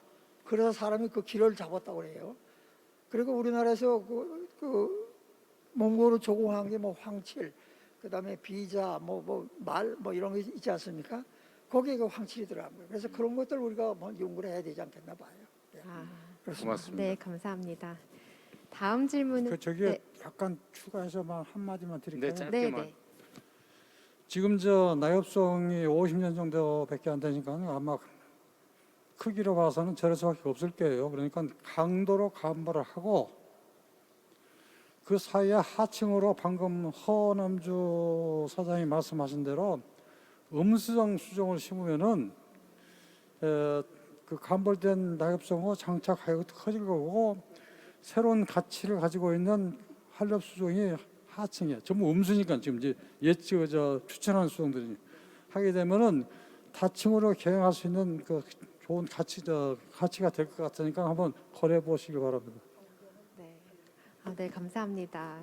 그래서 사람이 그 길을 잡았다고 그래요. 그리고 우리나라에서 몽골을 조공한 게 뭐 황칠, 그다음에 비자, 말 이런 거 있지 않습니까? 거기에 그 황칠이 들어간 거예요. 그래서 그런 것들 우리가 뭐 연구를 해야 되지 않겠나 봐요. 네. 그렇습니다. 고맙습니다. 네, 감사합니다. 다음 질문은 저기에 네, 약간 추가해서만 한 마디만 네, 드릴까요? 짧게. 네, 짧게만. 네. 지금 저 나엽성이 50년 정도밖에 안 되니까 아마 크기로 봐서는 저럴 수밖에 없을 거예요. 그러니까 강도로 감발을 하고 그 사이에 하층으로 방금 허남주 사장이 말씀하신 대로 음수정 수종을 심으면은 그 감벌된 나엽성어 장착하여 커질 거고 새로운 가치를 가지고 있는 한렵 수종이 하층에 전부 음수니까 지금 이제 추천하는 수종들이 하게 되면은 다층으로 개량할 수 있는 그 좋은 가치가 될 것 같으니까 한번 고려해 보시기 바랍니다. 네. 네, 감사합니다.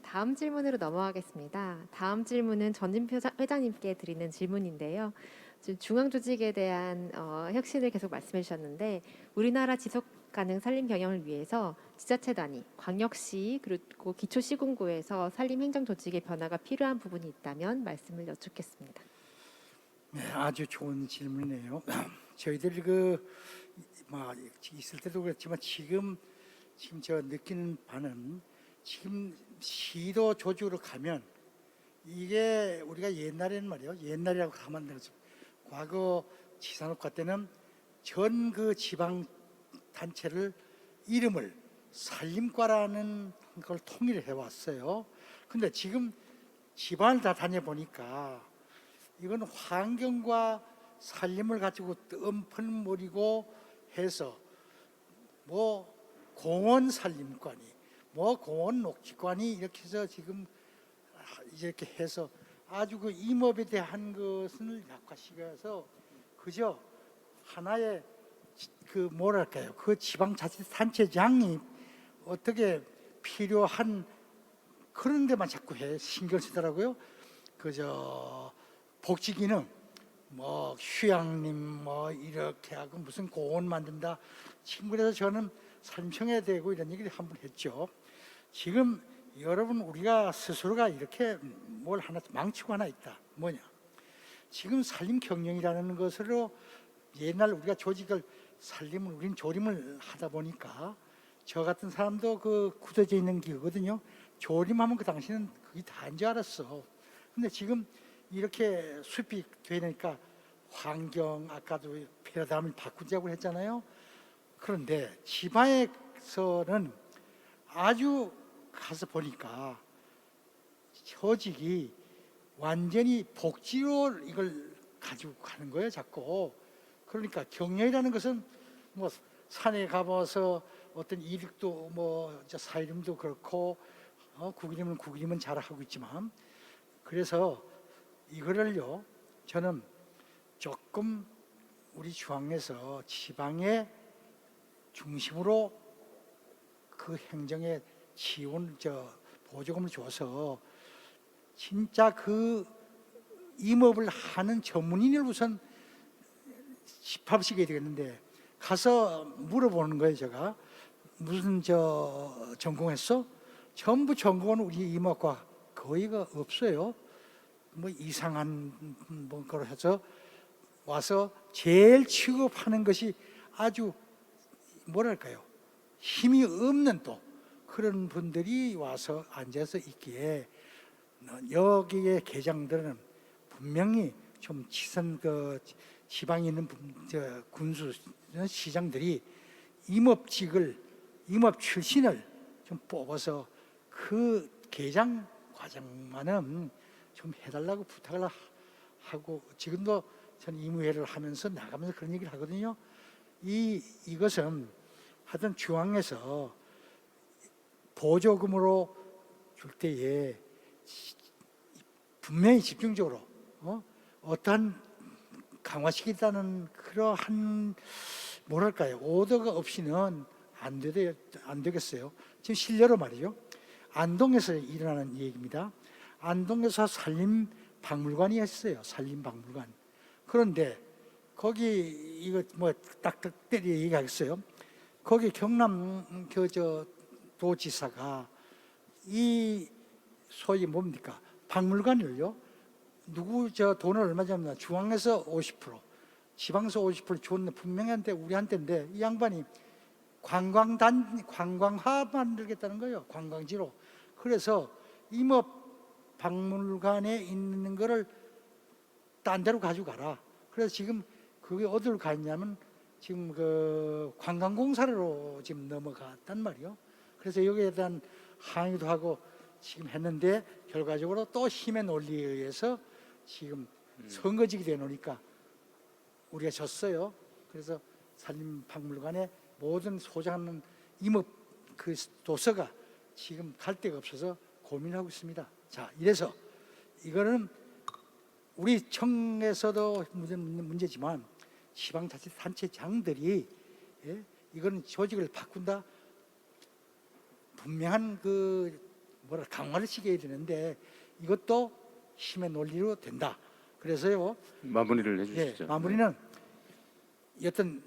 다음 질문으로 넘어가겠습니다. 다음 질문은 전진표 회장님께 드리는 질문인데요. 지금 중앙 조직에 대한 혁신을 계속 말씀해 주셨는데 우리나라 지속 가능 산림 경영을 위해서 지자체 단위, 광역시 그리고 기초시군구에서 산림 행정 조직의 변화가 필요한 부분이 있다면 말씀을 여쭙겠습니다. 네, 아주 좋은 질문이네요. 저희들이 있을 때도 그렇지만 지금 저 느끼는 바는 지금 시도 조직으로 가면 이게 우리가 옛날에는 말이요, 옛날이라고 가면 안 되죠. 과거 지산업과 때는 전 그 지방 단체를 이름을 산림과라는 걸 통일해 왔어요. 근데 지금 지방을 다 다녀보니까 이건 환경과 산림을 가지고 덤펄물이고 해서 뭐 공원 산림관이 뭐 공원 녹지관이 이렇게 해서 지금 이렇게 해서 아주 그 임업에 대한 것을 약화시켜서 그저 하나의 그 뭐랄까요, 그 지방자치단체장이 어떻게 필요한 그런 데만 자꾸 신경 쓰더라고요. 그저 복지기능 뭐 휴양림 뭐 이렇게 하고 무슨 공원 만든다. 친구라서 저는 산청해야 되고 이런 얘기를 한번 했죠. 지금 여러분 우리가 스스로가 이렇게 뭘 하나 망치고 하나 있다. 뭐냐? 지금 산림 경영이라는 것으로 옛날 우리가 조직을 산림을 우린 조림을 하다 보니까 저 같은 사람도 그 굳어져 있는 기거든요. 조림하면 그 당시는 그게 다인 줄 알았어. 근데 지금 이렇게 숲이 되니까 환경 아까도 패러다임을 바꾸자고 했잖아요. 그런데 지방에서는 아주 가서 보니까 조직이 완전히 복지로 이걸 가지고 가는 거예요, 자꾸. 그러니까 경영이라는 것은 뭐 산에 가봐서 어떤 이력도 뭐 사이름도 그렇고 국이름은 국이름은 잘 하고 있지만 그래서 이거를요 저는 조금 우리 중앙에서 지방의 중심으로 그 행정에 지원 보조금을 줘서 진짜 그 임업을 하는 전문인을 우선 집합시켜야 되겠는데 가서 물어보는 거예요. 제가 무슨 전공했어? 전부 전공은 우리 임업과 거의가 없어요. 뭐 이상한 거로 해서 와서 제일 취급하는 것이 아주 뭐랄까요, 힘이 없는 또 그런 분들이 와서 앉아서 있기에 여기에 계장들은 분명히 좀 지선 지방에 있는 군수 시장들이 임업 출신을 좀 뽑아서 그 계장 과정만은 좀 해달라고 부탁을 하고, 지금도 저는 임의회를 하면서 나가면서 그런 얘기를 하거든요. 이것은 하여튼 중앙에서 보조금으로 줄 때에 분명히 집중적으로 어떠한 강화시키다는 그러한 뭐랄까요, 오더가 없이는 안 되겠어요. 지금 실례로 말이죠. 안동에서 일어나는 얘기입니다. 안동에서 산림박물관이 있어요. 산림박물관. 그런데 거기 이거 뭐 딱딱 때려 얘기하겠어요. 거기 경남 도지사가 이 소위 뭡니까, 박물관을요, 누구 돈을 얼마 줬나, 중앙에서 50%, 지방에서 50% 줬는데 분명한데 우리한테인데, 이 양반이 관광화 만들겠다는 거예요. 관광지로. 그래서 임업 박물관에 있는 거를 딴 데로 가져가라. 그래서 지금 그게 어디로 가 있냐면 지금 그 관광공사로 지금 넘어갔단 말이요. 그래서 여기에 대한 항의도 하고 지금 했는데, 결과적으로 또 힘의 논리에 의해서 지금 선거직이 돼 놓으니까 우리가 졌어요. 그래서 산림박물관에 모든 소장하는 임업 그 도서가 지금 갈 데가 없어서 고민하고 있습니다. 자, 이래서 이거는 우리 청에서도 문제지만 지방자치단체장들이 이거는 조직을 바꾼다, 분명한 강화를 시켜야 되는데 이것도 힘의 논리로 된다. 그래서요. 마무리를 해주시죠. 마무리는 어떤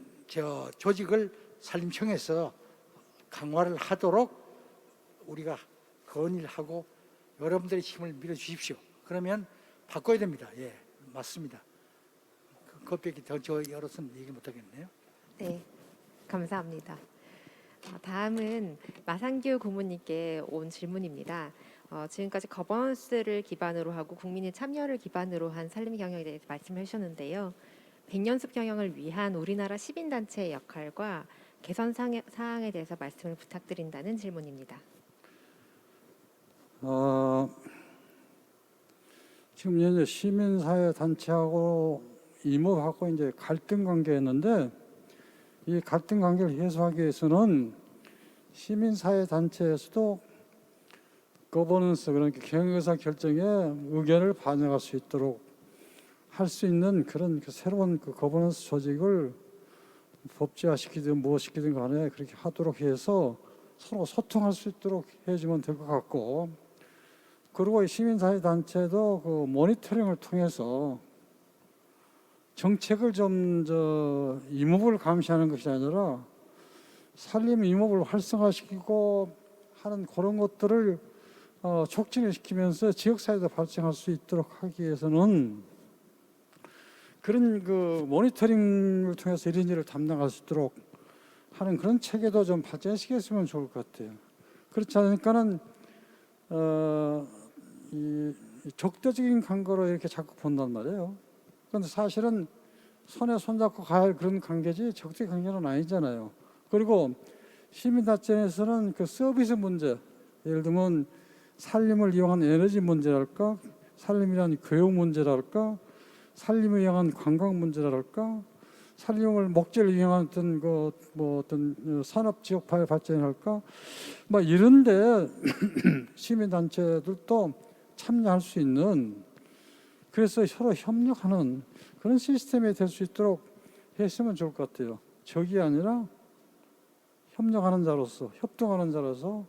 조직을 산림청에서 강화를 하도록 우리가 건의를 하고 여러분들의 힘을 밀어주십시오. 그러면 바꿔야 됩니다. 예, 맞습니다. 그것밖에 더 여러선 얘기 못하겠네요. 네, 감사합니다. 다음은 마상규 고문님께 온 질문입니다. 지금까지 거버넌스를 기반으로 하고 국민의 참여를 기반으로 한 산림 경영에 대해서 말씀해 주셨는데요. 백년숲 경영을 위한 우리나라 시민단체의 역할과 개선 사항에 대해서 말씀을 부탁드린다는 질문입니다. 지금 현재 시민사회 단체하고 임업하고 이제 갈등 관계였는데, 이 갈등 관계를 해소하기 위해서는 시민사회 단체에서도 거버넌스, 그러니까 경영의사 결정에 의견을 반영할 수 있도록 할 수 있는 그런 새로운 거버넌스 조직을 법제화시키든 무엇시키든 간에 그렇게 하도록 해서 서로 소통할 수 있도록 해주면 될 것 같고, 그리고 이 시민사회 단체도 그 모니터링을 통해서 정책을 좀 임업을 감시하는 것이 아니라 산림 임업을 활성화시키고 하는 그런 것들을 촉진을 시키면서 지역사회도 발전할 수 있도록 하기 위해서는 그런 모니터링을 통해서 이런 일을 담당할 수 있도록 하는 그런 체계도 좀 발전시켰으면 좋을 것 같아요. 그렇지 않으니까는 이 적대적인 관계로 이렇게 자꾸 본단 말이에요. 그런데 사실은 손에 손잡고 가야 할 그런 관계지 적대 관계는 아니잖아요. 그리고 시민단체에서는 그 서비스 문제, 예를 들면 산림을 이용한 에너지 문제랄까, 산림이란 교육 문제랄까, 산림을 이용한 관광 문제랄까, 산림을 목재를 이용한 어떤 산업 지역화의 발전할까, 뭐 이런데 시민단체들도 참여할 수 있는, 그래서 서로 협력하는 그런 시스템이 될 수 있도록 했으면 좋을 것 같아요. 적이 아니라 협력하는 자로서, 협동하는 자로서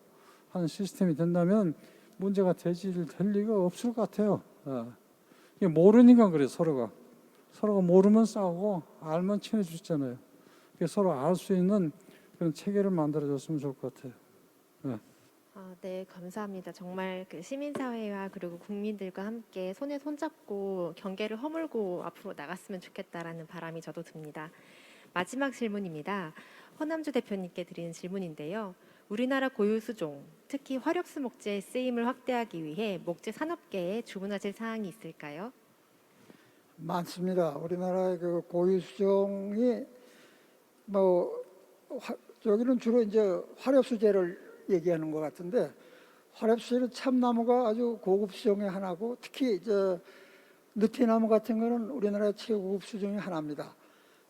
하는 시스템이 된다면 문제가 될 리가 없을 것 같아요. 이게 모르니까 그래요. 서로가 모르면 싸우고 알면 친해지잖아요. 서로 알 수 있는 그런 체계를 만들어줬으면 좋을 것 같아요. 네, 감사합니다. 정말 그 시민사회와 그리고 국민들과 함께 손에 손잡고 경계를 허물고 앞으로 나갔으면 좋겠다라는 바람이 저도 듭니다. 마지막 질문입니다. 허남주 대표님께 드리는 질문인데요. 우리나라 고유 수종, 특히 화렵수 목재의 쓰임을 확대하기 위해 목재 산업계에 주문하실 사항이 있을까요? 많습니다. 우리나라의 그 고유 수종이 뭐 여기는 주로 이제 화렵수재를 얘기하는 것 같은데, 화렵수재는 참나무가 아주 고급 수종의 하나고, 특히 느티나무 같은 거는 우리나라의 최고급 수종의 하나입니다.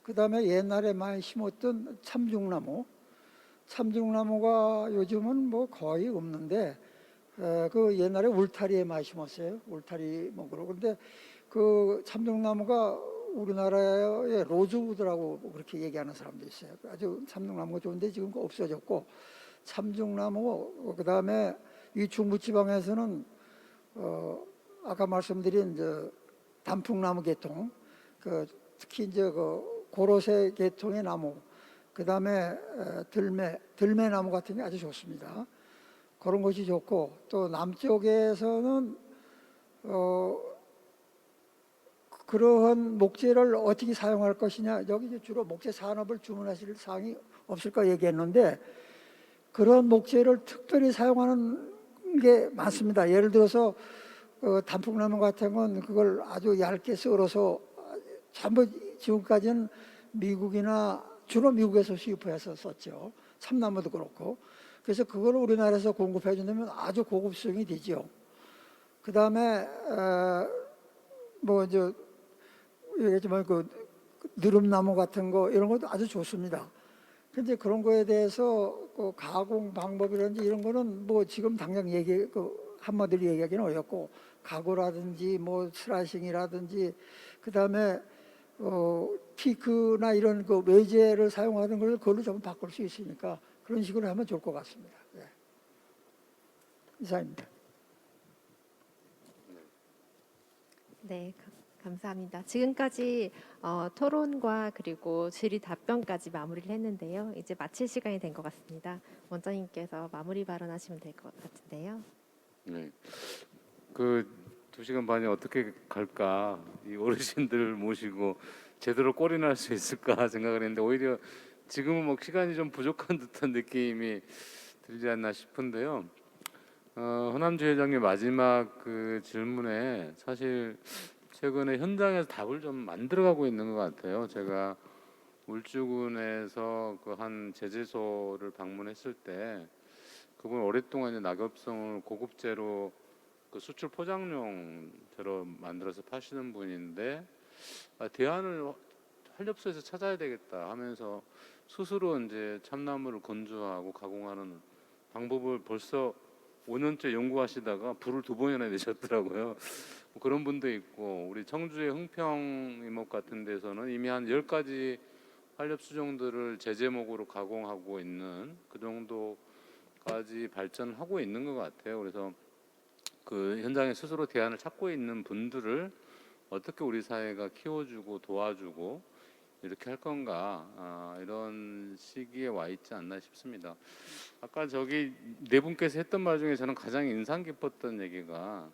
그 다음에 옛날에 많이 심었던 참중나무가 요즘은 뭐 거의 없는데, 그 옛날에 울타리에 많이 심었어요. 울타리 목으로. 근데 그 참중나무가 우리나라의 로즈우드라고 그렇게 얘기하는 사람도 있어요. 아주 참중나무가 좋은데 지금 없어졌고, 참중나무, 그 다음에 이 중부지방에서는 아까 말씀드린 단풍나무 계통, 특히 고로쇠 계통의 나무, 그 다음에 들매나무 같은 게 아주 좋습니다. 그런 것이 좋고, 또 남쪽에서는 그러한 목재를 어떻게 사용할 것이냐, 여기 주로 목재 산업을 주문하실 사항이 없을까 얘기했는데, 그런 목재를 특별히 사용하는 게 많습니다. 예를 들어서 단풍나무 같은 건 그걸 아주 얇게 썰어서, 전부 지금까지는 미국이나 주로 미국에서 수입해서 썼죠. 참나무도 그렇고. 그래서 그걸 우리나라에서 공급해 준다면 아주 고급 수종이 되죠. 그 다음에 얘기했지만 느릅나무 같은 거 이런 것도 아주 좋습니다. 근데 그런 거에 대해서 그 가공 방법이라든지 이런 거는 뭐 지금 당장 한마디로 얘기하기는 어렵고, 가구라든지 뭐 슬라이싱이라든지, 그 다음에 피크나 이런 외재를 사용하는 걸 그걸로 좀 바꿀 수 있으니까 그런 식으로 하면 좋을 것 같습니다. 예. 이상입니다. 네, 감사합니다. 지금까지 토론과 그리고 질의 답변까지 마무리를 했는데요. 이제 마칠 시간이 된 것 같습니다. 원장님께서 마무리 발언하시면 될 것 같은데요. 네. 그 2시간 반이 어떻게 갈까? 이 어르신들 모시고 제대로 꼴이나 할 수 있을까 생각을 했는데, 오히려 지금은 뭐 시간이 좀 부족한 듯한 느낌이 들지 않나 싶은데요. 허남주 회장님 마지막 그 질문에 사실 최근에 현장에서 답을 좀 만들어가고 있는 것 같아요. 제가 울주군에서 그 한 제재소를 방문했을 때, 그분 오랫동안 이제 낙엽성을 고급재로 그 수출 포장용재로 만들어서 파시는 분인데, 대안을 활렵소에서 찾아야 되겠다 하면서 스스로 이제 참나무를 건조하고 가공하는 방법을 벌써 5년째 연구하시다가 불을 2번이나 내셨더라고요. 뭐 그런 분도 있고, 우리 청주의 흥평 이목 같은 데서는 이미 한 10가지 활렵 수종들을 제제목으로 가공하고 있는 그 정도까지 발전하고 있는 것 같아요. 그래서 그 현장에 스스로 대안을 찾고 있는 분들을 어떻게 우리 사회가 키워주고 도와주고 이렇게 할 건가, 이런 시기에 와 있지 않나 싶습니다. 아까 저기 네 분께서 했던 말 중에 저는 가장 인상 깊었던 얘기가,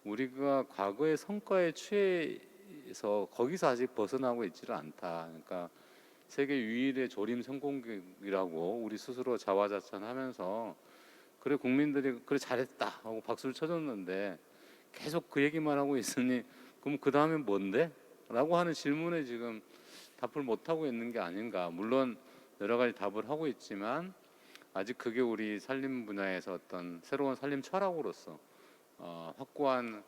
우리가 과거의 성과에 취해서 거기서 아직 벗어나고 있지를 않다. 그러니까 세계 유일의 조림 성공국이라고 우리 스스로 자화자찬하면서, 그래 국민들이 그래 잘했다 하고 박수를 쳐줬는데 계속 그 얘기만 하고 있으니, 그럼 그 다음엔 뭔데? 라고 하는 질문에 지금 답을 못하고 있는 게 아닌가. 물론 여러 가지 답을 하고 있지만 아직 그게 우리 산림 분야에서 어떤 새로운 산림 철학으로서 확고한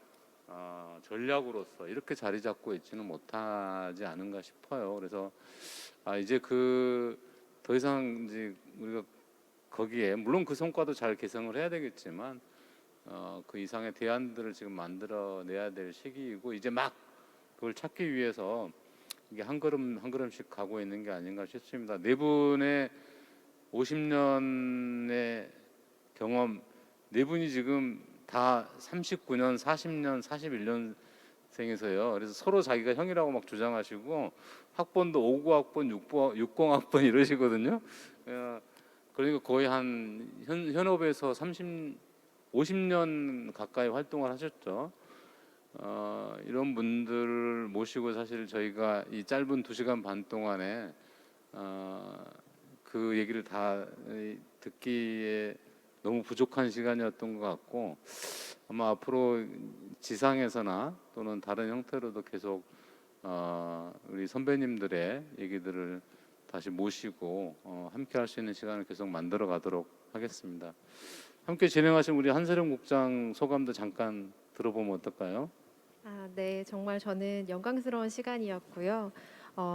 전략으로서 이렇게 자리 잡고 있지는 못하지 않은가 싶어요. 그래서 이제 더 이상 이제 우리가 거기에 물론 그 성과도 잘 개성을 해야 되겠지만 그 이상의 대안들을 지금 만들어내야 될 시기이고, 이제 막 그걸 찾기 위해서 이게 한 걸음 한 걸음씩 가고 있는 게 아닌가 싶습니다. 네 분의 50년의 경험, 네 분이 지금 다 39년, 40년, 41년생이세요. 그래서 서로 자기가 형이라고 막 주장하시고, 학번도 59학번, 60학번 이러시거든요. 그러니까 거의 한 현업에서 50년 가까이 활동을 하셨죠. 이런 분들을 모시고 사실 저희가 이 짧은 2시간 반 동안에 그 얘기를 다 듣기에 너무 부족한 시간이었던 것 같고 아마 앞으로 지상에서나 또는 다른 형태로도 계속 우리 선배님들의 얘기들을 다시 모시고 함께 할 수 있는 시간을 계속 만들어 가도록 하겠습니다. 함께 진행하신 우리 한세령 국장 소감도 잠깐 들어보면 어떨까요? 네, 정말 저는 영광스러운 시간이었고요.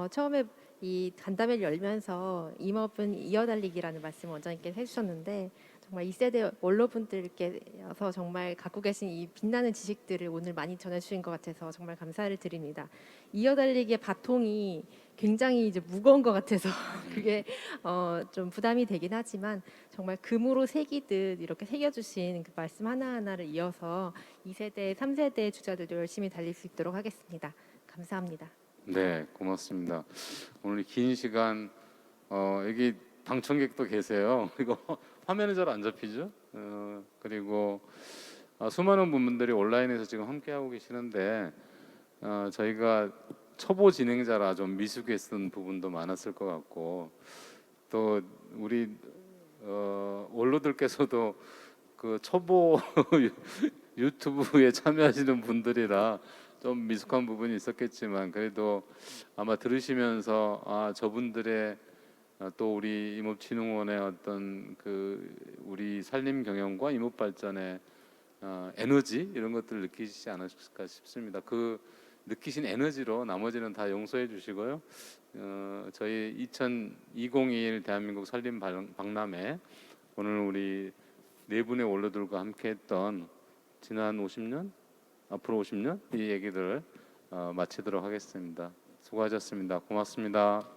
처음에 이 간담회를 열면서 임업은 이어달리기라는 말씀 원장님께서 해주셨는데 정말 2세대 원로분들께서 정말 갖고 계신 이 빛나는 지식들을 오늘 많이 전해주신 것 같아서 정말 감사를 드립니다. 이어달리기의 바통이 굉장히 이제 무거운 것 같아서 그게 좀 부담이 되긴 하지만 정말 금으로 새기듯 이렇게 새겨주신 그 말씀 하나하나를 이어서 2세대, 3세대 주자들도 열심히 달릴 수 있도록 하겠습니다. 감사합니다. 네, 고맙습니다. 오늘 긴 시간 여기 방청객도 계세요. 그리고 화면이 잘 안 잡히죠? 그리고 수많은 분들이 온라인에서 지금 함께 하고 계시는데 저희가 초보 진행자라 좀 미숙했던 부분도 많았을 것 같고 또 우리 원로들께서도 그 초보 유튜브에 참여하시는 분들이라 좀 미숙한 부분이 있었겠지만 그래도 아마 들으시면서 저분들의 또 우리 임업진흥원의 어떤 그 우리 산림 경영과 임업 발전의 에너지 이런 것들을 느끼시지 않으실까 싶습니다. 그 느끼신 에너지로 나머지는 다 용서해 주시고요. 저희 2021 대한민국 산림 박람회 오늘 우리 네 분의 원로들과 함께했던 지난 50년 앞으로 50년 이 얘기를 마치도록 하겠습니다. 수고하셨습니다. 고맙습니다.